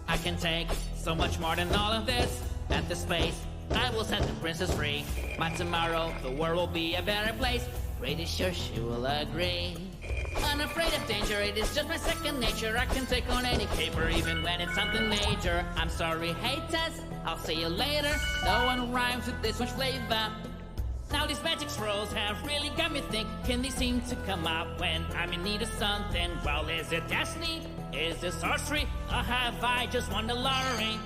D: I can take so much more than all of this. At the space, I will set the princess free. By tomorrow, the world will be a better place. Pretty sure she will agree. Unafraid of danger, it is just my second nature. I can take on any caper, even when it's something major. I'm sorry, haters, I'll see you later. No one rhymes with this much flavor. Now these magic scrolls have really got me thinking. They seem to come up when I'm in need of something. Well, is it destiny? Is it sorcery? Or have I just won the lottery?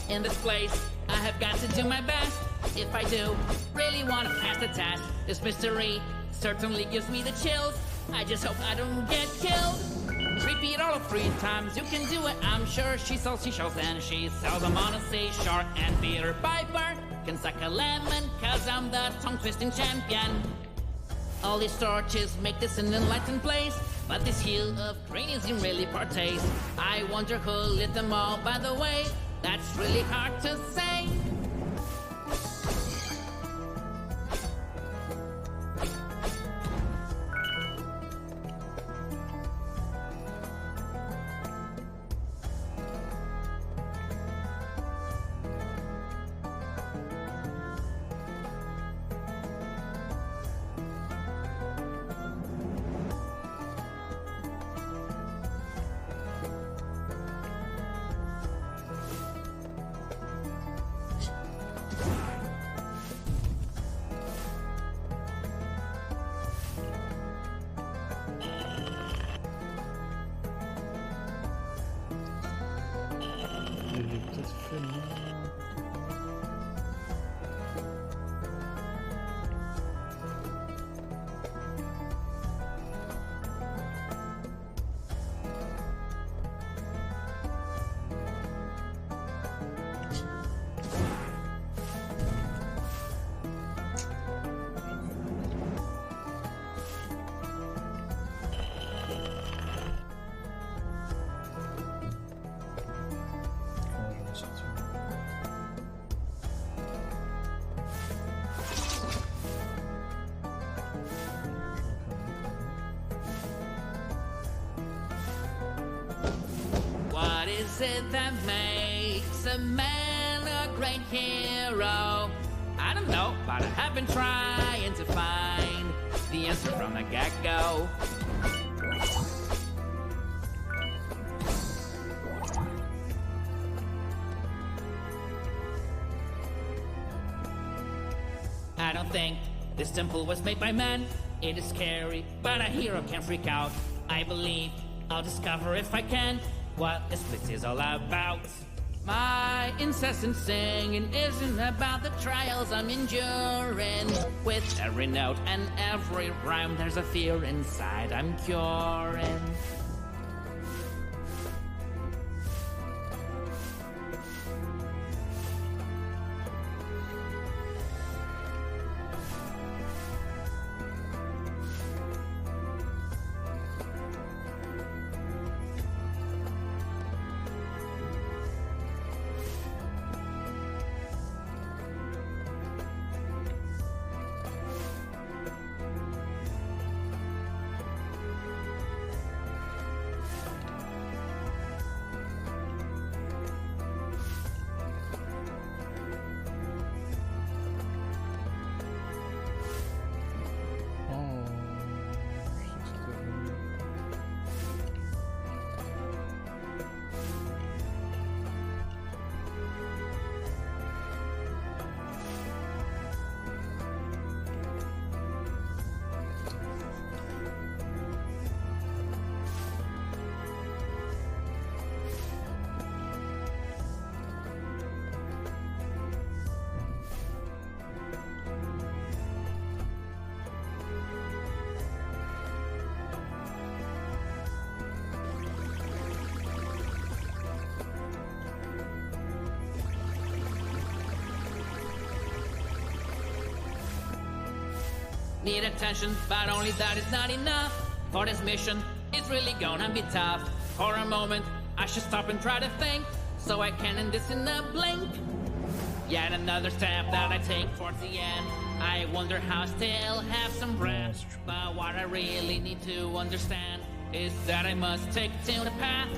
D: In this place, I have got to do my best. If I do really want to pass the test, this mystery certainly gives me the chills. I just hope I don't get killed. Repeat all of 3 times, you can do it, I'm sure. She sells seashells and she sells them on a seashore. And Peter Piper can suck a lemon, cause I'm the tongue-twisting champion. All these torches make this an enlightened place, but this hue of green isn't really poor taste. I wonder who lit them all, by the way. That's really hard to say. What is it that makes a man a great hero? I don't know, but I have been trying to find the answer from the get-go. I don't think this temple was made by men. It is scary, but a hero can freak out. I believe I'll discover if I can what this place is all about. My incessant singing isn't about the trials I'm enduring. With every note and every rhyme, there's a fear inside I'm curing. Need attention, but only that is not enough. For this mission, it's really gonna be tough. For a moment, I should stop and try to think, so I can end this in a blink. Yet another step that I take towards the end. I wonder how I still have some breath. But what I really need to understand is that I must take to the path.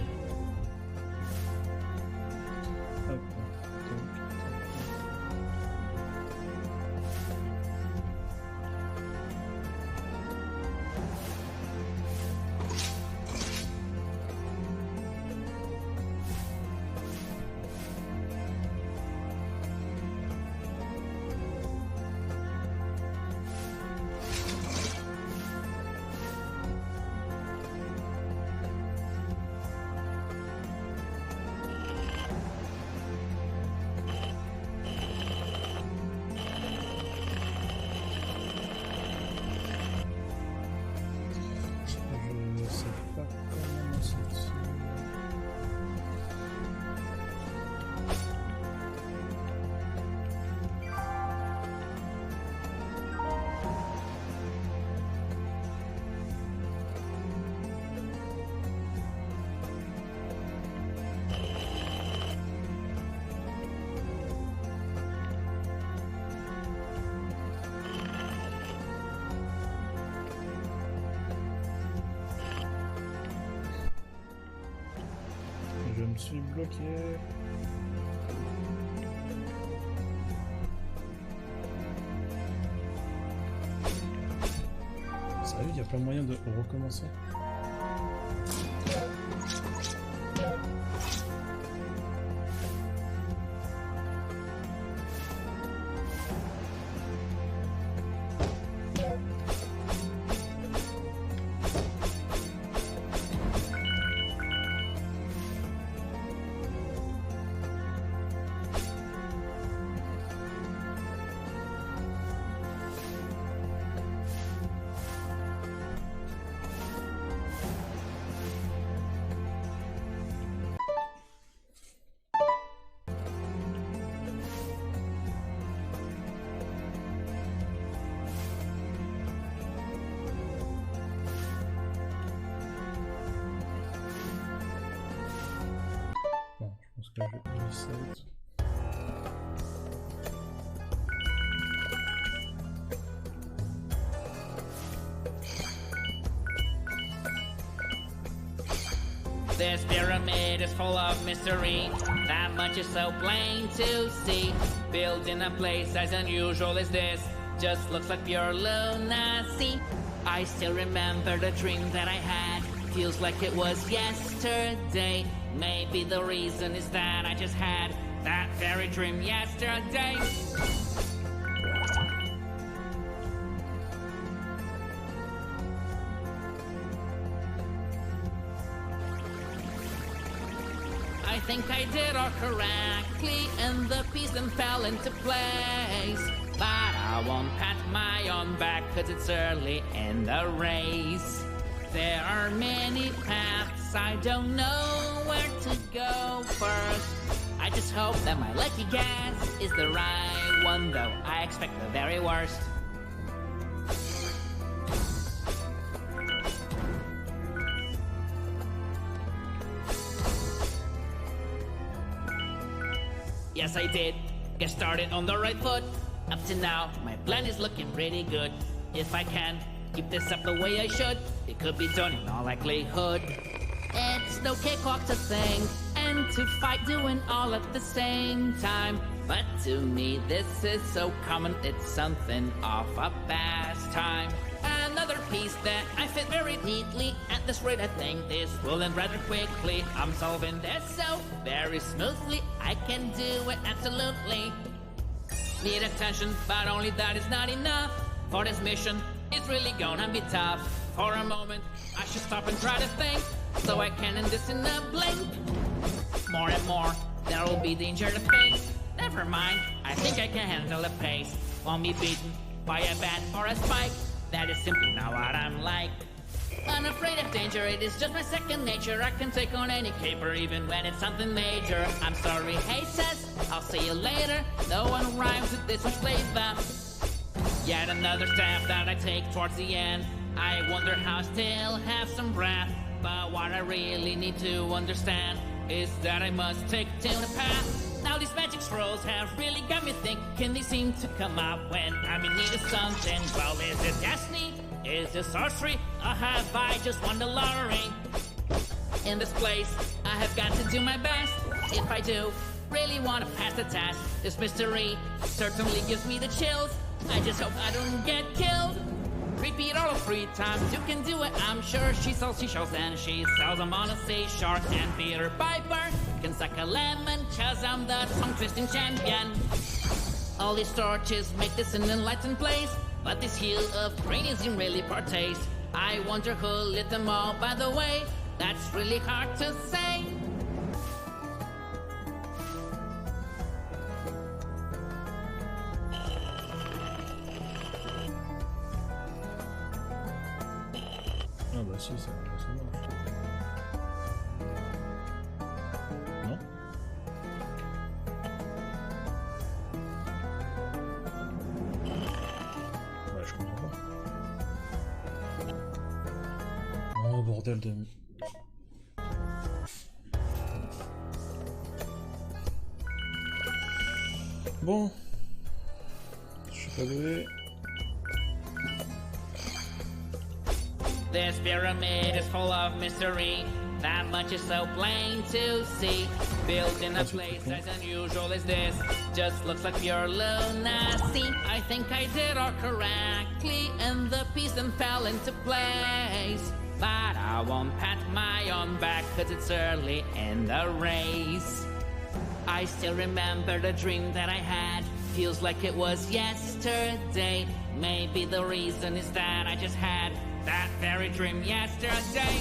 A: me suis bloqué. Sérieux, il y a plein de moyens de recommencer. Là, je reset.
D: This pyramid is full of mystery. That much is so plain to see. Built in a place as unusual as this just looks like pure lunacy. I still remember the dream that I had. Feels like it was yesterday. Maybe the reason is that I just had that very dream yesterday. I think I did all correctly, and the piece then fell into place. But I won't pat my own back, 'cause it's early in the race. There are many paths, I don't know where to go first. I just hope that my lucky guess is the right one, though I expect the very worst. Yes, I did get started on the right foot. Up to now, my plan is looking pretty good. If I can keep this up the way I should, it could be done in all likelihood. It's no cakewalk to think and to fight doing all at the same time. But to me, this is so common, it's something of a pastime. Another piece that I fit very neatly. At this rate, I think this will end rather quickly. I'm solving this so very smoothly. I can do it absolutely. Need attention, but only that is not enough. For this mission, it's really gonna be tough. For a moment, I should stop and try to think, so I can end this in a blink. More and more, there will be danger to face. Never mind, I think I can handle the pace. Won't be beaten by a bat or a spike. That is simply not what I'm like. Unafraid of danger, it is just my second nature. I can take on any caper, even when it's something major. I'm sorry, haters, I'll see you later. No one rhymes with this much flavor. Yet another step that I take towards the end. I wonder how I still have some breath. But what I really need to understand is that I must take to the path. Now these magic scrolls have really got me thinking. They seem to come up when I'm in need of something. Well, is it destiny? Is it sorcery? Or have I just won the lottery? In this place, I have got to do my best. If I do really want to pass the test, this mystery certainly gives me the chills. I just hope I don't get killed. Repeat all of 3 times, you can do it, I'm sure. She sells seashells and she sells them on a seashore. And Peter Piper can suck a lemon, 'cause I'm the tongue-twisting champion. All these torches make this an enlightened place, but this hue of green isn't really poor taste. I wonder who lit them all, by the way. That's really hard to say.
A: Ah bah si, ça marche. Non? Ouais, je comprends pas. Oh bordel de... Bon. Je suis pas doué.
D: This pyramid is full of mystery. That much is so plain to see. Built in a place as unusual as this just looks like pure lunacy. I think I did all correctly, and the piece then fell into place. But I won't pat my own back, cause it's early in the race. I still remember the dream that I had. Feels like it was yesterday. Maybe the reason is that I just had that very dream yesterday.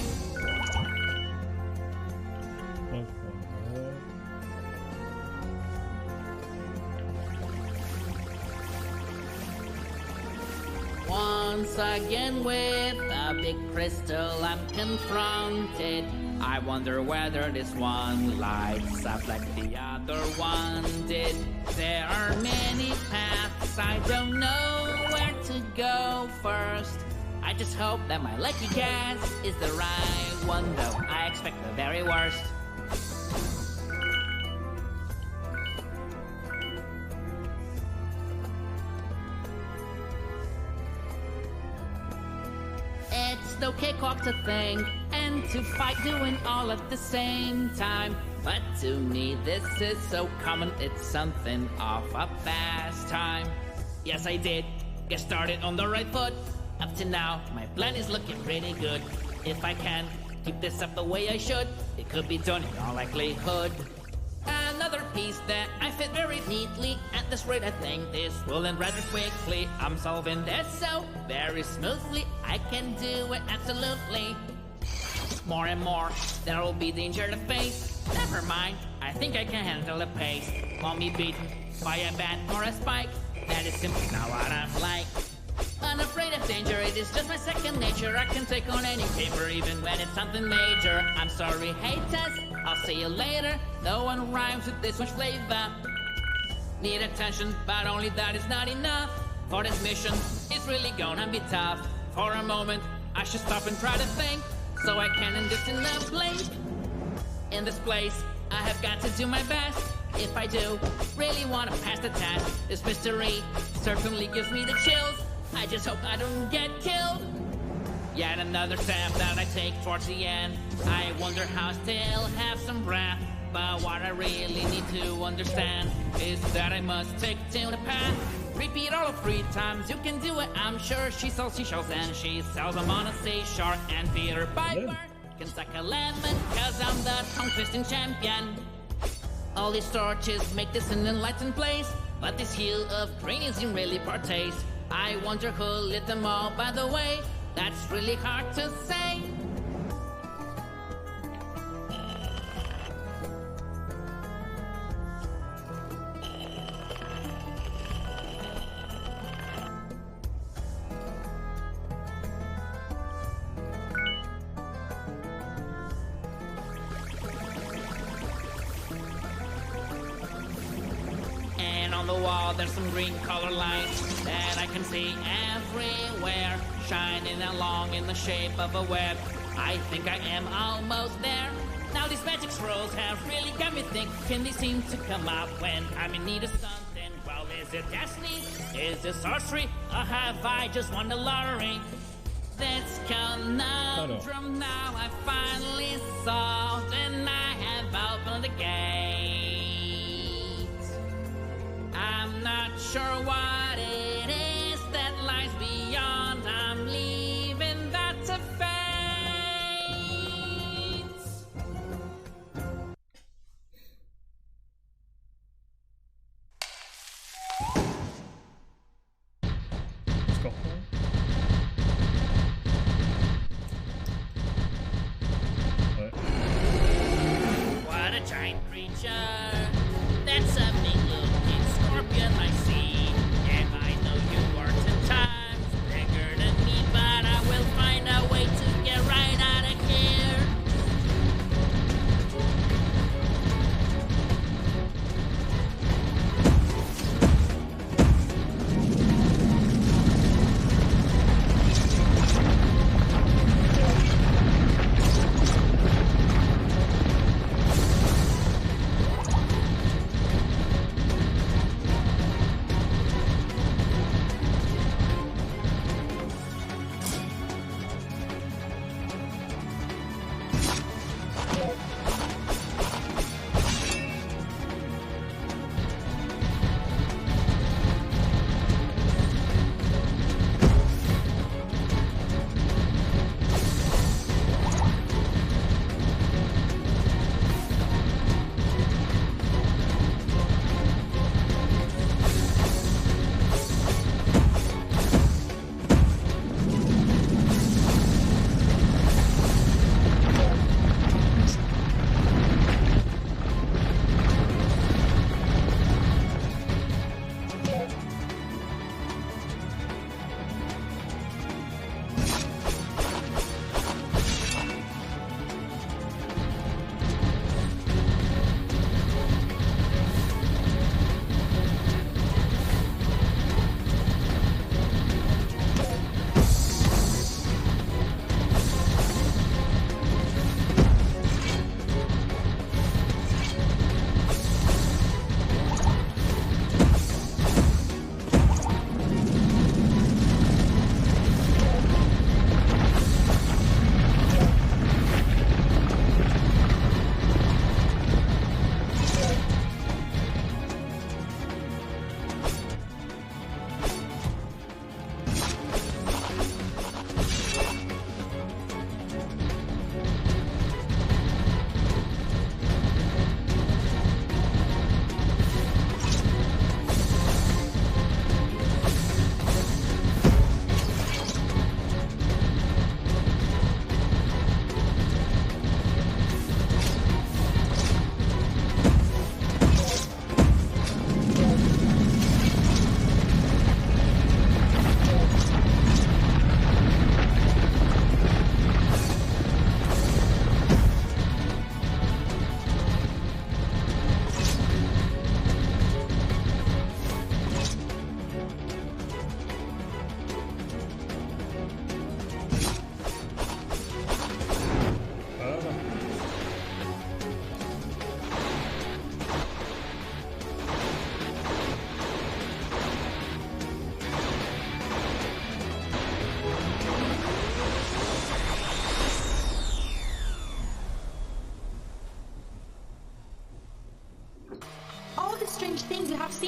D: Once again with a big crystal I'm confronted. I wonder whether this one lights up like the other one did. There are many paths, I don't know where to go first. I just hope that my lucky guess is the right one, though I expect the very worst. It's no cakewalk to think and to fight doing all at the same time. But to me this is so common, it's something of a pastime. Yes, I did get started on the right foot. Up to now, my plan is looking pretty good. If I can keep this up the way I should, it could be done in all likelihood. Another piece that I fit very neatly. At this rate, I think this will end rather quickly. I'm solving this so very smoothly. I can do it absolutely. More and more, there will be danger to face. Never mind, I think I can handle the pace. Won't be beaten by a bat or a spike. That is simply not what I'm like. Unafraid of danger, it is just my second nature. I can take on any paper even when it's something major. I'm sorry, haters, I'll see you later. No one rhymes with this much flavor. Need attention, but only that is not enough. For this mission, it's really gonna be tough. For a moment, I should stop and try to think, so I can end this in a blink. In this place, I have got to do my best. If I do really want to pass the test, this mystery certainly gives me the chills. I just hope I don't get killed. Yet another step that I take towards the end. I wonder how I still have some breath. But what I really need to understand is that I must take to the path. Repeat all of 3 times, you can do it, I'm sure. She sells seashells and she sells them on a seashore. And Peter Piper can suck a lemon, cause I'm the tongue-twisting champion. All these torches make this an enlightened place, but this hue of green isn't really poor taste. I wonder who lit them all, by the way. That's really hard to say. And on the wall there's some green color lights that I can see everywhere, shining along in the shape of a web. I think I am almost there. Now these magic scrolls have really got me thinking. They seem to come up when I'm in need of something. Well, is it destiny? Is it sorcery? Or have I just won the lottery? This conundrum now I finally solved, and I have opened the gate. I'm not sure what it is that lies beyond. I'm leaving that to fate.
A: Scorpion. Ouais.
D: What a giant creature. That's a big looking scorpion I see. And I know you are 10 times bigger than me, but I will find a way to get right out of here.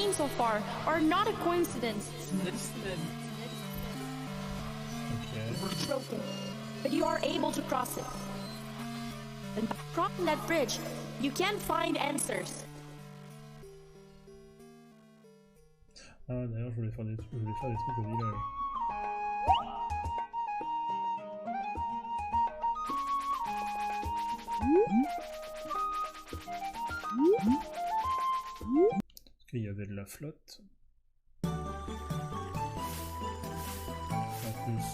B: seen so far are not a coincidence.
A: Ok.
B: Broken, but you are able to cross it. And by crossing that bridge, you can find answers.
A: Ah, d'ailleurs, je voulais faire des trucs au village. Est-ce qu'il y avait de la flotte? En plus,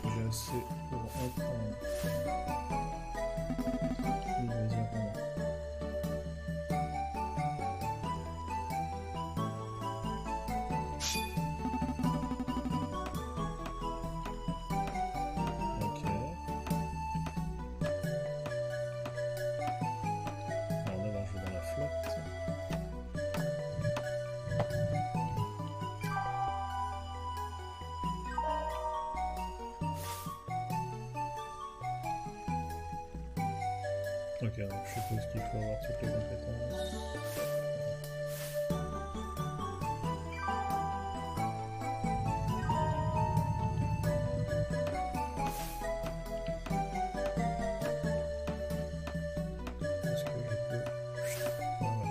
A: j'ai assez pour un prendre. Oui, vas-y, en prends. Ok. Alors d'abord, je vais dans la flotte. Ok, donc je suppose qu'il faut avoir toutes les compétences. Est-ce que je peux... Ah ouais.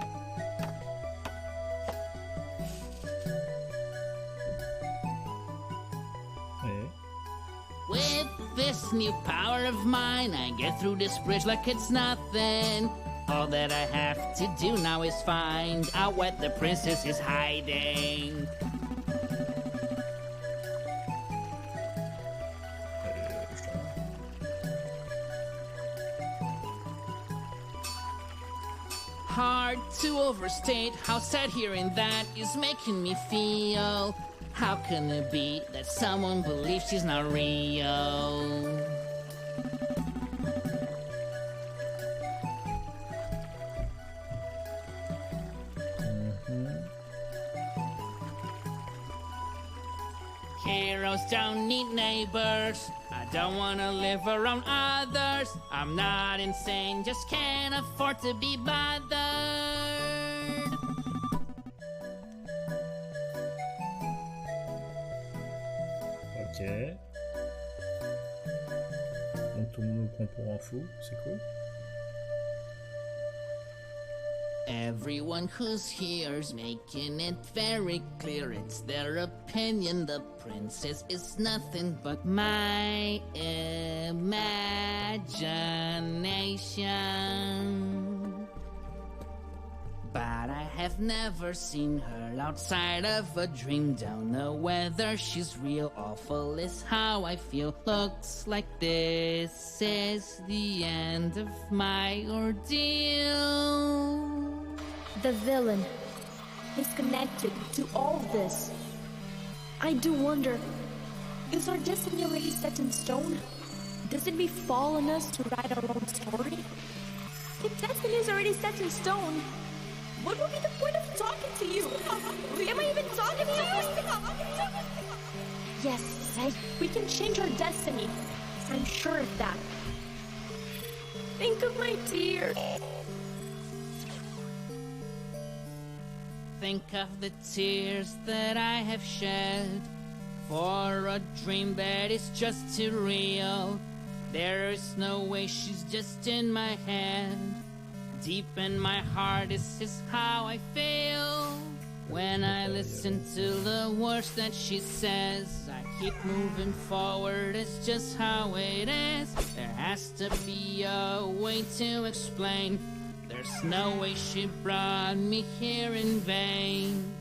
A: Et...
D: With this new power of mine, I get through this bridge like it's nothing. All that I have to do now is find out what the princess is hiding. Hard to overstate how sad hearing that is making me feel. How can it be that someone believes she's not real? Heroes don't need neighbors. I don't wanna live around others. I'm not insane, just can't afford to be bothered.
A: Ok. Donc tout le monde nous prend pour un fou, c'est cool.
D: Everyone who's here's making it very clear it's their opinion. The princess is nothing but my imagination. But I have never seen her outside of a dream. Don't know whether she's real. Awful is how I feel. Looks like this is the end of my ordeal.
B: The villain is connected to all this. I do wonder, is our destiny already set in stone? Does it befall on us to write our own story? If destiny is already set in stone, what would be the point of talking to you? Am I even talking to you? Yes, we can change our destiny. I'm sure of that. Think of my tears.
D: Think of the tears that I have shed for a dream that is just too real. There is no way, she's just in my head. Deep in my heart, this is how I feel. When I listen to the words that she says, I keep moving forward, it's just how it is. There has to be a way to explain. There's no way she brought me here in vain.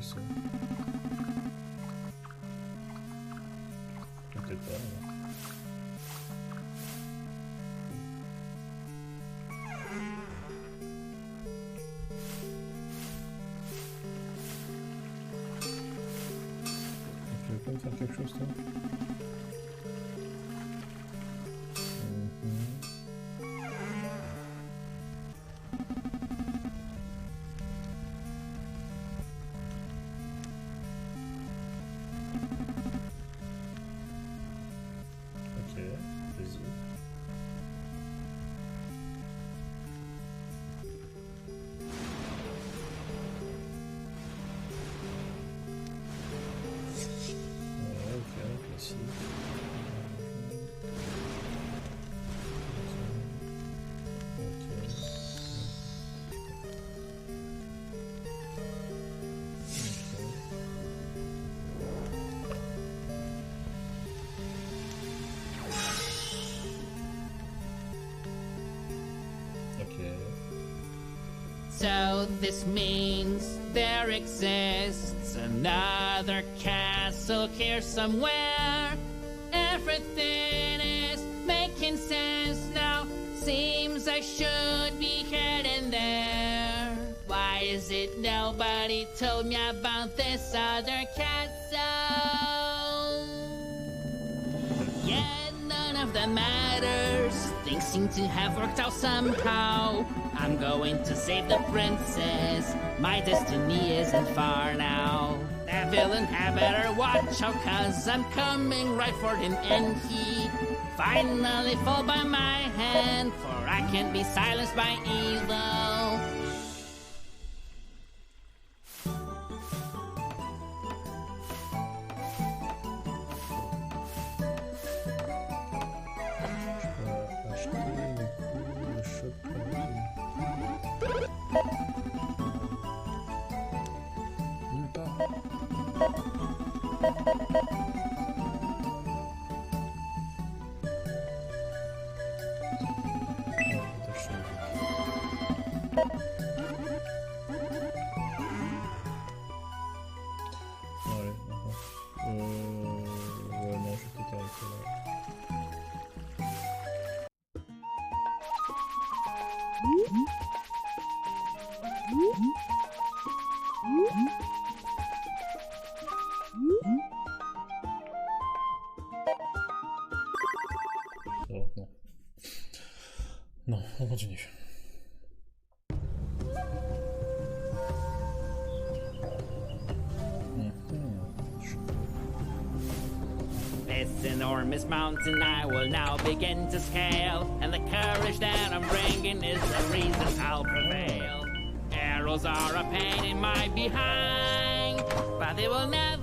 A: ça. Peut-être pas. faire quelque chose, toi? Ok, vas-y. Classique. Okay.
D: So this means there exists another castle here somewhere. Everything is making sense now. Seems I should be heading there. Why is it nobody told me about this other castle? Yet none of that matters. Things seem to have worked out somehow. I'm going to save the princess. My destiny isn't far now. That villain had better watch out, 'cause I'm coming right for him, and he finally fall by my hand, for I can't be silenced by evil.
A: Ouais, non, je vais peut-être arrêter là. Oh, non. Non, on continue.
D: This enormous mountain I will now begin to scale, and the courage that I'm bringing is the reason I'll prevail. Arrows are a pain in my behind, but they will never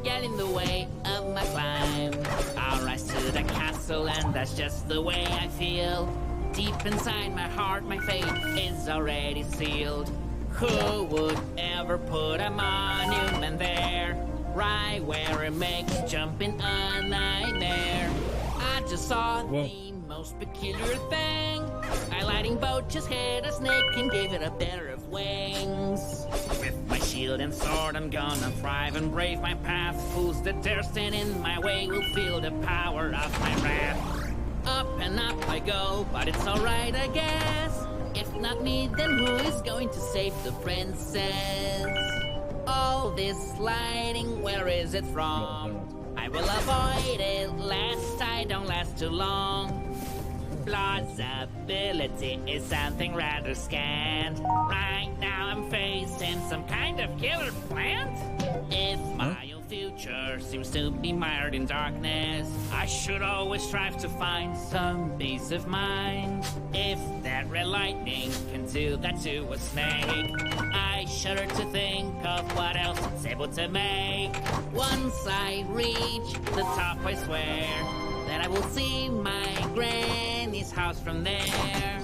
D: get in the way of my climb. I'll rise to the castle, and that's just the way I feel. Deep inside my heart, my fate is already sealed. Who would ever put a monument there, right where it makes jumping a nightmare? I just saw the most peculiar thing. A lightning bolt just hit a snake and gave it a pair of wings. With my shield and sword, I'm gonna thrive and brave my path. Fools that dare stand in my way will feel the power of my wrath. Up and up I go, but it's alright, I guess. If not me, then who is going to save the princess? All this lighting, where is it from? I will avoid it, lest I don't last too long. Plausibility is something rather scant. Right now I'm facing some kind of killer plant. If my own future seems to be mired in darkness, I should always strive to find some peace of mind. If that red lightning can do that to a snake, I shudder to think of what else it's able to make. Once I reach the top, I swear that I will see my granny's house from there.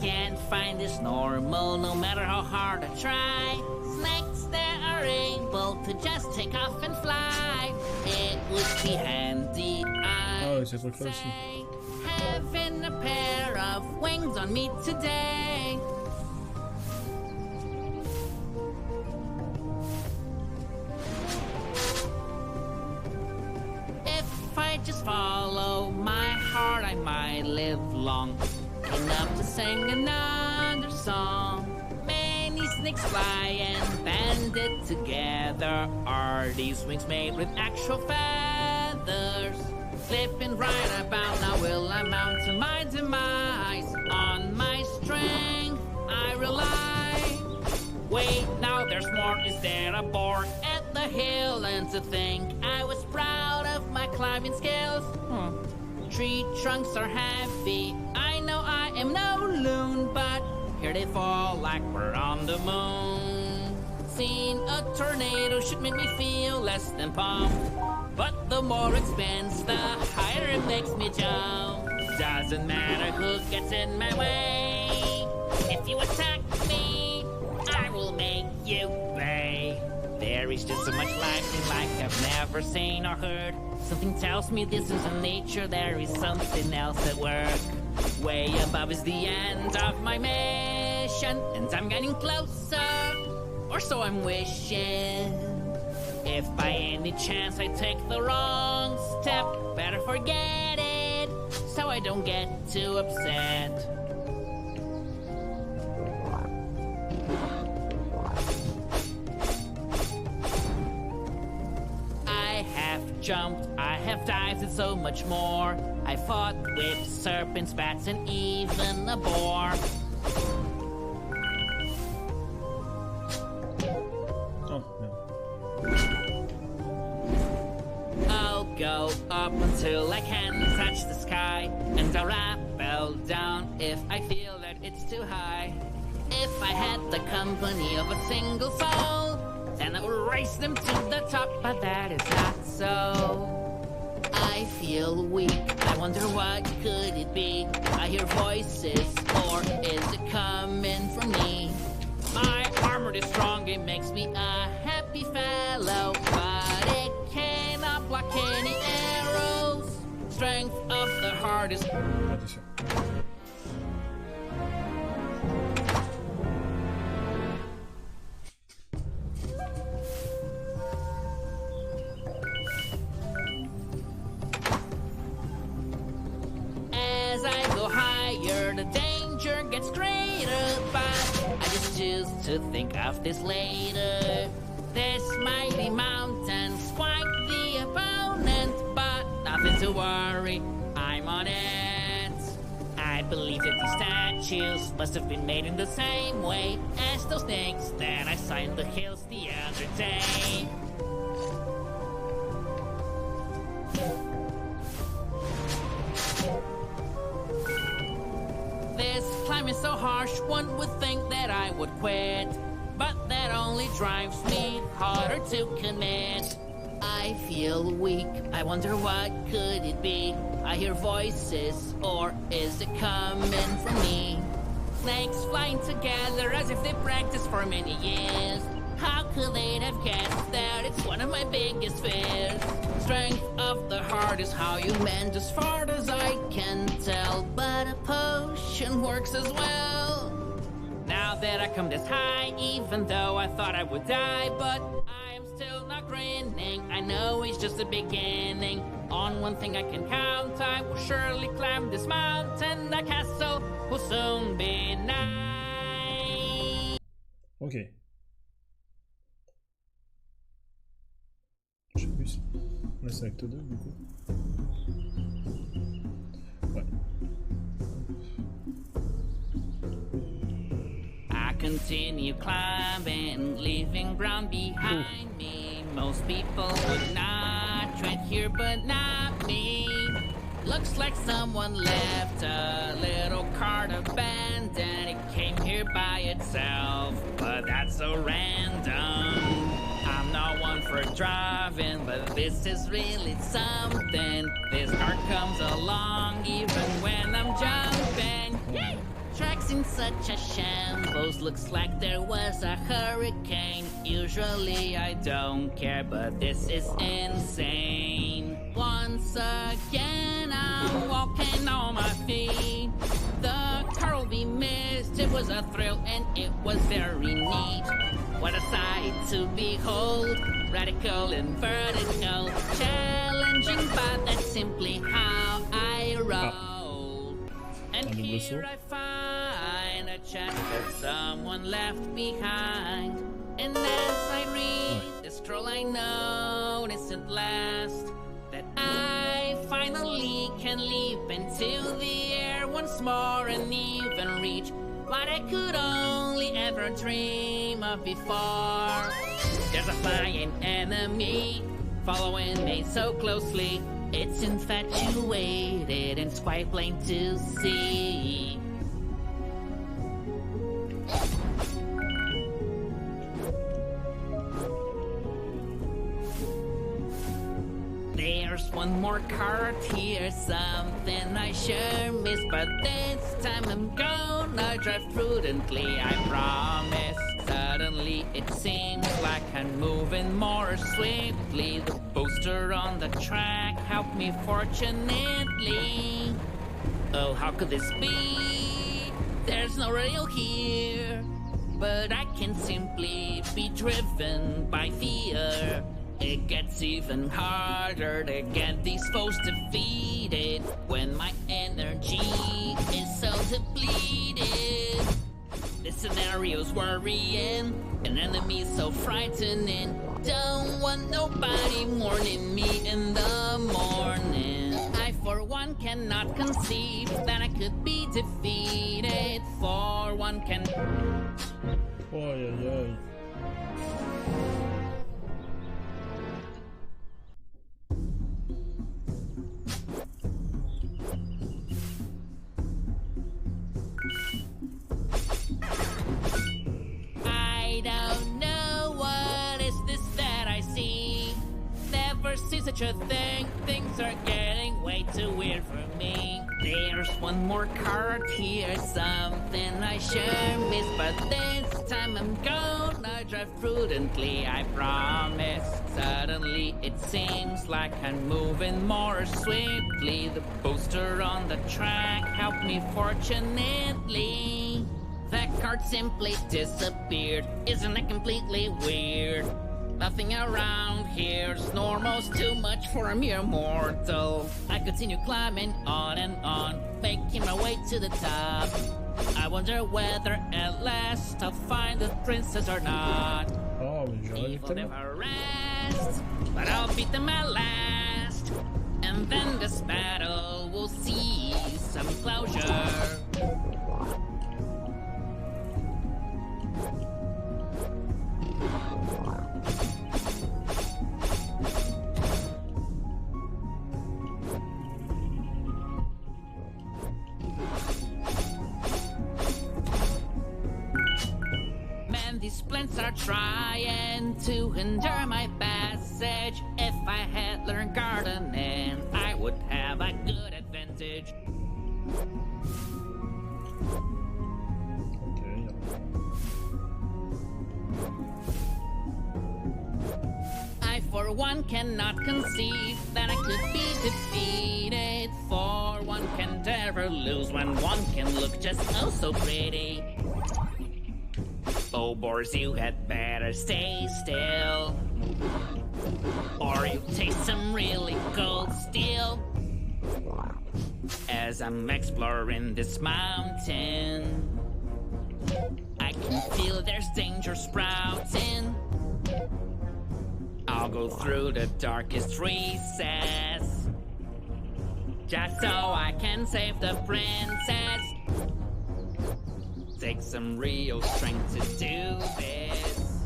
D: Can't find this normal, no matter how hard I try. Snakes that are able to just take off and fly. It would be handy, I
A: c'est trop classe.
D: say, having a pair of wings on me today. If I just follow my heart, I might live long. waking up to sing another song. Many snakes fly and band it together. Are these wings made with actual feathers? Flipping right about now, will I mount to my demise? On my strength I rely. Wait, now there's more. Is there a board at the hill? And to think I was proud of my climbing skills. Tree trunks are heavy. I know I am no loon, but here they fall like we're on the moon. Seeing a tornado should make me feel less than pumped, but the more it spins, the higher it makes me jump. Doesn't matter who gets in my way. If you attack me, I will make you pay. There is just so much life in life I've never seen or heard. Something tells me this isn't nature, there is something else at work. Way above is the end of my mission, and I'm getting closer, or so I'm wishing. If by any chance I take the wrong step, better forget it, so I don't get too upset. I have jumped, I have dived, and so much more. I fought with serpents, bats, and even a boar.
A: Oh, no.
D: I'll go up until I can touch the sky, and I'll rappel down if I feel that it's too high. If I had the company of a single soul, then I would race them to the top, but that is not so. I feel weak, I wonder what could it be? I hear voices, or is it coming from me? My armor is strong, it makes me a happy fellow, but it cannot block any arrows. Strength of the heart is...
A: Attention.
D: As I go higher, the danger gets greater, but I just choose to think of this later. This mighty mountain's quite the opponent, but nothing to worry, I'm on it. I believe that these statues must have been made in the same way as those snakes that I saw in the hills the other day. This climb is so harsh, one would think that I would quit, but that only drives me harder to commit. I feel weak, I wonder what could it be? I hear voices, or is it coming from me? Snakes flying together as if they practiced for many years. How could they have guessed that it's one of my biggest fears? Strength of the heart is how you mend, as far as I can tell, but a potion works as well. Now that I come this high, even though I thought I would die, but I'm still not grinning. I know it's just the beginning. On one thing I can count, I will surely climb this mountain. The castle will soon be nigh.
A: Ok. Je sais plus. Là c'est acte 2 du coup. Ouais.
D: I continue climbing, leaving ground behind me. Most people would not tread here, but not me. Looks like someone left a little cart abandoned. It came here by itself, but that's so random. I'm not one for driving, but this is really something. This cart comes along even when I'm jumping. Yay! Tracks in such a shambles, looks like there was a hurricane. Usually I don't care, but this is insane. Once again I'm walking on my feet. The car will be missed, it was a thrill and it was very neat. What a sight to behold, radical and vertical, challenging, but that's simply how I roll. And
A: double saut.
D: I find a chest that someone left behind. And as I read the scroll, I notice at last that I finally can leap into the air once more and even reach what I could only ever dream of before. There's a flying enemy following me so closely. It's infatuated and it's quite plain to see. There's one more card here, something I sure miss, but this time I'm gonna drive prudently, I promise. Suddenly it seems like I'm moving more swiftly. The poster on the track helped me fortunately. Oh, how could this be? There's no rail here, but I can simply be driven by fear. It gets even harder to get these foes defeated when my energy is so depleted. This scenario's worrying, an enemy so frightening. Don't want nobody warning me in the morning. I for one cannot conceive that I could be defeated. For one can...
A: Oi, oi, oi.
D: I don't know what is this that I see. Never see such a thing. Things are getting way too weird for me. There's one more card here, something I sure miss, but this time I'm gonna drive prudently, I promise. Suddenly it seems like I'm moving more swiftly. The poster on the track helped me fortunately. That card simply disappeared. Isn't it completely weird? Nothing around here's normal's too much for a mere mortal. I continue climbing on and on, making my way to the top. I wonder whether at last I'll find the princess or not.
A: Oh, mais j'aurais
D: Evil
A: tellement.
D: never rest, but I'll beat them at last. And then this battle will see some closure. Man, these splints are trying to hinder my passage. If I had learned gardening, I would have a good advantage.
A: Ok,
D: I, for one, cannot conceive that I could be defeated. For one can never lose when one can look just oh so pretty. Oh, boars, you had better stay still, or you taste some really cold steel. As I'm exploring this mountain, I can feel there's danger sprouting. I'll go through the darkest recess, just so I can save the princess. Take some real strength to do this.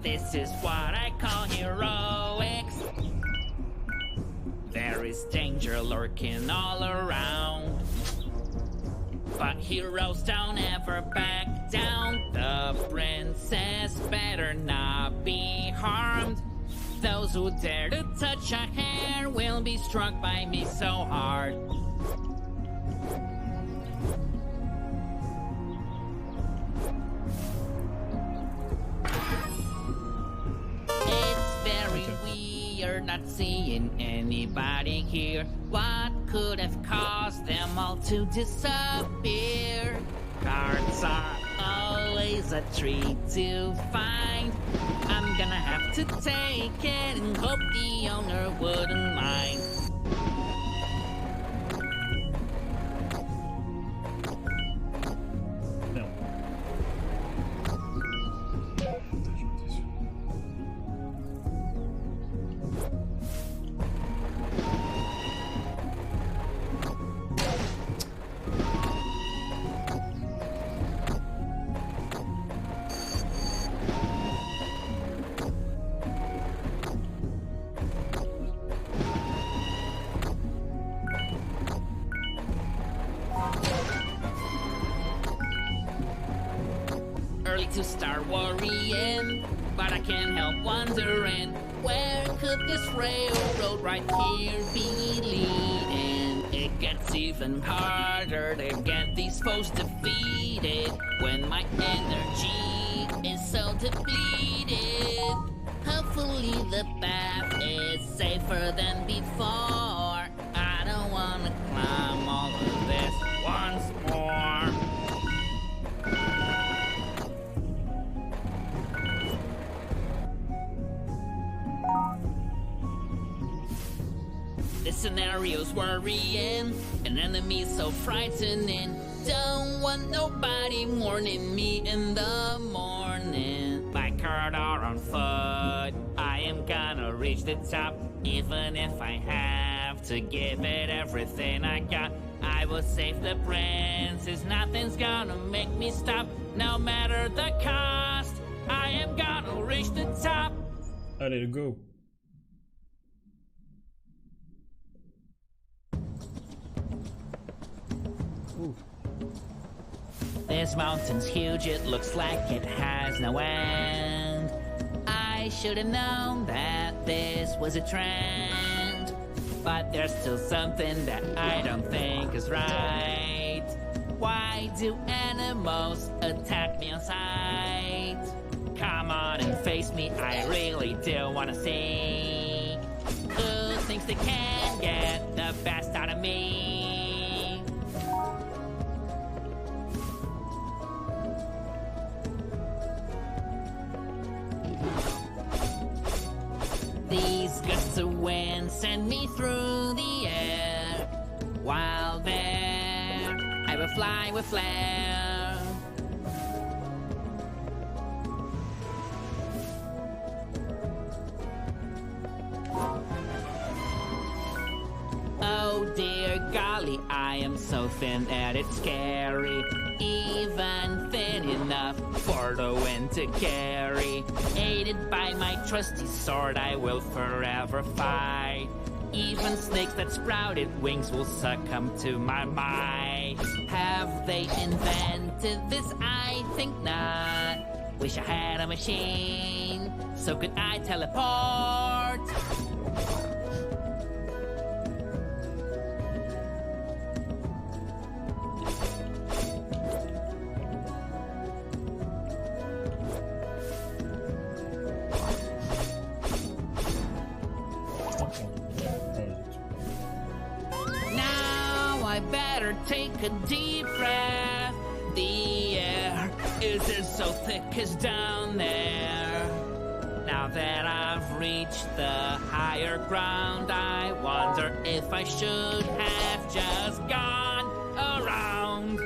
D: This is what I call heroics. There is danger lurking all around, but heroes don't ever back down. The princess better not be harmed. Those who dare to touch a hair will be struck by me so hard. It's very weird not seeing anybody here. What could have caused them all to disappear? Cards are always a treat to find. I'm gonna have to take it and hope the owner wouldn't mind. to start worrying, but I can't help wondering, where could this railroad right here be leading? It gets even harder to get these foes defeated when my energy is so depleted. Hopefully the path is safer than before. I don't wanna climb all of this once more. This scenario's worrying, an enemy so frightening. Don't want nobody warning me in the morning. By car or on foot, I am gonna reach the top. Even if I have to give it everything I got, I will save the princess. Nothing's gonna make me stop. No matter the cost, I am gonna reach the top.
A: Allez, go. Ooh.
D: This mountain's huge, it looks like it has no end. I should have known that this was a trend. But there's still something that I don't think is right. Why do animals attack me on sight? Come on and face me, I really do wanna see who thinks they can get the best out of me. These gusts of wind send me through the air. While there, I will fly with flair. Oh dear golly, I am so thin that it's scary. Even thin enough for the wind to carry. Aided by my trusty sword, I will forever fight. Even snakes that sprouted wings will succumb to my might. Have they invented this? I think not. Wish I had a machine, so could I teleport? Take a deep breath. The air isn't so thick as down there. Now that I've reached the higher ground, I wonder if I should have just gone around.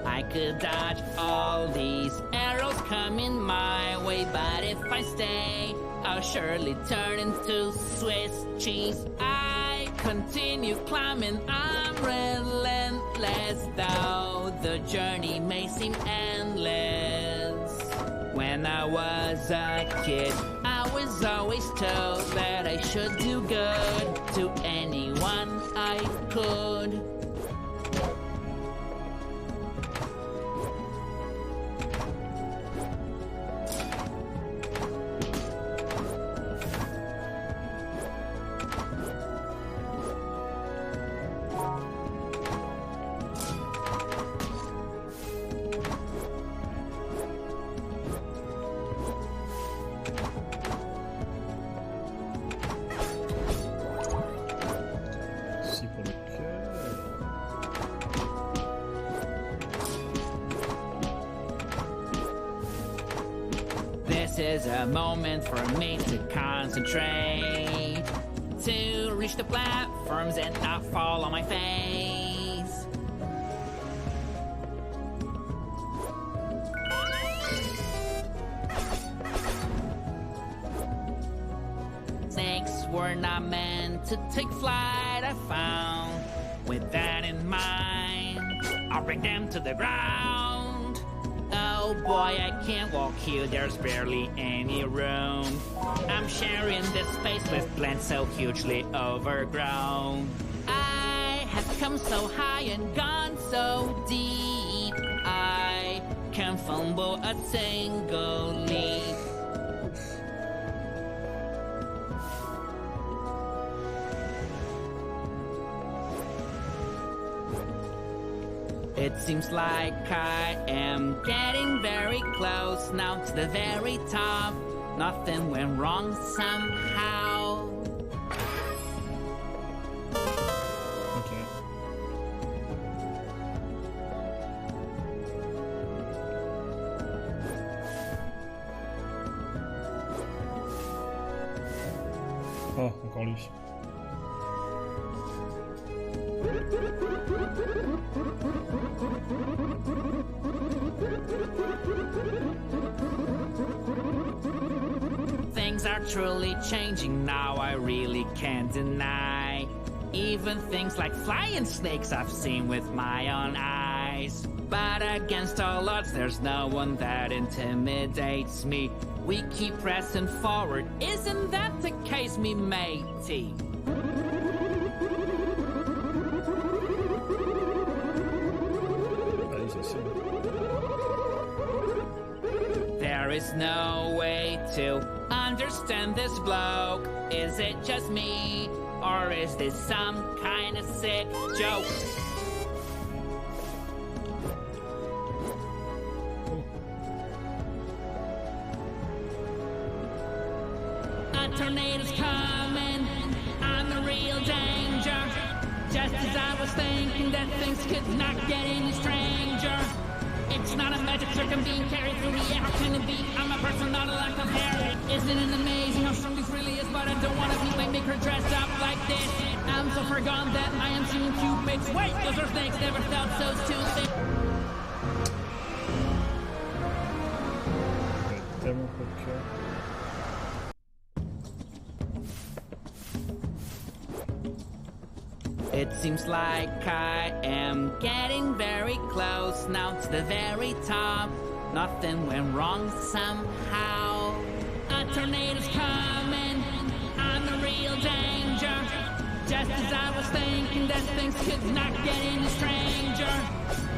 D: I could dodge all these arrows coming my way, but if I stay, I'll surely turn into Swiss cheese. I continue climbing, I'm relentless, though the journey may seem endless. When I was a kid, I was always told that I should do good to anyone I could. This is a moment for me to concentrate, to reach the platforms and not fall on my face. Snakes were not meant to take flight, I found. With that in mind, I'll bring them to the ground. Oh, Oh boy, I can't walk here, there's barely any room. I'm sharing this space with plants so hugely overgrown. I have come so high and gone so deep, I can't fumble a single leaf. It seems like I am getting very close now to the very top. Nothing went wrong somehow.
A: Ok. Oh, encore lui.
D: Things are truly changing now, I really can't deny. Even things like flying snakes I've seen with my own eyes. But against all odds, there's no one that intimidates me. We keep pressing forward, isn't that the case, me matey?
A: Allez, c'est sûr.
D: There is no way to understand this bloke. Is it just me? Or is this some kind of sick joke? A tornado's coming, I'm the real danger. Just as I was thinking that things could not get any stranger. It's not a magic trick, I'm being carried through the air. How can it be? I'm a person, not a lack of hair. Isn't it amazing how strong this really is? But I don't want to be like make her dressed up like this. I'm so far gone that I am seeing cupids. Wait, those are snakes, never felt so stupid.
A: Tellement pas de cœur.
D: It seems like I am getting very close now to the very top. Nothing went wrong somehow. A tornado's coming, I'm the real danger. Just as I was thinking that things could not get any stranger.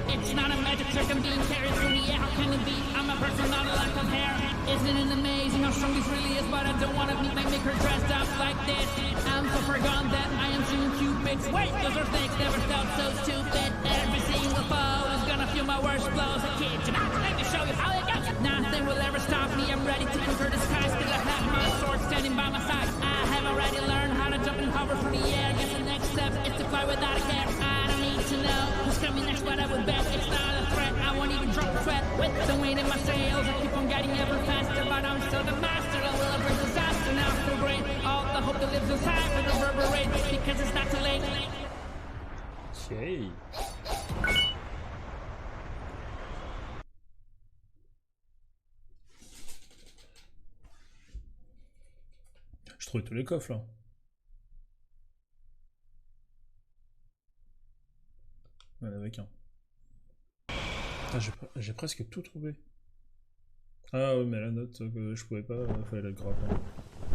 D: It's not a magic trick, I'm being carried through the air. How can it be? I'm a person, not a lack of hair. Isn't it amazing how strong this really is? But I don't want to be like make her dressed up like this. I'm so far gone that I am seeing cupids. Wait, those are snakes, never felt so stupid. Every single foe is gonna feel my worst blows. I kid you not, let me show you how it goes. Nothing will ever stop me, I'm ready to conquer the sky. Still I have my sword standing by my side. I have already learned how to jump and hover through the air. Guess the next step is to fly without a care. I don't need to know who's coming next, but I would bet it's not a threat. I won't even drop a sweat. With the wind in my sails, I keep on getting ever faster. But I'm still the master, I will bring disaster. Now I feel great, all the hope that lives inside will reverberate. Because it's not too late.
A: Okay. Je trouvais tous les coffres là. Il y en avait qu'un. Ah, j'ai presque tout trouvé. Ah oui, mais la note que je pouvais pas, fallait la gravement.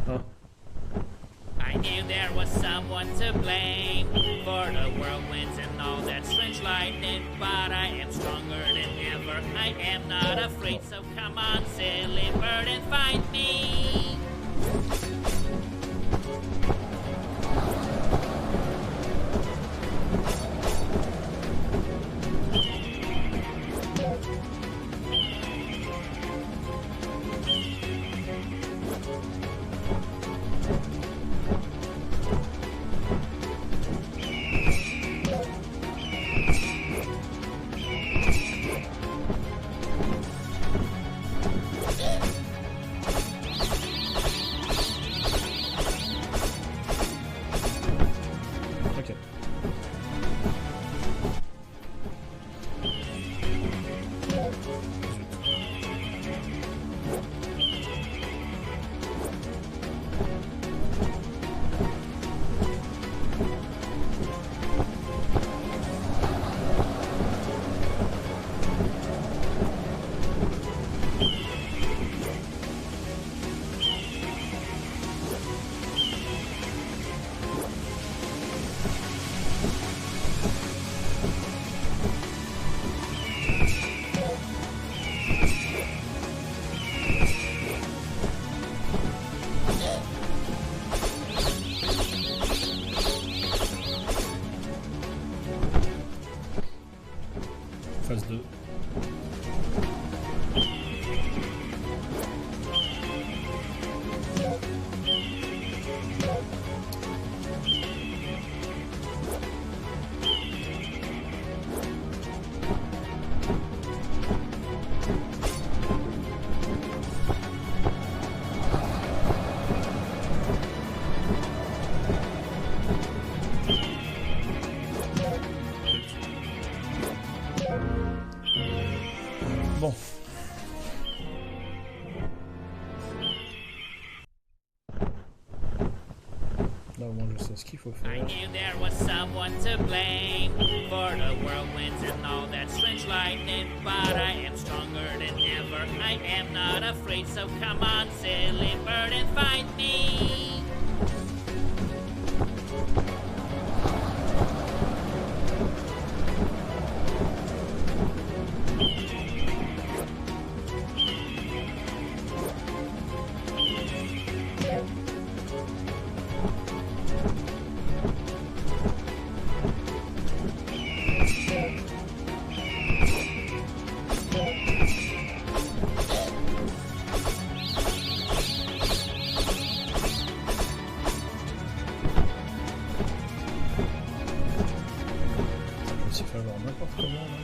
A: Ah.
D: I knew there was someone to blame for the whirlwinds and all that strange lightning, but I am stronger than ever. I am not afraid, so come on, silly bird, and find me.
A: Bon. Là au moins je sais ce qu'il faut
D: I
A: faire.
D: knew there was someone to blame for the whirlwinds and all that strange lightning, but I am stronger than ever. I am not afraid, so come on, silly bird, and fight me.
A: Ça peut avoir n'importe comment là.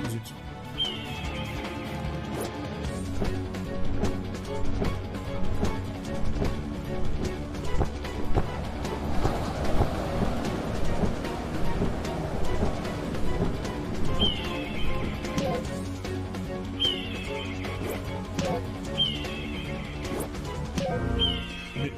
A: Zut. Mais...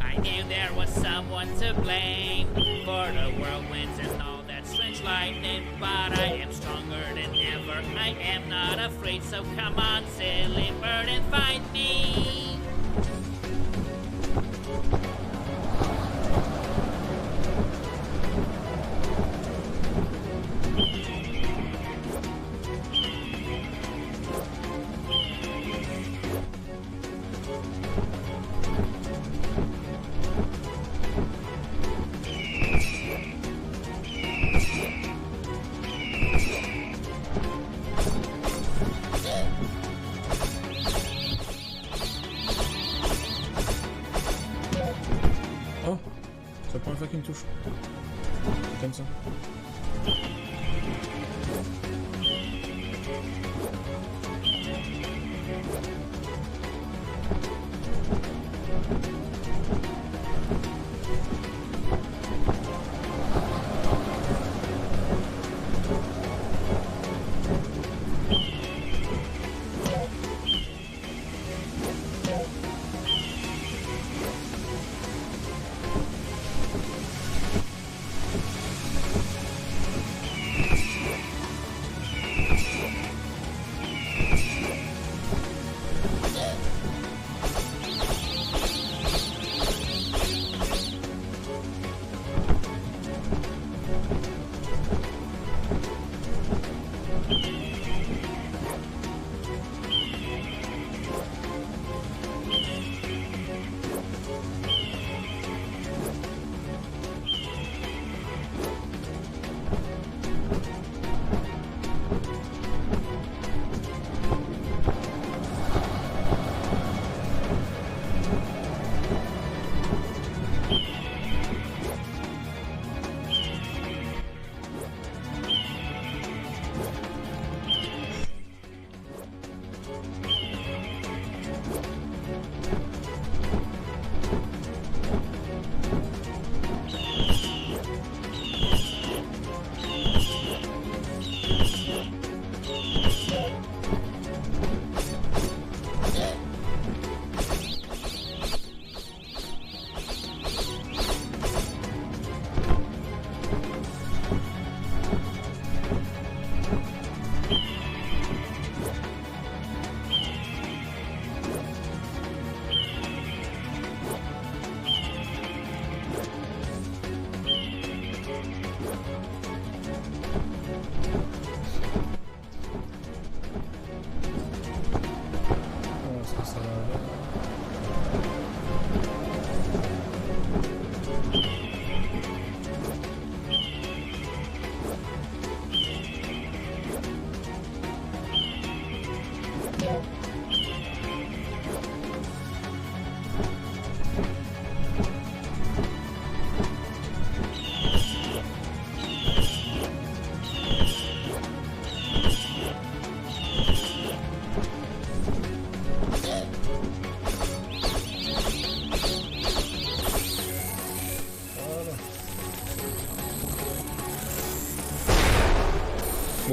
D: I knew there was someone to blame for the whirlwinds and all that strange lightning, but I am stronger than ever. I am not afraid, so come on, silly bird, and fight me.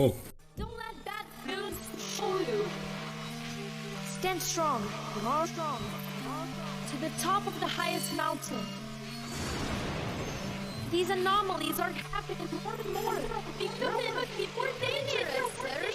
A: Wow.
B: Don't let bad news fool you. Stand strong, strong, to the top of the highest mountain. These anomalies are happening more and more. Becoming more dangerous, sir.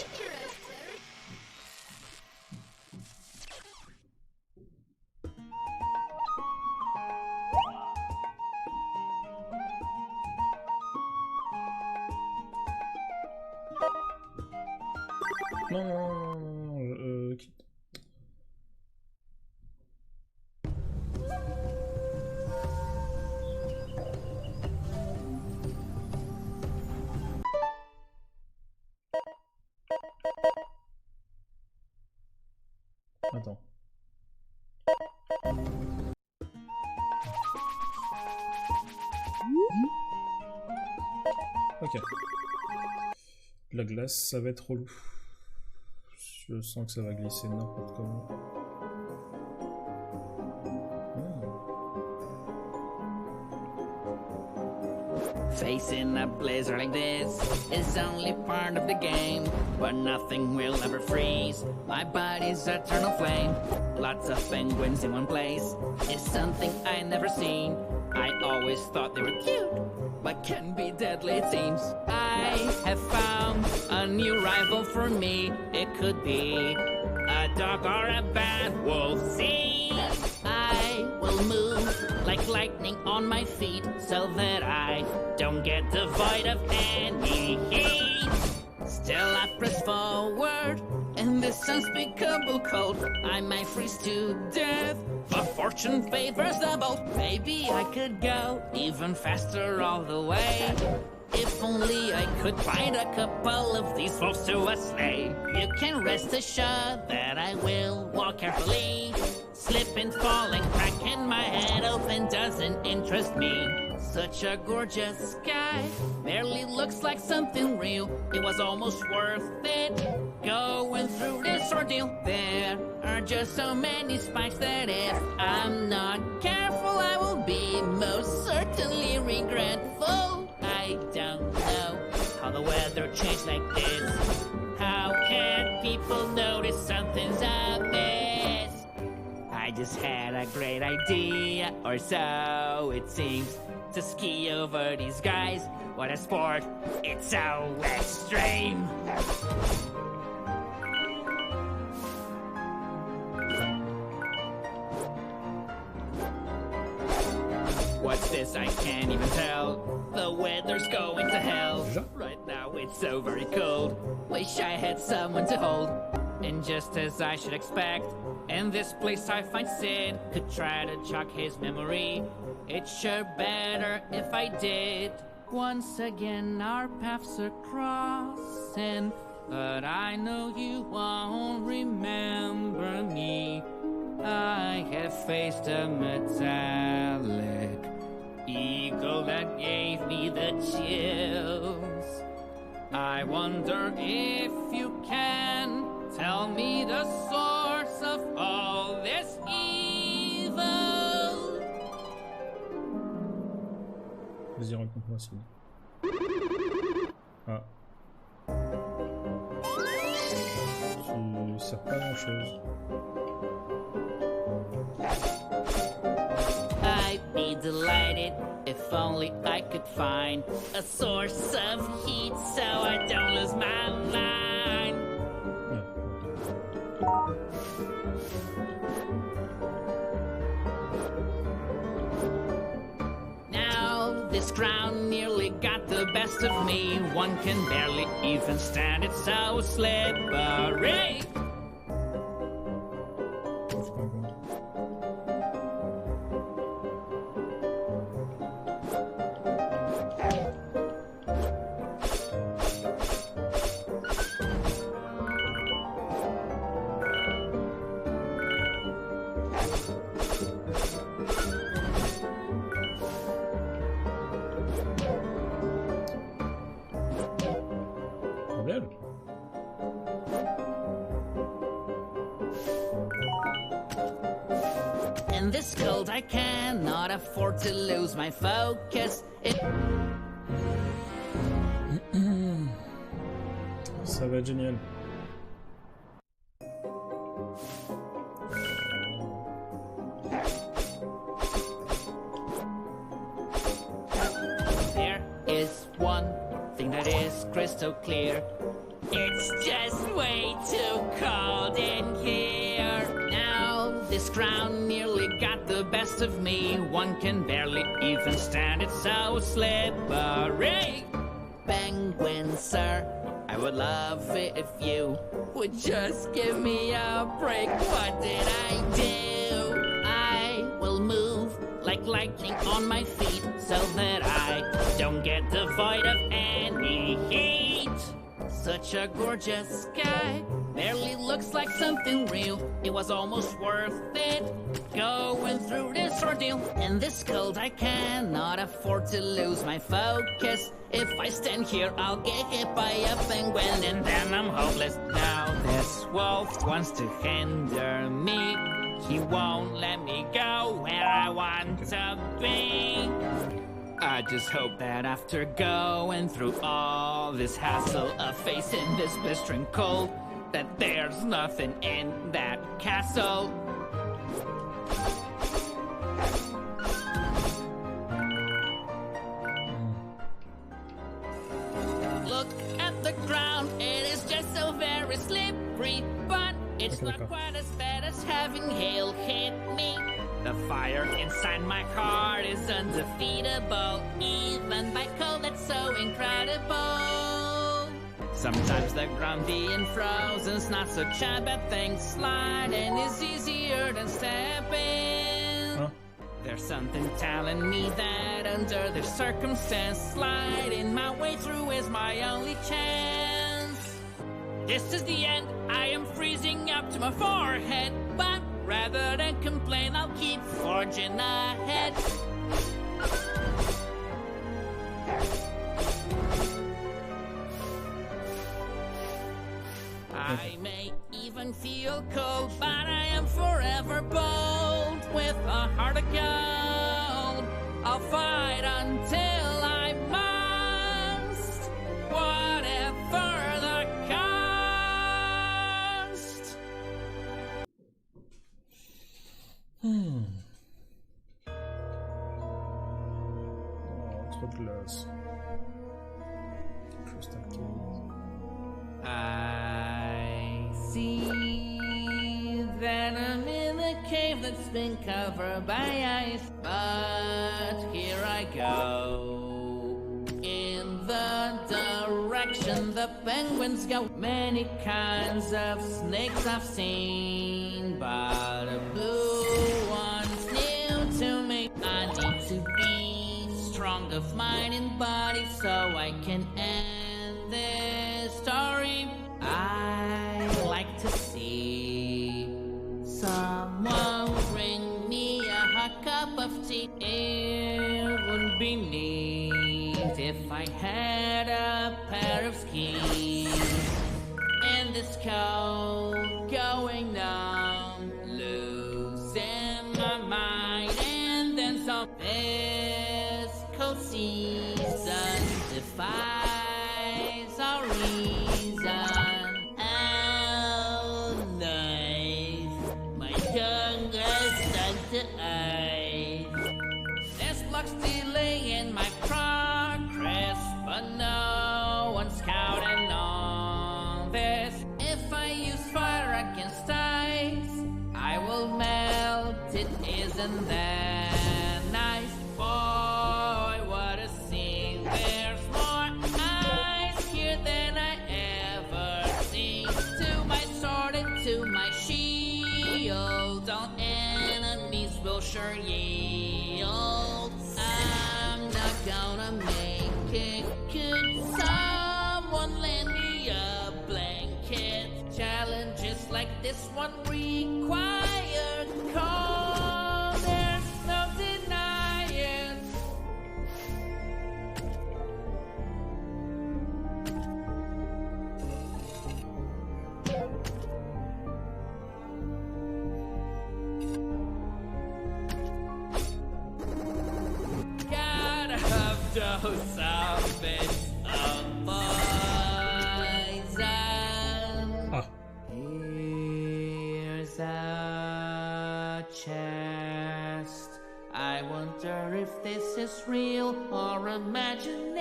A: Non, quitte. Attends. Ok. La glace, ça va être relou. Je sens que ça va glisser n'importe comment.
D: Facing a blizzard like this is only part of the game, but nothing will ever freeze my body's eternal flame. Lots of penguins in one place is something I never seen. I always thought they were cute, but can be deadly it seems. I have found a new rival for me. It could be a dog or a bad wolf. See, I will move like lightning on my feet so that I don't get devoid of any heat. Still I press forward in this unspeakable cold. I might freeze to death, but fortune favors the bold. Maybe I could go even faster all the way. If only I could find a couple of these wolves to a sleigh. You can rest assured that I will walk carefully. Slipping, falling, cracking my head open doesn't interest me. Such a gorgeous sky barely looks like something real. It was almost worth it going through this ordeal. There are just so many spikes that if I'm not careful I will be most certainly regretful. I don't know how the weather changed like this. How can people notice something's amiss? I just had a great idea, or so it seems, to ski over these guys. What a sport, it's so extreme. What's this? I can't even tell. The weather's going to hell. Right now it's so very cold. Wish I had someone to hold. And just as I should expect, in this place I find Sid. Could try to jog his memory. It's sure better if I did. Once again our paths are crossing, but I know you won't remember me. I have faced a metallic eagle that gave me the chills. I wonder if you can tell me the source of all this evil.
A: Vas-y, raconte-moi, Sid. Ah. Tu sers pas grand-chose.
D: I'd be delighted if only I could find a source of heat so I don't lose my mind. Now this crown nearly got the best of me. One can barely even stand it, so slippery. In this cold, I cannot afford to lose my focus.
A: Ça va être génial.
D: There is one thing that is crystal clear. It's just way too cold in here. Now this crown nearly got the best of me. One can barely even stand it, so slippery. Penguin, sir, I would love it if you would just give me a break. What did I do? I will move like lightning on my feet so that I don't get devoid of any heat. Such a gorgeous sky, barely looks like something real. It was almost worth it, going through this ordeal. In this cold I cannot afford to lose my focus. If I stand here I'll get hit by a penguin and then I'm hopeless. Now this wolf wants to hinder me. He won't let me go where I want to be. I just hope that after going through all this hassle of facing this blistering cold, that there's nothing in that castle. Look at the ground, it is just so very slippery, but it's not quite as bad as having hail hit me. The fire inside my heart is undefeatable, even by cold that's so incredible. Sometimes the ground being frozen's not such a bad thing. Sliding is easier than stepping.
A: Huh?
D: There's something telling me that under the circumstance, sliding my way through is my only chance. This is the end, I am freezing up to my forehead, but rather than complain, I'll keep forging ahead. I may even feel cold, but I am forever bold. With a heart of gold, I'll fight until I must, whatever the cost.
A: Oh, trop de glace. Crystal Cave.
D: I see venom in the cave that's been covered by ice, but here I go in the direction the penguins go. Many kinds of snakes I've seen, but a blue one's new to me. I need to be strong of mind and body so I can end this story. I like to see someone bring me a hot cup of tea. It wouldn't be neat if I had a pair of skis. In this cold, going numb, losing my mind, and then some. This cold season defies our reason. Oh, nice. My tongue is stuck to ice. There's blocks delaying my progress, but no one's counting on this. If I use fire against ice, I will melt it. Isn't that nice? Boy, what a scene. There's more ice here than I ever seen. To my sword and to my shield, all enemies will sure yield. I'm not gonna make it. Could someone lend me a blanket? Challenges like this one require cold. There's no denying. Gotta have dose of it, a poison. wonder if this is real or imagination.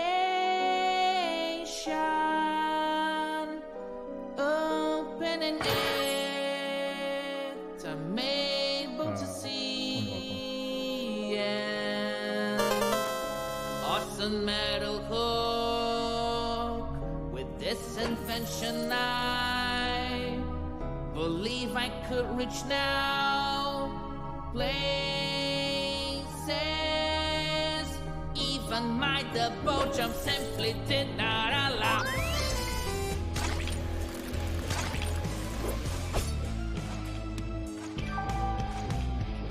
D: Opening it, I'm able to see an awesome metal hook. With this invention, I believe I could reach now places even my double jump simply did not allow.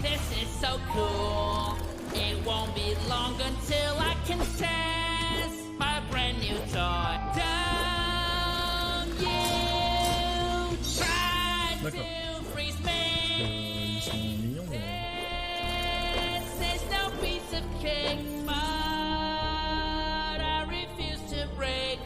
D: This is so cool. It won't be long until I can test my brand new toy. Don't you try to freeze me.
A: Ils sont mignons, mais...
D: This is no piece of cake, but I refuse to break.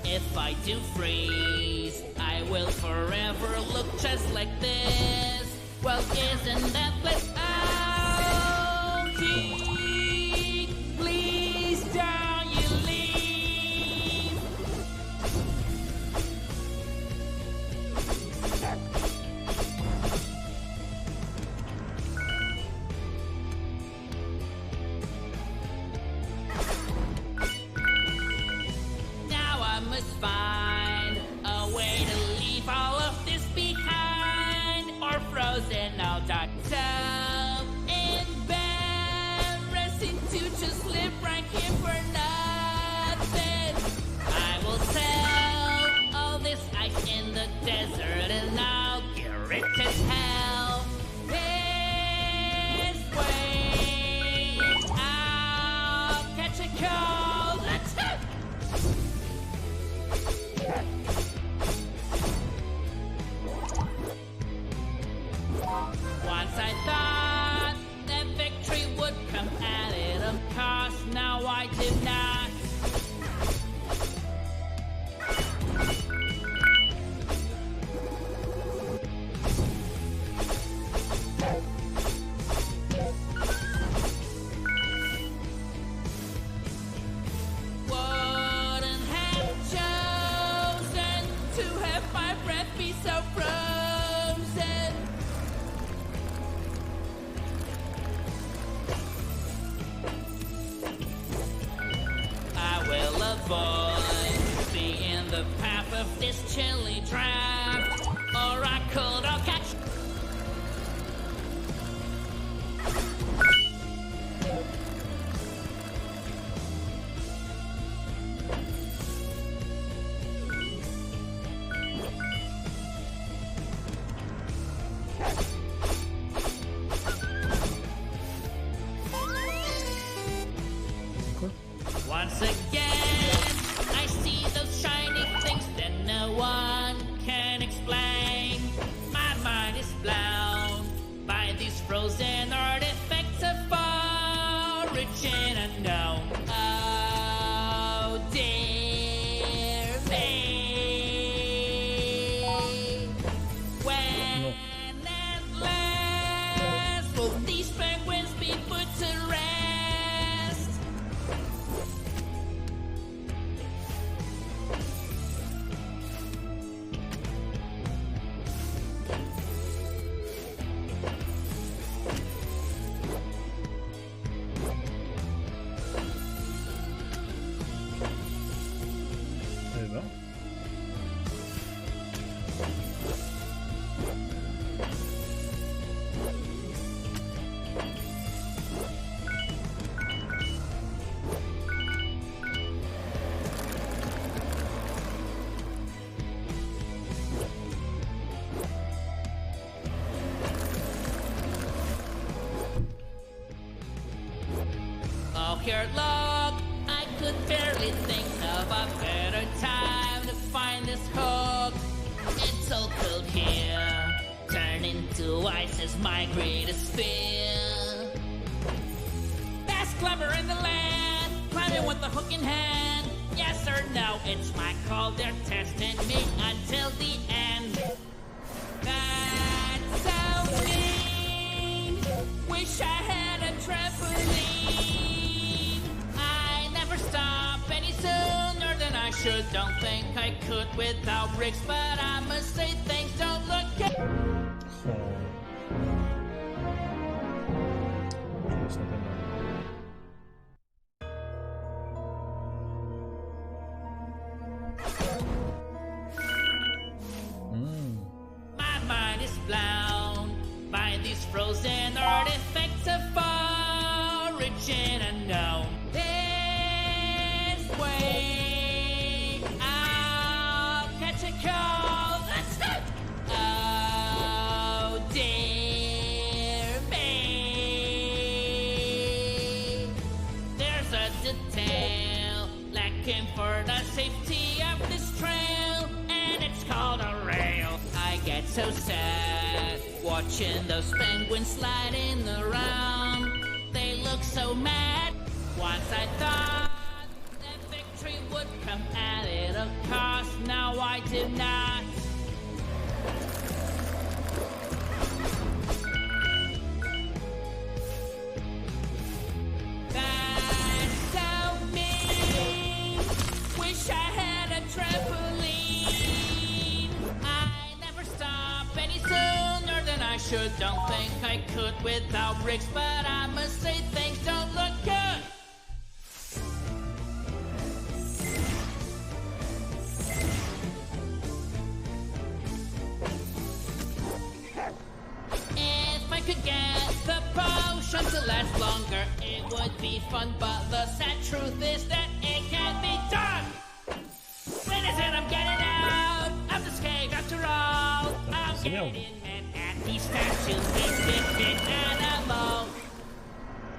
D: If I do freeze, I will forever look just like this. Well, isn't that bliss? Oh, Pete, please don't you leave. Now I must find a way to leave all of this behind, or frozen all dark. So embarrassing to just live right here for nothing. I will sell all this ice in the desert and I'll get rich as hell. This way I'll catch a cold. Let's go! Once I thought that victory would come at any cost, now I did not. Wouldn't have chosen to have my breath be so frozen. I will avoid being the path of this chilly draft, or I could all catch. Once again, I see those shiny things that no one can explain. My mind is blown by these frozen artifacts of origin unknown. Oh, dear me. When at last will these penguins be put to rest?
A: Eh ben...
D: Oh, here, look, I could barely think of a better time to find this hook. It's so cold here. Turn into ice is my greatest fear. That's clever in the land, climbing with the hook in hand. Yes or no, it's my call. They're testing me until the end. That's so mean. Wish I had a trampoline. I never stop any sooner than I should. Don't think I could without bricks, but I must say things don't look good. My mind is blown by these frozen artifacts of origin unknown. This way, I'll catch a cold. Let's go! Oh, dear me. There's a detail lacking for the safety of this trail, and it's called a rail. I get so sad watching those penguins sliding around. They look so mad. Once I thought that victory would come at a cost. Now I do not. That's so mean. Wish I had a trampoline. I never stop any sooner than I should. Don't think I could without bricks, but I must say things don't look good. If I could get the potion to last longer, it would be fun, but the sad truth is that it can't be done. When is it I'm getting out of this cave after all? I'm getting mad at these statues, this animal.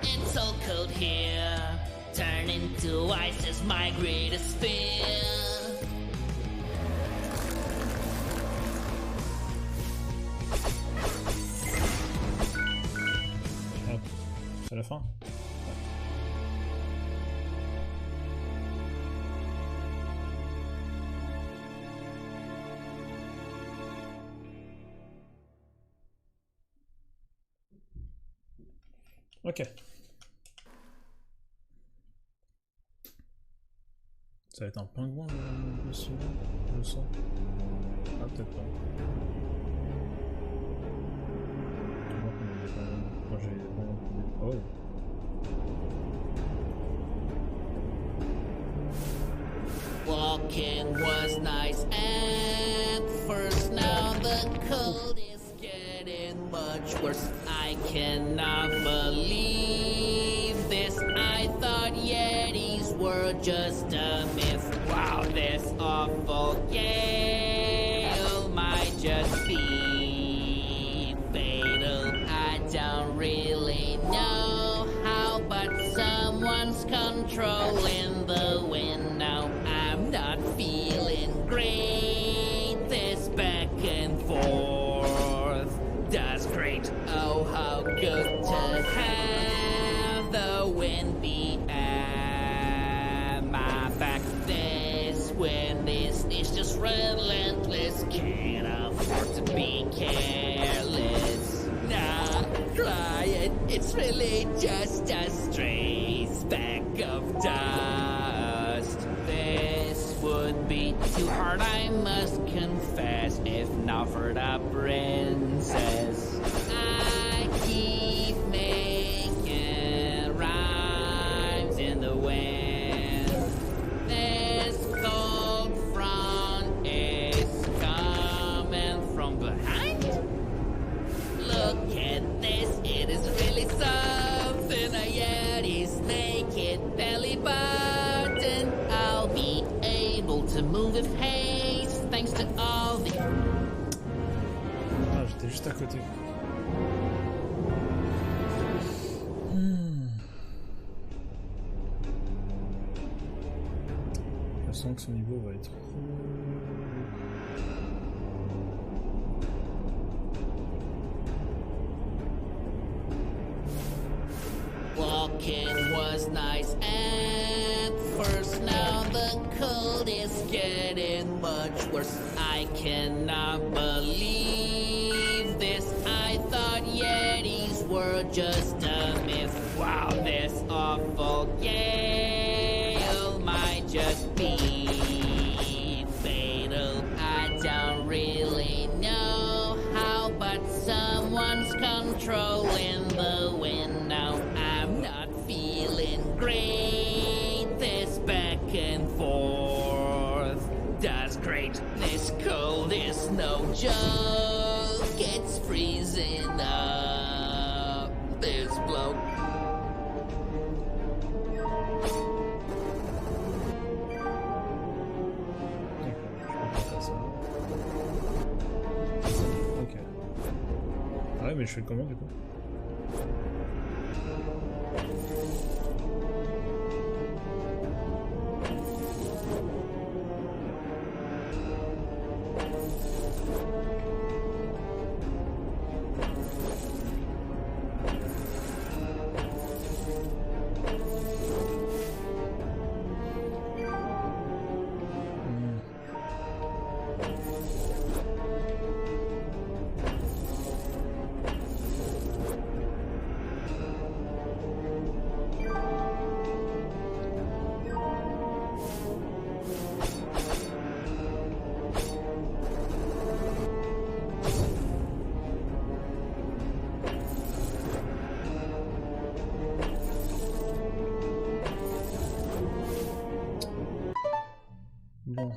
D: It's so cold here, turning to ice is my greatest fear.
A: Hop, c'est la fin. Ok. Ça va être un pingouin le son, je sens. Ah, peut-être pas. Je vois qu'on a des pingouins. Moi j'ai des pingouins. Oh!
D: Walking was nice at first, now the cold is getting much worse. I cannot believe this. I thought Yetis were just a myth. Wow, this awful gale might just be fatal. I don't really know how, but someone's controlling the wind now. I'm not feeling great. This back and forth does great. Oh, how good to have the wind be at my back. This wind is just relentless. Can't afford to be careless. Not crying, it's really just a stray speck of dust. This would be too hard, I must confess, if not for the princess. I keep making rhymes in the wind. This cold front is coming from behind. Look at this, it is really something. A Yeti's naked belly button. I'll be able to move with haste thanks to all the...
A: Ah, j'étais juste à côté. Je sens que ce niveau va être...
D: Walking was nice at first, now the cold is getting much worse. I cannot believe this. I thought Yetis were just a myth. Wow, this awful gale might just be fatal. I don't really know how, but someone's controlling the wind now. I'm not feeling great. This back and forth does great. This cold is no joke. It's freezing up. This bloke.
A: Ok. Ah ouais, mais je fais comment du coup? Bon.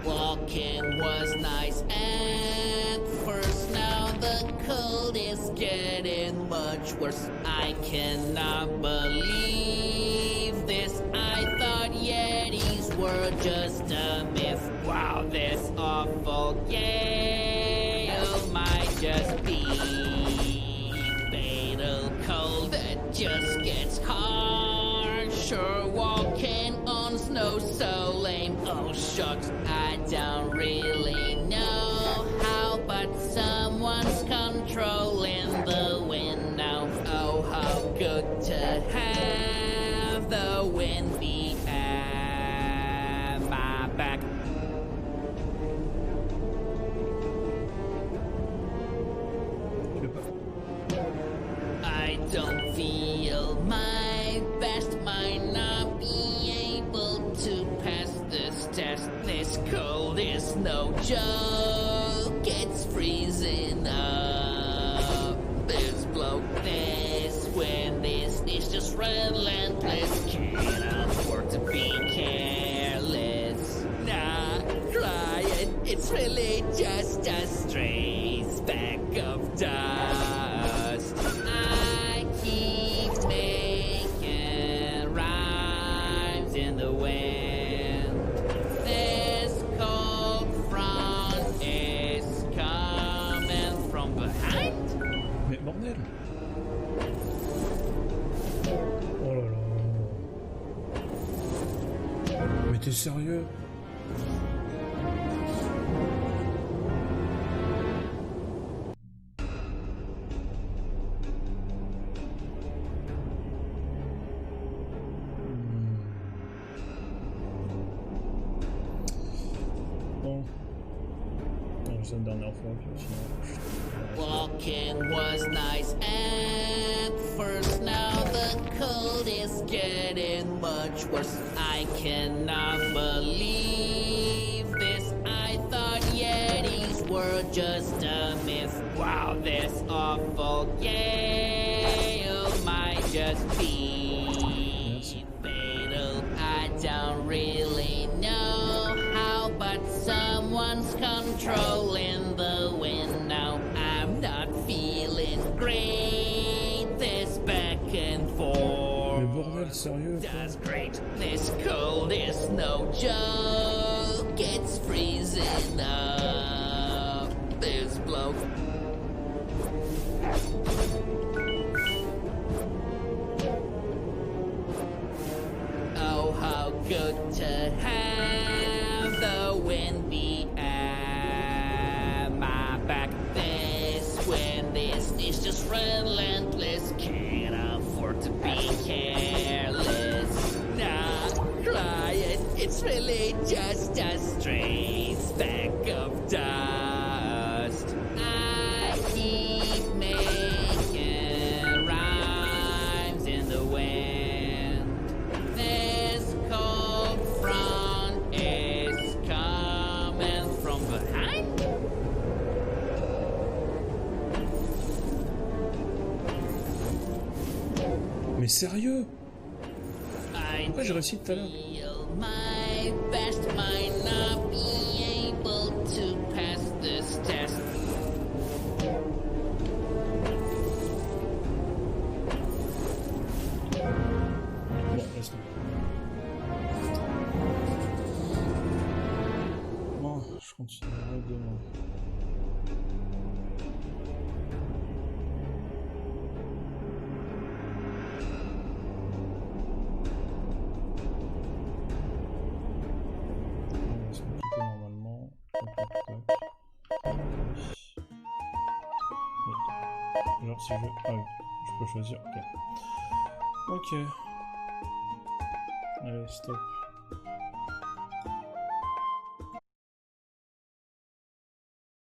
D: Walking was nice at first, now the cold is getting much worse. I cannot believe this. I thought Yetis were just a myth. Wow, this awful gale might just be fatal. Cold that just gets harsher. Walking on snow so lame. Oh shucks, I don't really know how, but someone's controlling the wind now. Oh, how good to have the wind be at my back. I don't feel my best, might not be able to pass this test. This cold is no joke, it's freezing up. This bloke, this wind, this is just relentless. Can't afford to be careless. Not crying, it's really just a stray speck of dust. I keep making rhymes in the wind. This cold front is coming from behind.
A: Mais bordel! Oh là là! Mais t'es sérieux? Bon. Non, c'est la dernière fois, puis sinon,
D: Walking was nice at first, now the cold is getting much worse. I cannot believe this. I thought Yetis were just a myth. Wow, this awful gale might just be fatal. I don't really know how, but someone's controlling the wind now. I'm not feeling great. This back and forth.
A: Mais bordel, sérieux?
D: Does great. This cold is no joke. It's freezing up. This bloke. relentless, can't afford to be careless. Not crying, it's really just a stray speck of dust. I keep making rhymes in the wind. This cold front is coming from behind.
A: Mais sérieux? Pourquoi j'ai réussi tout à l'heure?
D: My best might not be able to pass this test.
A: Bon, laisse tomber. Bon, je continuerai demain. Normalement. Genre si je... Ah oui, je peux choisir. Ok. Ok. Allez, stop.